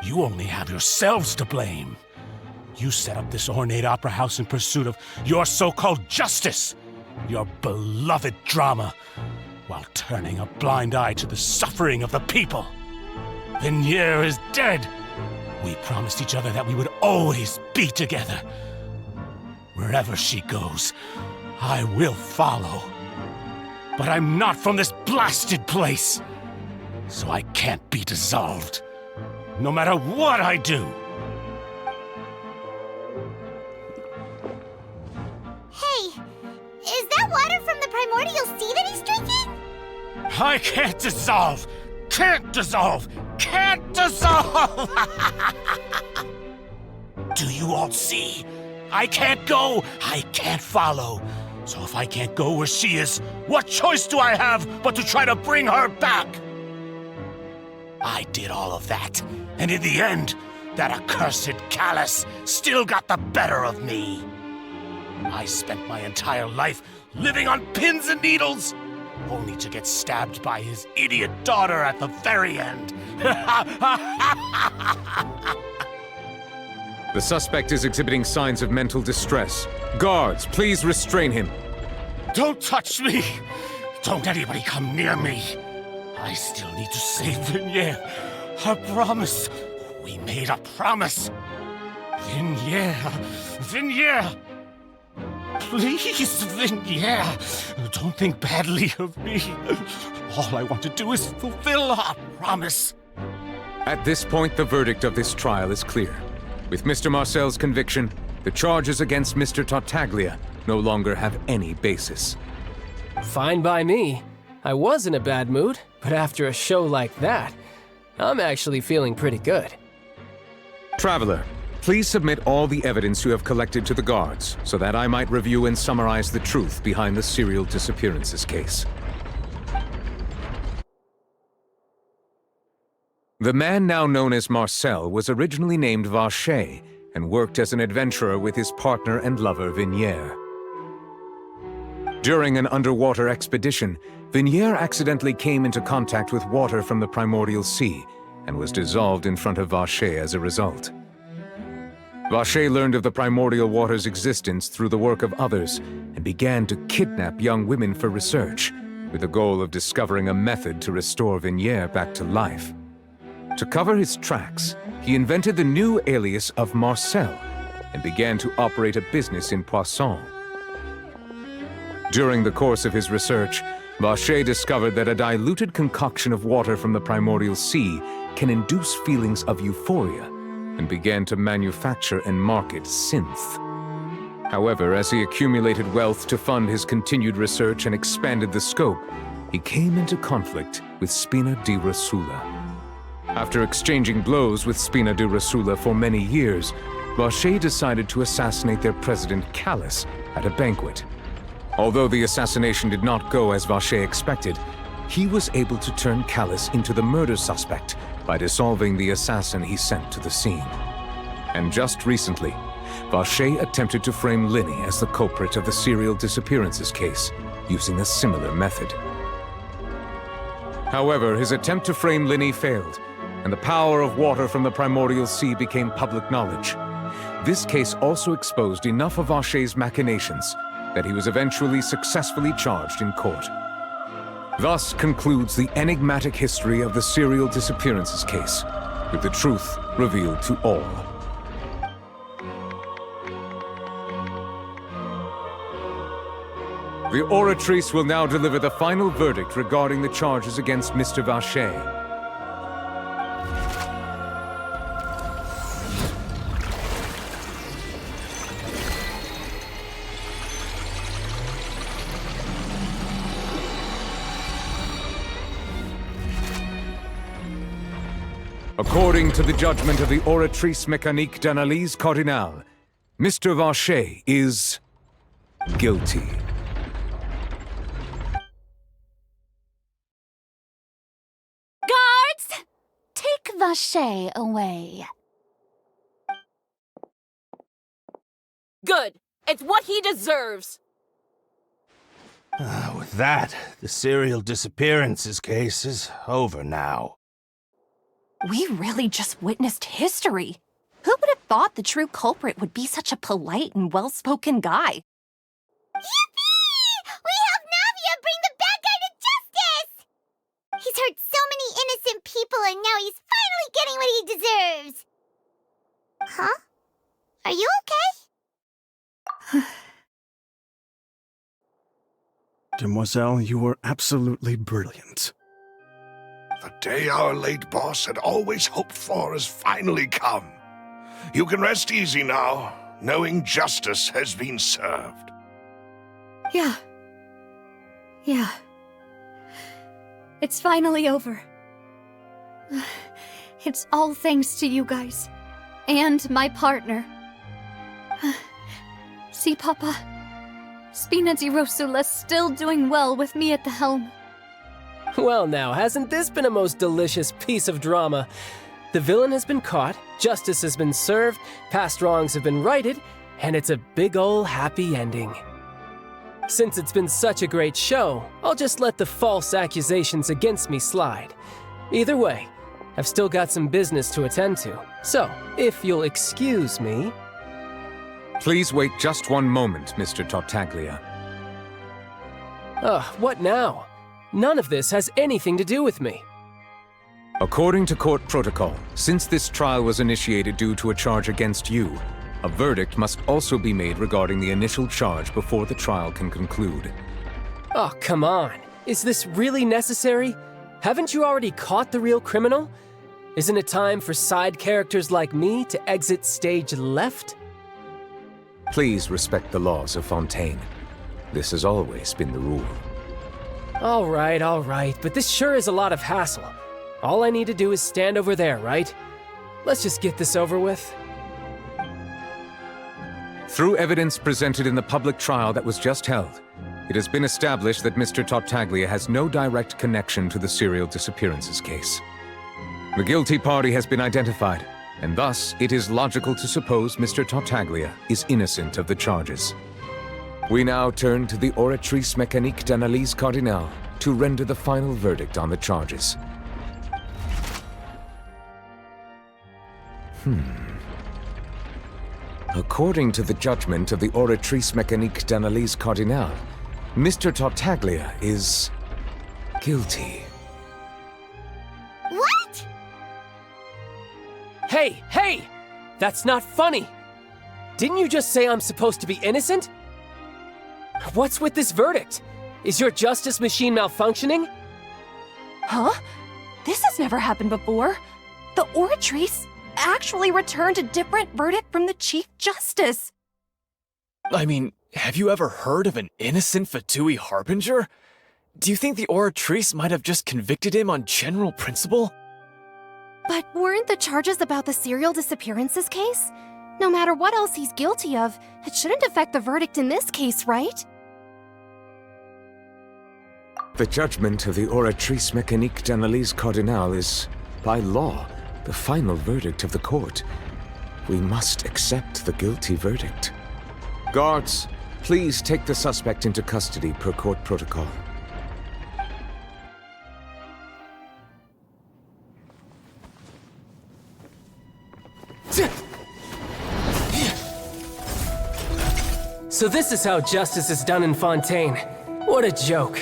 You only have yourselves to blame. You set up this ornate opera house in pursuit of your so-called justice, your beloved drama, while turning a blind eye to the suffering of the people. Vignier is dead. We promised each other that we would always be together. Wherever she goes, I will follow. But I'm not from this blasted place, so I can't be dissolved, no matter what I do. Hey, is that water from the primordial sea that he's drinking? I can't dissolve! Can't dissolve! Can't dissolve! Do you all see? I can't go! I can't follow! So if I can't go where she is, what choice do I have but to try to bring her back? I did all of that, and in the end, that accursed Callus still got the better of me. I spent my entire life living on pins and needles, only to get stabbed by his idiot daughter at the very end. The suspect is exhibiting signs of mental distress. Guards, please restrain him. Don't touch me! Don't anybody come near me! I still need to save Vignier. I promise. We made a promise. Vignier. Vignier! Please, Vignier. Don't think badly of me. All I want to do is fulfill our promise. At this point, the verdict of this trial is clear. With Mr. Marcel's conviction, the charges against Mr. Tartaglia no longer have any basis. Fine by me. I was in a bad mood, but after a show like that, I'm actually feeling pretty good. Traveler, please submit all the evidence you have collected to the guards, so that I might review and summarize the truth behind the serial disappearances case. The man now known as Marcel was originally named Vacher and worked as an adventurer with his partner and lover Vignier. During an underwater expedition, Vignier accidentally came into contact with water from the primordial sea and was dissolved in front of Vacher as a result. Vacher learned of the primordial water's existence through the work of others and began to kidnap young women for research, with the goal of discovering a method to restore Vignier back to life. To cover his tracks, he invented the new alias of Marcel and began to operate a business in Poisson. During the course of his research, Vacher discovered that a diluted concoction of water from the primordial sea can induce feelings of euphoria and began to manufacture and market synth. However, as he accumulated wealth to fund his continued research and expanded the scope, he came into conflict with Spina di Rosula. After exchanging blows with Spina di Rosula for many years, Vache decided to assassinate their president, Callus, at a banquet. Although the assassination did not go as Vache expected, he was able to turn Callus into the murder suspect by dissolving the assassin he sent to the scene. And just recently, Vache attempted to frame Linny as the culprit of the serial disappearances case, using a similar method. However, his attempt to frame Linny failed, and the power of water from the primordial sea became public knowledge. This case also exposed enough of Vache's machinations that he was eventually successfully charged in court. Thus concludes the enigmatic history of the serial disappearances case, with the truth revealed to all. The Oratrice will now deliver the final verdict regarding the charges against Mr. Vache. According to the judgment of the Oratrice Mécanique d'Analyse Cardinale, Mr. Vache is guilty. Guards! Take Vache away. Good. It's what he deserves. With that, the serial disappearances case is over now. We really just witnessed history. Who would have thought the true culprit would be such a polite and well-spoken guy? Yippee! We helped Navia bring the bad guy to justice! He's hurt so many innocent people and now he's finally getting what he deserves! Huh? Are you okay? Demoiselle, you were absolutely brilliant. The day our late boss had always hoped for has finally come. You can rest easy now, knowing justice has been served. Yeah. It's finally over. It's all thanks to you guys. And my partner. See, Papa? Spina di Rosula's still doing well with me at the helm. Well now, hasn't this been a most delicious piece of drama? The villain has been caught, justice has been served, past wrongs have been righted, and it's a big ol' happy ending. Since it's been such a great show, I'll just let the false accusations against me slide. Either way, I've still got some business to attend to, so if you'll excuse me... Please wait just one moment, Mr. Tartaglia. What now? None of this has anything to do with me. According to court protocol, since this trial was initiated due to a charge against you, a verdict must also be made regarding the initial charge before the trial can conclude. Oh, come on. Is this really necessary? Haven't you already caught the real criminal? Isn't it time for side characters like me to exit stage left? Please respect the laws of Fontaine. This has always been the rule. All right, but this sure is a lot of hassle. All I need to do is stand over there, right? Let's just get this over with. Through evidence presented in the public trial that was just held, it has been established that Mr. Tartaglia has no direct connection to the serial disappearances case. The guilty party has been identified, and thus it is logical to suppose Mr. Tartaglia is innocent of the charges. We now turn to the Oratrice Mécanique d'Analyse Cardinale to render the final verdict on the charges. According to the judgment of the Oratrice Mécanique d'Analyse Cardinale, Mr. Tartaglia is guilty. What? Hey! That's not funny! Didn't you just say I'm supposed to be innocent? What's with this verdict? Is your justice machine malfunctioning? Huh? This has never happened before. The Oratrice actually returned a different verdict from the Chief Justice. I mean, have you ever heard of an innocent Fatui Harbinger? Do you think the Oratrice might have just convicted him on general principle? But weren't the charges about the serial disappearances case? No matter what else he's guilty of, it shouldn't affect the verdict in this case, right? The judgment of the Oratrice Mécanique d'Analyse Cardinal is, by law, the final verdict of the court. We must accept the guilty verdict. Guards, please take the suspect into custody per court protocol. So this is how justice is done in Fontaine. What a joke.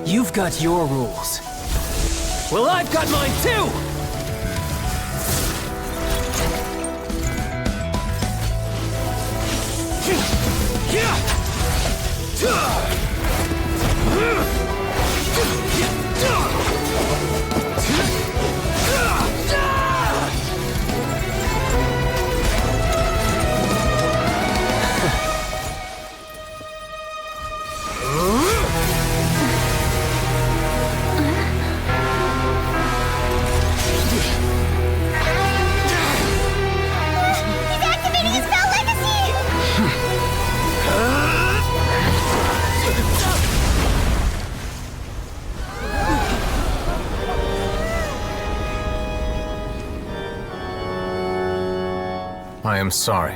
You've got your rules. Well, I've got mine too! I am sorry.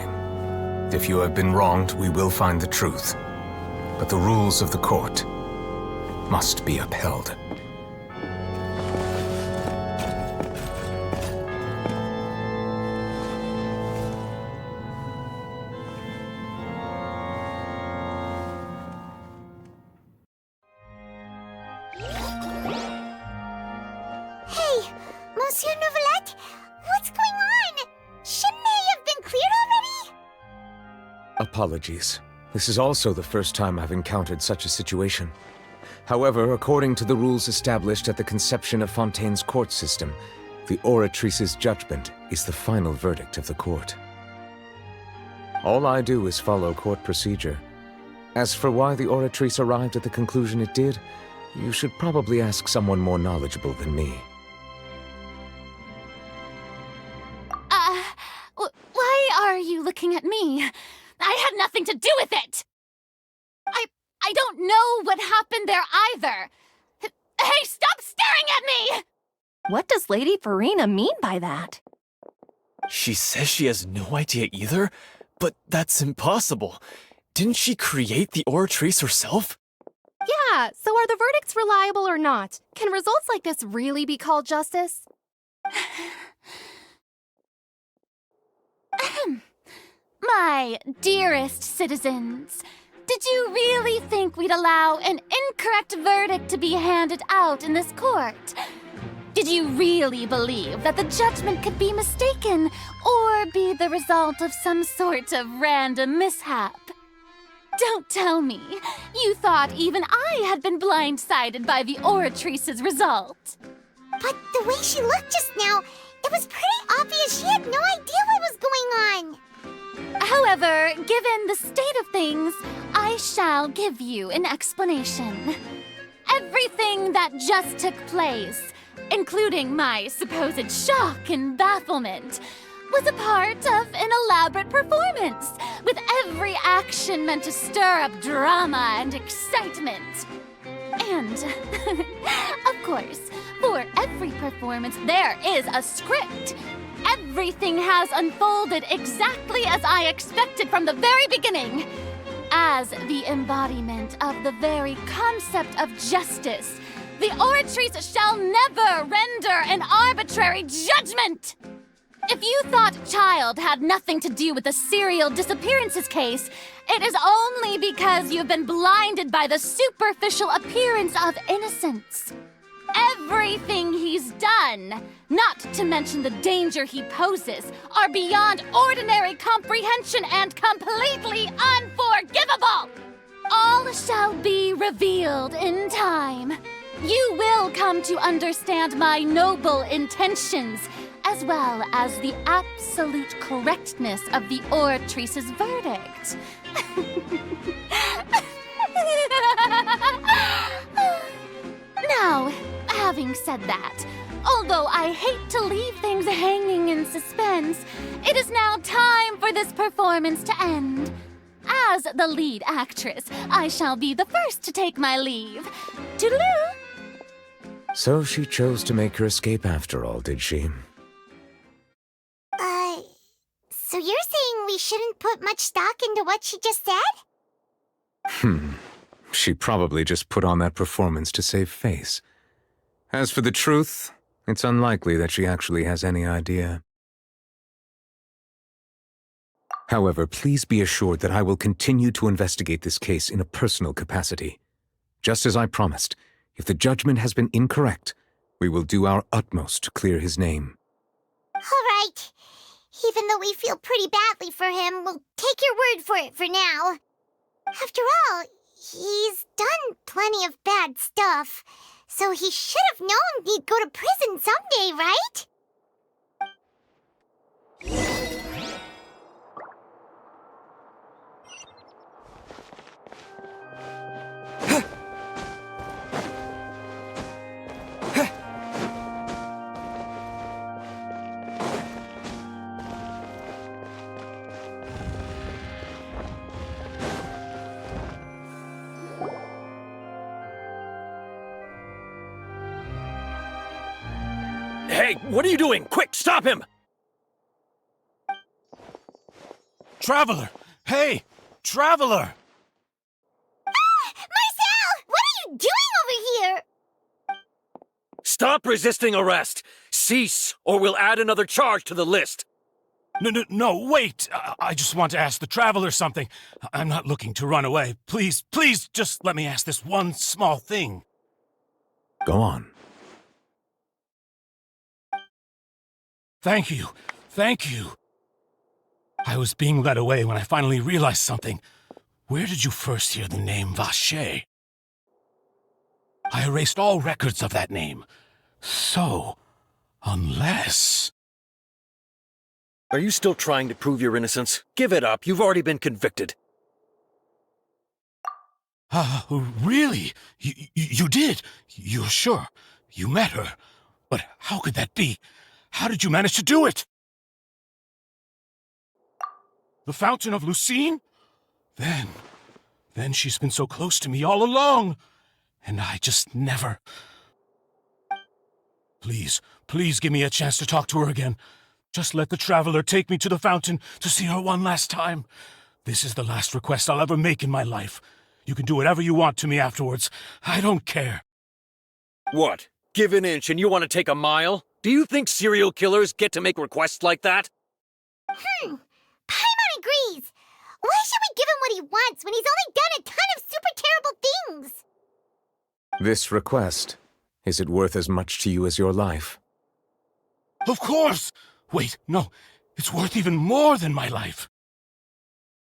If you have been wronged, we will find the truth. But the rules of the court must be upheld. Hey, Monsieur Novelette, what's going on? Shouldn't they have been cleared already? Apologies. This is also the first time I've encountered such a situation. However, according to the rules established at the conception of Fontaine's court system, the Oratrice's judgment is the final verdict of the court. All I do is follow court procedure. As for why the Oratrice arrived at the conclusion it did, you should probably ask someone more knowledgeable than me. Why are you looking at me? I had nothing to do with it! I don't know what happened there either! Hey, stop staring at me! What does Lady Farina mean by that? She says she has no idea either? But that's impossible. Didn't she create the Oratrice herself? Yeah, so are the verdicts reliable or not? Can results like this really be called justice? My dearest citizens, did you really think we'd allow an incorrect verdict to be handed out in this court? Did you really believe that the judgment could be mistaken or be the result of some sort of random mishap? Don't tell me you thought even I had been blindsided by the Oratrice's result. But the way she looked just now, it was pretty obvious she had no idea what was going on. However, given the state of things, I shall give you an explanation. Everything that just took place, including my supposed shock and bafflement, was a part of an elaborate performance, with every action meant to stir up drama and excitement. And, of course, for every performance there is a script. Everything has unfolded exactly as I expected from the very beginning. As the embodiment of the very concept of justice, the Oratrice shall never render an arbitrary judgment! If you thought Child had nothing to do with the serial disappearances case, it is only because you've been blinded by the superficial appearance of innocence. Everything he's done, not to mention the danger he poses, are beyond ordinary comprehension and completely unforgivable! All shall be revealed in time. You will come to understand my noble intentions, as well as the absolute correctness of the Oratrice's verdict. Now, having said that, Although I hate to leave things hanging in suspense, it is now time for this performance to end. As the lead actress, I shall be the first to take my leave. Toodaloo! So she chose to make her escape after all, did she? So you're saying we shouldn't put much stock into what she just said? She probably just put on that performance to save face. As for the truth, it's unlikely that she actually has any idea. However, please be assured that I will continue to investigate this case in a personal capacity. Just as I promised, if the judgment has been incorrect, we will do our utmost to clear his name. All right. Even though we feel pretty badly for him, we'll take your word for it for now. After all, he's done plenty of bad stuff, so he should have known he'd go to prison someday, right? Hey, what are you doing? Quick, stop him! Traveler! Hey! Traveler! Marcel! What are you doing over here? Stop resisting arrest! Cease, or we'll add another charge to the list! No, wait! I just want to ask the Traveler something. I'm not looking to run away. Please, just let me ask this one small thing. Go on. Thank you. I was being led away when I finally realized something. Where did you first hear the name Vache? I erased all records of that name. So, unless... Are you still trying to prove your innocence? Give it up. You've already been convicted. Really? You did? You're sure? You met her? But how could that be? How did you manage to do it? The Fountain of Lucine? Then she's been so close to me all along. And I just never... Please give me a chance to talk to her again. Just let the Traveler take me to the fountain to see her one last time. This is the last request I'll ever make in my life. You can do whatever you want to me afterwards. I don't care. What? Give an inch and you want to take a mile? Do you think serial killers get to make requests like that? Paimon agrees. Why should we give him what he wants when he's only done a ton of super terrible things? This request, is it worth as much to you as your life? Of course! Wait, no. It's worth even more than my life.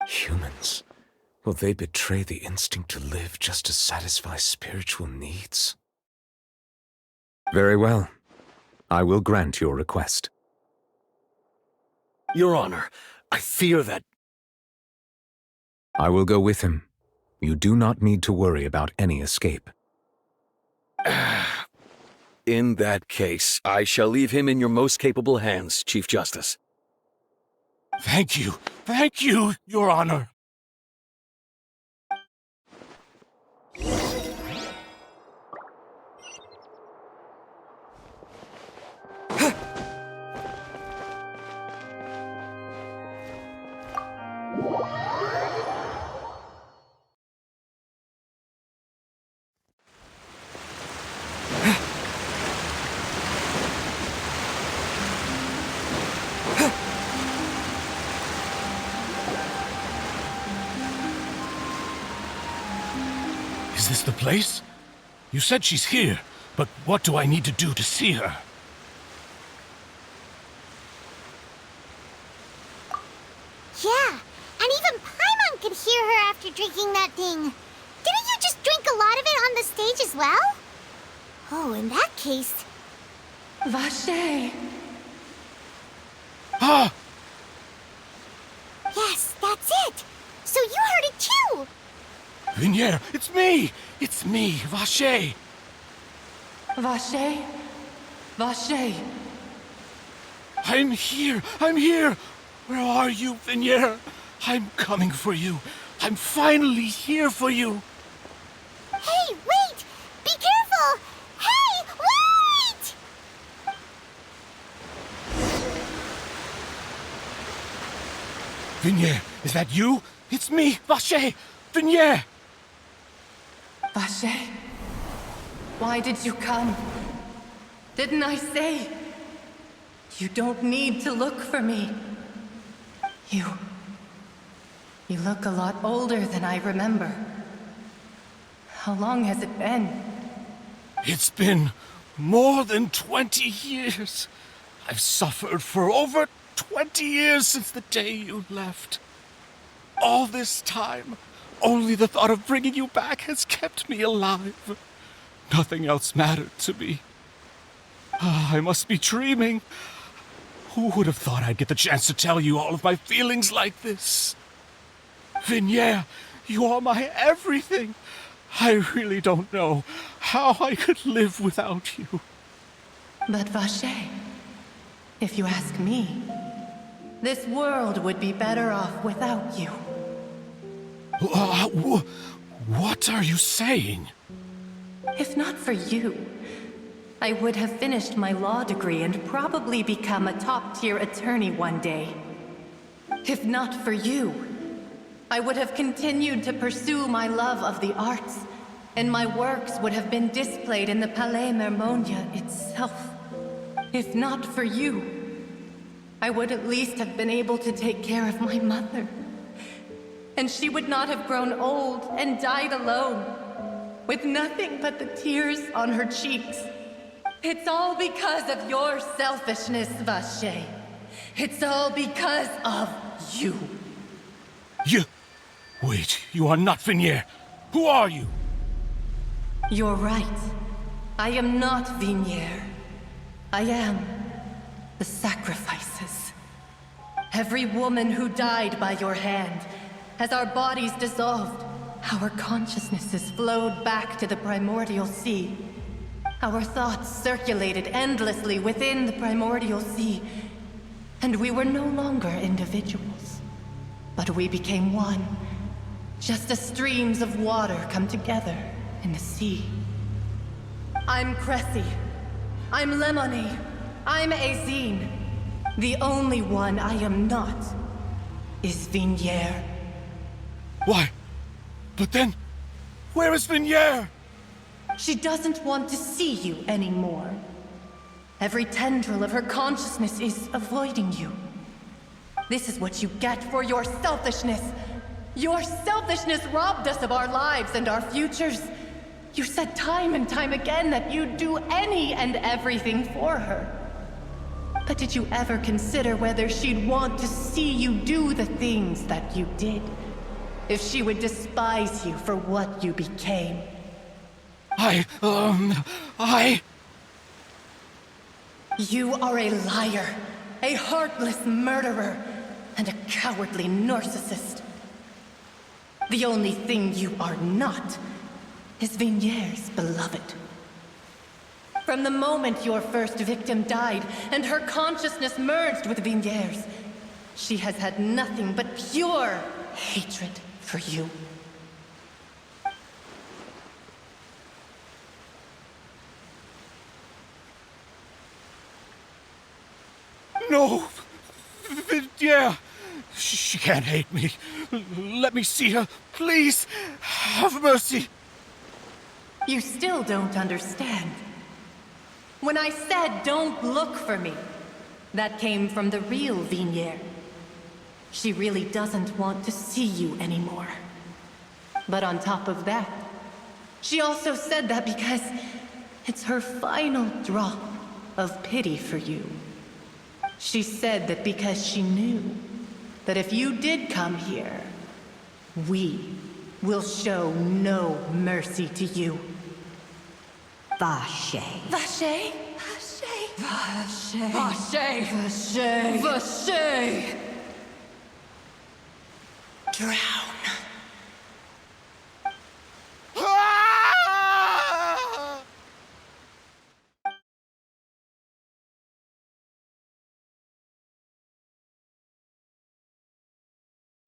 Humans. Will they betray the instinct to live just to satisfy spiritual needs? Very well. I will grant your request. Your Honor, I fear that... I will go with him. You do not need to worry about any escape. In that case, I shall leave him in your most capable hands, Chief Justice. Thank you, Your Honor. Is this the place? You said she's here, but what do I need to do to see her? Yeah, and even Paimon could hear her after drinking that thing. Didn't you just drink a lot of it on the stage as well? Oh, in that case... Vache! Ah! Yes, that's it! So you heard it too! Vinier, it's me! It's me, Vache! Vache? Vache! I'm here! I'm here! Where are you, Vignier? I'm coming for you. I'm finally here for you. Hey, wait! Be careful! Hey, wait! Vignier, is that you? It's me, Vache! Vignier! Vache, why did you come? Didn't I say? You don't need to look for me. You look a lot older than I remember. How long has it been? It's been more than 20 years. I've suffered for over 20 years since the day you left. All this time, only the thought of bringing you back has kept me alive. Nothing else mattered to me. I must be dreaming. Who would have thought I'd get the chance to tell you all of my feelings like this? Vignier, you are my everything. I really don't know how I could live without you. But Vache, if you ask me, this world would be better off without you. What are you saying? If not for you, I would have finished my law degree and probably become a top-tier attorney one day. If not for you, I would have continued to pursue my love of the arts, and my works would have been displayed in the Palais Mermonia itself. If not for you, I would at least have been able to take care of my mother. And she would not have grown old and died alone, with nothing but the tears on her cheeks. It's all because of your selfishness, Vache. It's all because of you. Wait, you are not Vignier. Who are you? You're right. I am not Vignier. I am the sacrifices. Every woman who died by your hand, as our bodies dissolved, our consciousnesses flowed back to the primordial sea. Our thoughts circulated endlessly within the primordial sea, and we were no longer individuals. But we became one, just as streams of water come together in the sea. I'm Cressy. I'm Lemony. I'm Azine. The only one I am not is Vignier. Why? But then, where is Vignier? She doesn't want to see you anymore. Every tendril of her consciousness is avoiding you. This is what you get for your selfishness. Your selfishness robbed us of our lives and our futures. You said time and time again that you'd do any and everything for her. But did you ever consider whether she'd want to see you do the things that you did? If she would despise you for what you became? You are a liar, a heartless murderer, and a cowardly narcissist. The only thing you are not is Vignier's beloved. From the moment your first victim died and her consciousness merged with Vignier's, she has had nothing but pure hatred for you. No! Vignier! She can't hate me. Let me see her. Please, have mercy. You still don't understand. When I said don't look for me, that came from the real Vignier. She really doesn't want to see you anymore. But on top of that, she also said that because it's her final drop of pity for you. She said that because she knew that if you did come here, we will show no mercy to you. Vache. Vache? Vache? Vache? Vache? Vache? Drown.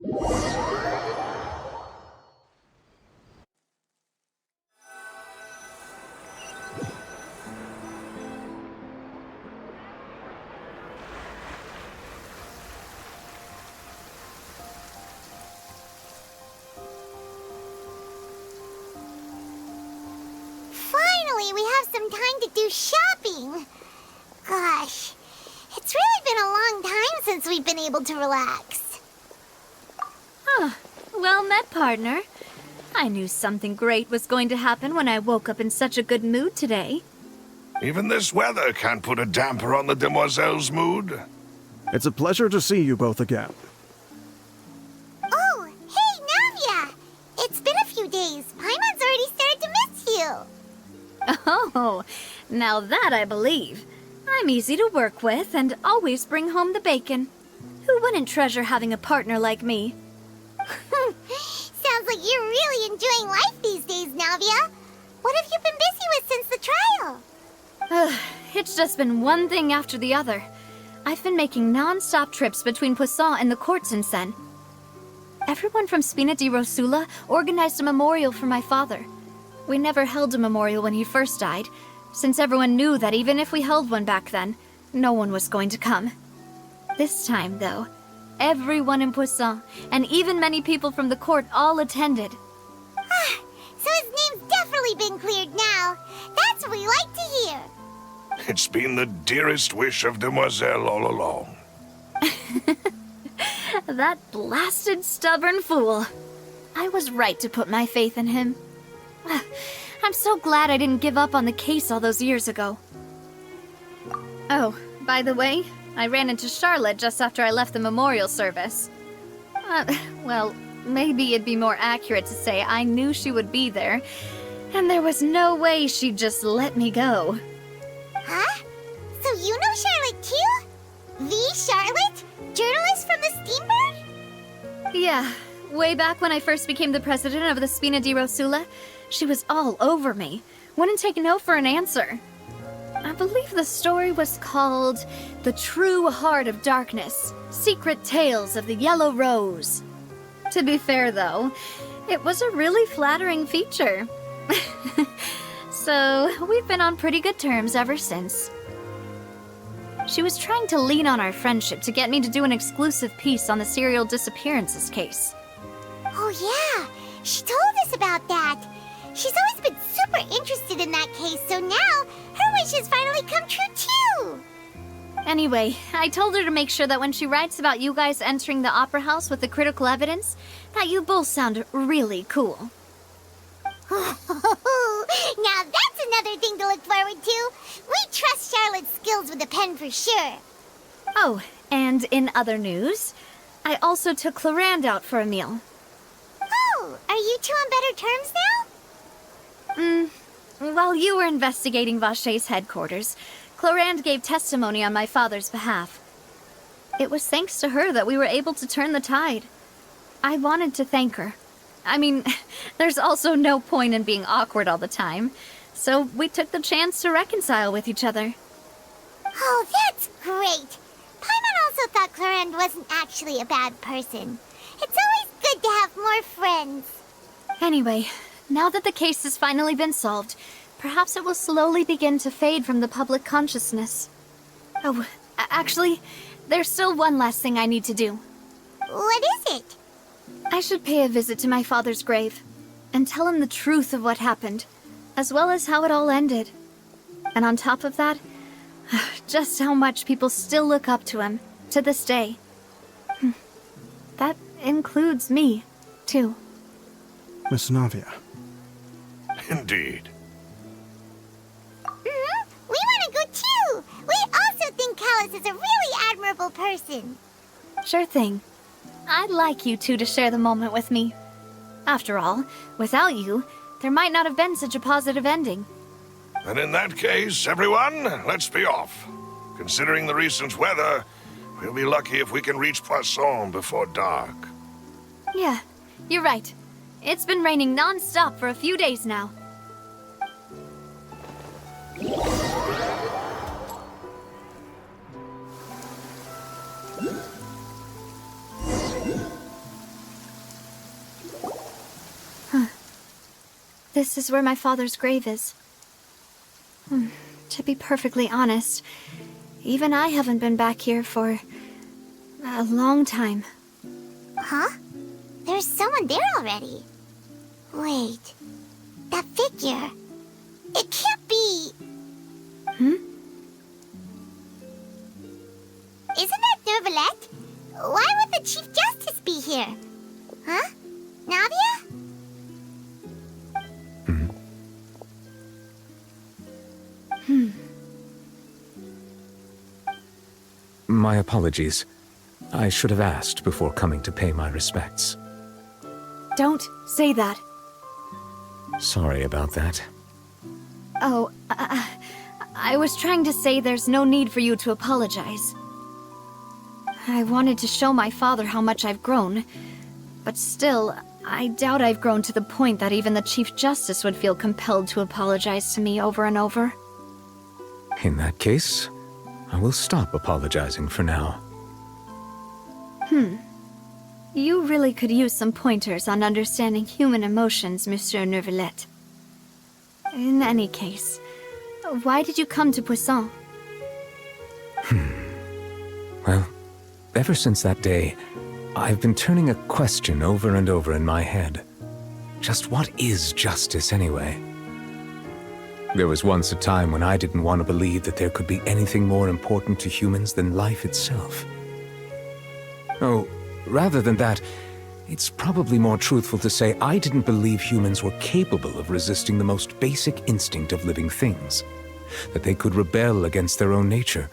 Finally, we have some time to do shopping. Gosh, it's really been a long time since we've been able to relax. Well met, partner. I knew something great was going to happen when I woke up in such a good mood today. Even this weather can't put a damper on the demoiselle's mood. It's a pleasure to see you both again. Oh, hey, Navia! It's been a few days. Paimon's already started to miss you. Oh, now that I believe. I'm easy to work with and always bring home the bacon. Who wouldn't treasure having a partner like me? Sounds like you're really enjoying life these days, Navia. What have you been busy with since the trial? It's just been one thing after the other. I've been making non-stop trips between Poisson and the court since then. Everyone from Spina di Rosula organized a memorial for my father. We never held a memorial when he first died, since everyone knew that even if we held one back then, no one was going to come. This time, though, everyone in Poisson, and even many people from the court, all attended. So his name's definitely been cleared now. That's what we like to hear. It's been the dearest wish of Demoiselle all along. That blasted stubborn fool. I was right to put my faith in him. I'm so glad I didn't give up on the case all those years ago. Oh, by the way, I ran into Charlotte just after I left the memorial service. Well, maybe it'd be more accurate to say I knew she would be there, and there was no way she'd just let me go. Huh? So you know Charlotte too? The Charlotte? Journalist from the Steambird? Yeah, way back when I first became the president of the Spina di Rosula, she was all over me. Wouldn't take no for an answer. I believe the story was called The True Heart of Darkness, Secret Tales of the Yellow Rose. To be fair, though, it was a really flattering feature. So, we've been on pretty good terms ever since. She was trying to lean on our friendship to get me to do an exclusive piece on the serial disappearances case. Oh yeah, she told us about that. She's always been super interested in that case, so now her wish has finally come true too. Anyway, I told her to make sure that when she writes about you guys entering the opera house with the critical evidence, that you both sound really cool. Now that's another thing to look forward to. We trust Charlotte's skills with a pen for sure. Oh, and in other news, I also took Clorand out for a meal. Oh, are you two on better terms now? While you were investigating Vachey's headquarters, Clorand gave testimony on my father's behalf. It was thanks to her that we were able to turn the tide. I wanted to thank her. I mean, there's also no point in being awkward all the time, so we took the chance to reconcile with each other. Oh, that's great. Paimon also thought Clorand wasn't actually a bad person. It's always good to have more friends. Anyway, now that the case has finally been solved, perhaps it will slowly begin to fade from the public consciousness. Oh, actually, there's still one last thing I need to do. What is it? I should pay a visit to my father's grave and tell him the truth of what happened, as well as how it all ended. And on top of that, just how much people still look up to him to this day. That includes me, too. Miss Navia. Indeed. We want to go too! We also think Callus is a really admirable person. Sure thing. I'd like you two to share the moment with me. After all, without you, there might not have been such a positive ending. And in that case, everyone, let's be off. Considering the recent weather, we'll be lucky if we can reach Poisson before dark. Yeah, you're right. It's been raining non-stop for a few days now. This is where my father's grave is. To be perfectly honest, even I haven't been back here for a long time. Huh? There's someone there already. Wait. That figure. It can't be... Isn't that Nervalette? Why would the Chief Justice be here? Huh? Navia? My apologies. I should have asked before coming to pay my respects. Don't say that. Sorry about that. Oh, I was trying to say there's no need for you to apologize. I wanted to show my father how much I've grown, but still, I doubt I've grown to the point that even the Chief Justice would feel compelled to apologize to me over and over. In that case, I will stop apologizing for now. You really could use some pointers on understanding human emotions, Monsieur Nervalette. In any case, why did you come to Poisson? Well, ever since that day, I've been turning a question over and over in my head. Just what is justice anyway? There was once a time when I didn't want to believe that there could be anything more important to humans than life itself. Oh, rather than that, it's probably more truthful to say I didn't believe humans were capable of resisting the most basic instinct of living things. That they could rebel against their own nature,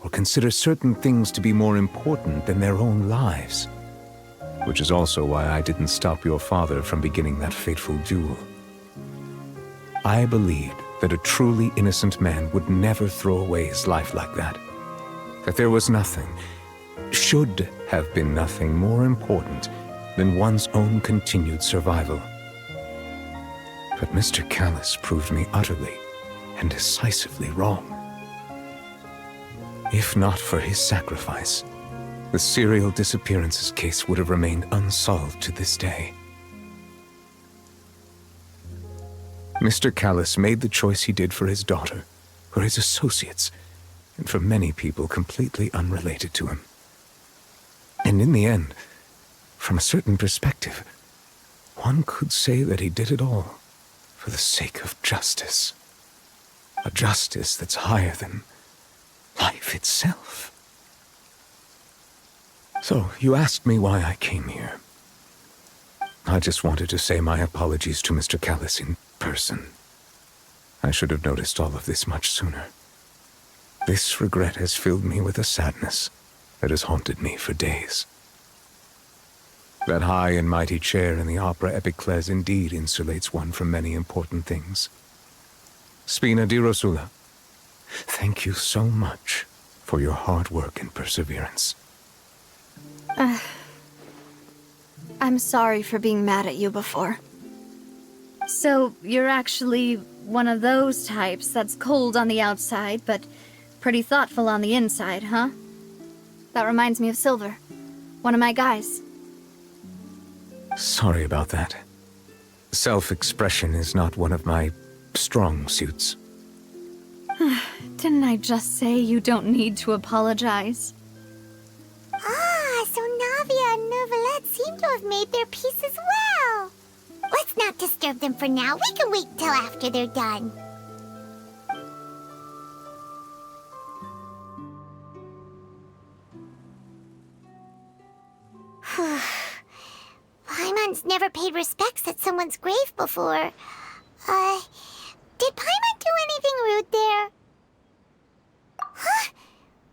or consider certain things to be more important than their own lives. Which is also why I didn't stop your father from beginning that fateful duel. I believed that a truly innocent man would never throw away his life like that. That there was nothing, should have been nothing more important than one's own continued survival. But Mr. Callus proved me utterly and decisively wrong. If not for his sacrifice, the serial disappearances case would have remained unsolved to this day. Mr. Callus made the choice he did for his daughter, for his associates, and for many people completely unrelated to him. And in the end, from a certain perspective, one could say that he did it all for the sake of justice. A justice that's higher than life itself. So, you asked me why I came here. I just wanted to say my apologies to Mr. Callus in person. I should have noticed all of this much sooner. This regret has filled me with a sadness that has haunted me for days. That high and mighty chair in the Opera Epiclese indeed insulates one from many important things. Spina di Rosula, thank you so much for your hard work and perseverance. I'm sorry for being mad at you before. So, you're actually one of those types that's cold on the outside, but pretty thoughtful on the inside, huh? That reminds me of Silver, one of my guys. Sorry about that. Self-expression is not one of my strong suits. Didn't I just say you don't need to apologize? Ah, so Navia and Nervalette seem to have made their peace as well. Let's not disturb them for now. We can wait till after they're done. Paimon's never paid respects at someone's grave before. Did Paimon do anything rude there? Huh?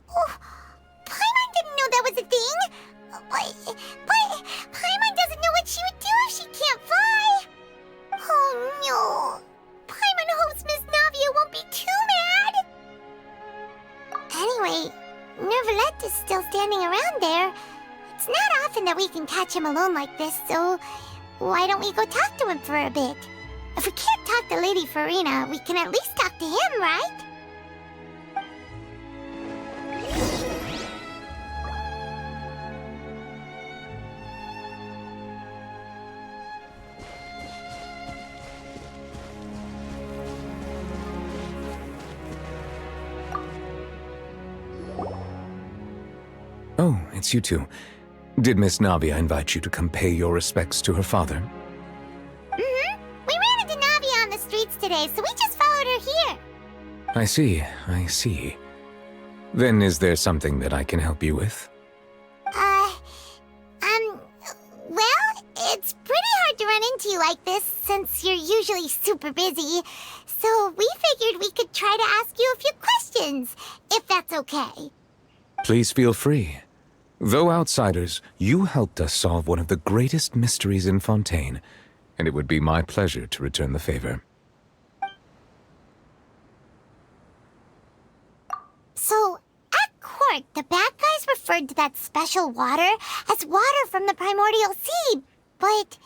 Oh, Paimon didn't know that was a thing. But Paimon doesn't know what she would do if she can't fly. Oh no. Paimon hopes Miss Navia won't be too mad. Anyway, Nervalette is still standing around there. It's not often that we can catch him alone like this, so why don't we go talk to him for a bit? If we can't talk to Lady Farina, we can at least talk to him, right? it's you two. Did Miss Navia invite you to come pay your respects to her father? Mm-hmm. We ran into Navia on the streets today, so we just followed her here. I see. Then is there something that I can help you with? Well, it's pretty hard to run into you like this since you're usually super busy. So we figured we could try to ask you a few questions, if that's okay. Please feel free. Though outsiders, you helped us solve one of the greatest mysteries in Fontaine, and it would be my pleasure to return the favor. So, at court, the bad guys referred to that special water as water from the primordial sea, but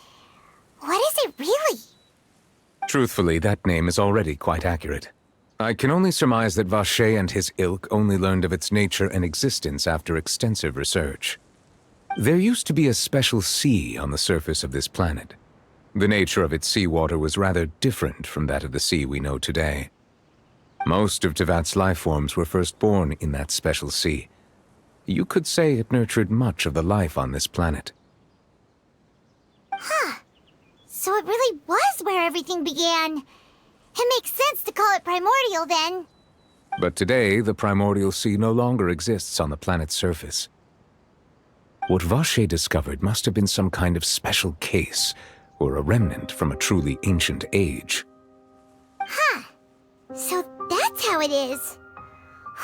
what is it really? Truthfully, that name is already quite accurate. I can only surmise that Vacher and his ilk only learned of its nature and existence after extensive research. There used to be a special sea on the surface of this planet. The nature of its seawater was rather different from that of the sea we know today. Most of Tevat's life forms were first born in that special sea. You could say it nurtured much of the life on this planet. Huh. So it really was where everything began. It makes sense to call it primordial then. But today, the primordial sea no longer exists on the planet's surface. What Vacher discovered must have been some kind of special case, or a remnant from a truly ancient age. Huh. So that's how it is.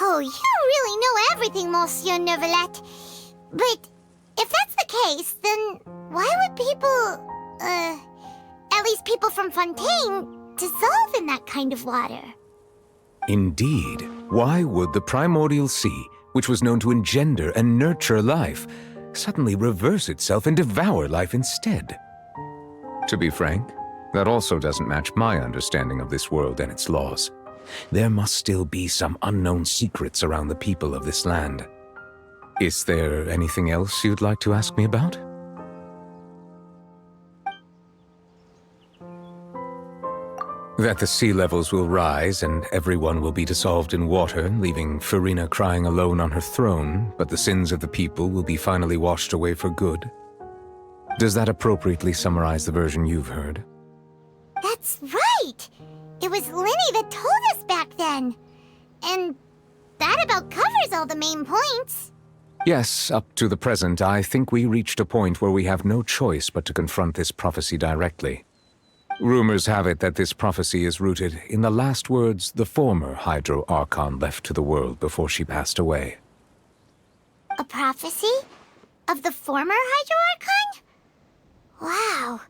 Oh, you really know everything, Monsieur Neuvillette. But if that's the case, then why would people, at least people from Fontaine, dissolve in that kind of water? Indeed. Why would the primordial sea, which was known to engender and nurture life, suddenly reverse itself and devour life instead? To be frank, that also doesn't match my understanding of this world and its laws. There must still be some unknown secrets around the people of this land. Is there anything else you'd like to ask me about? That the sea levels will rise and everyone will be dissolved in water, leaving Farina crying alone on her throne, but the sins of the people will be finally washed away for good. Does that appropriately summarize the version you've heard? That's right! It was Linny that told us back then. And that about covers all the main points. Yes, up to the present, I think we reached a point where we have no choice but to confront this prophecy directly. Rumors have it that this prophecy is rooted in the last words the former Hydro Archon left to the world before she passed away. A prophecy? Of the former Hydro Archon? Wow.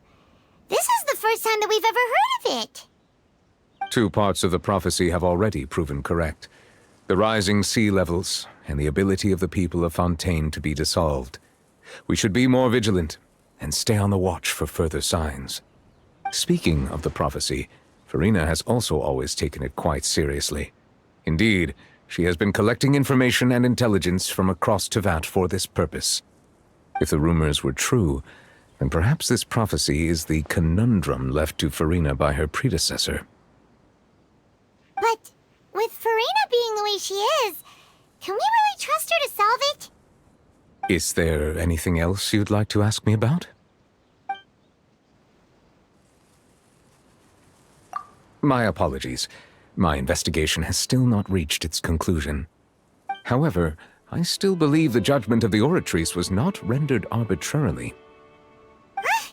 This is the first time that we've ever heard of it. 2 parts of the prophecy have already proven correct. The rising sea levels and the ability of the people of Fontaine to be dissolved. We should be more vigilant and stay on the watch for further signs. Speaking of the prophecy, Farina has also always taken it quite seriously. Indeed, she has been collecting information and intelligence from across Tevat for this purpose. If the rumors were true, then perhaps this prophecy is the conundrum left to Farina by her predecessor. But with Farina being the way she is, can we really trust her to solve it? Is there anything else you'd like to ask me about? My apologies. My investigation has still not reached its conclusion. However, I still believe the judgment of the Oratrice was not rendered arbitrarily. Huh?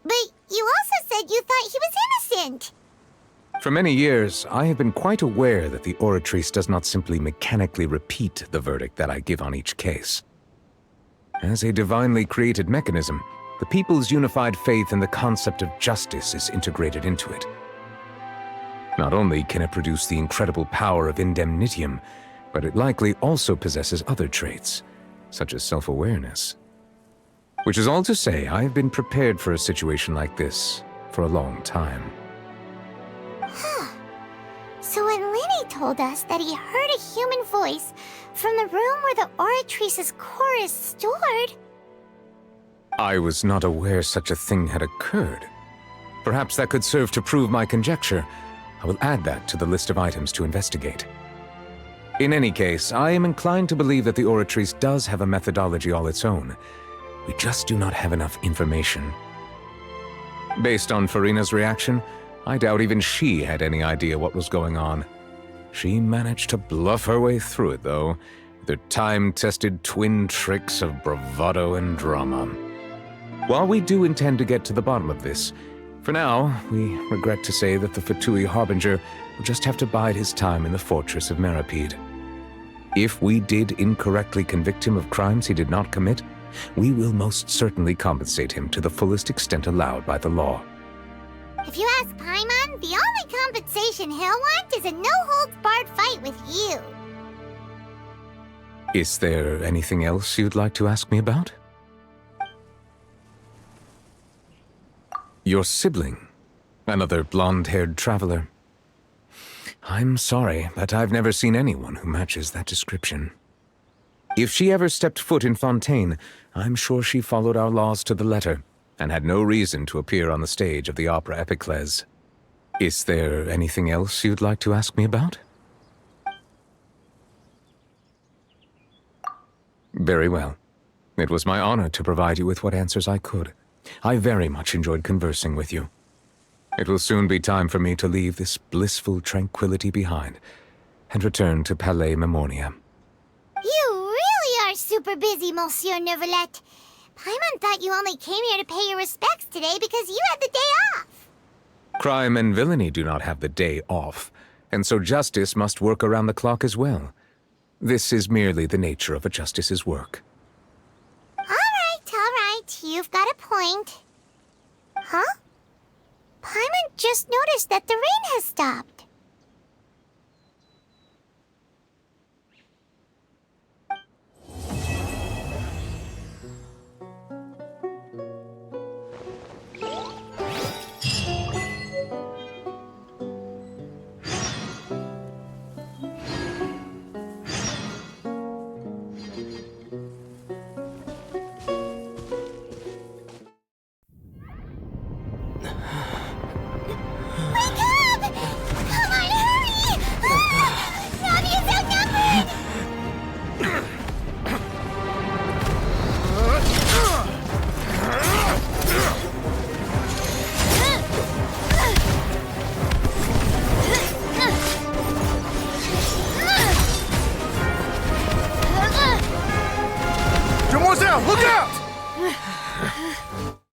But you also said you thought he was innocent. For many years, I have been quite aware that the Oratrice does not simply mechanically repeat the verdict that I give on each case. As a divinely created mechanism, the people's unified faith in the concept of justice is integrated into it. Not only can it produce the incredible power of indemnitium, but it likely also possesses other traits, such as self-awareness. Which is all to say, I have been prepared for a situation like this for a long time. Huh. So when Linny told us that he heard a human voice from the room where the Oratrice's core is stored... I was not aware such a thing had occurred. Perhaps that could serve to prove my conjecture. I will add that to the list of items to investigate. In any case, I am inclined to believe that the Oratrice does have a methodology all its own. We just do not have enough information. Based on Farina's reaction, I doubt even she had any idea what was going on. She managed to bluff her way through it, though, with her time-tested twin tricks of bravado and drama. While we do intend to get to the bottom of this, for now, we regret to say that the Fatui Harbinger will just have to bide his time in the fortress of Meripede. If we did incorrectly convict him of crimes he did not commit, we will most certainly compensate him to the fullest extent allowed by the law. If you ask Paimon, the only compensation he'll want is a no-holds-barred fight with you. Is there anything else you'd like to ask me about? Your sibling, another blonde-haired traveler. I'm sorry, but I've never seen anyone who matches that description. If she ever stepped foot in Fontaine, I'm sure she followed our laws to the letter, and had no reason to appear on the stage of the opera Epiclese. Is there anything else you'd like to ask me about? Very well. It was my honor to provide you with what answers I could. I very much enjoyed conversing with you. It will soon be time for me to leave this blissful tranquility behind and return to Palais Memoria. You really are super busy, Monsieur Neuvillette. Paimon thought you only came here to pay your respects today because you had the day off. Crime and villainy do not have the day off, and so justice must work around the clock as well. This is merely the nature of a justice's work. All right, you've got a point. Huh? Paimon just noticed that the rain has stopped.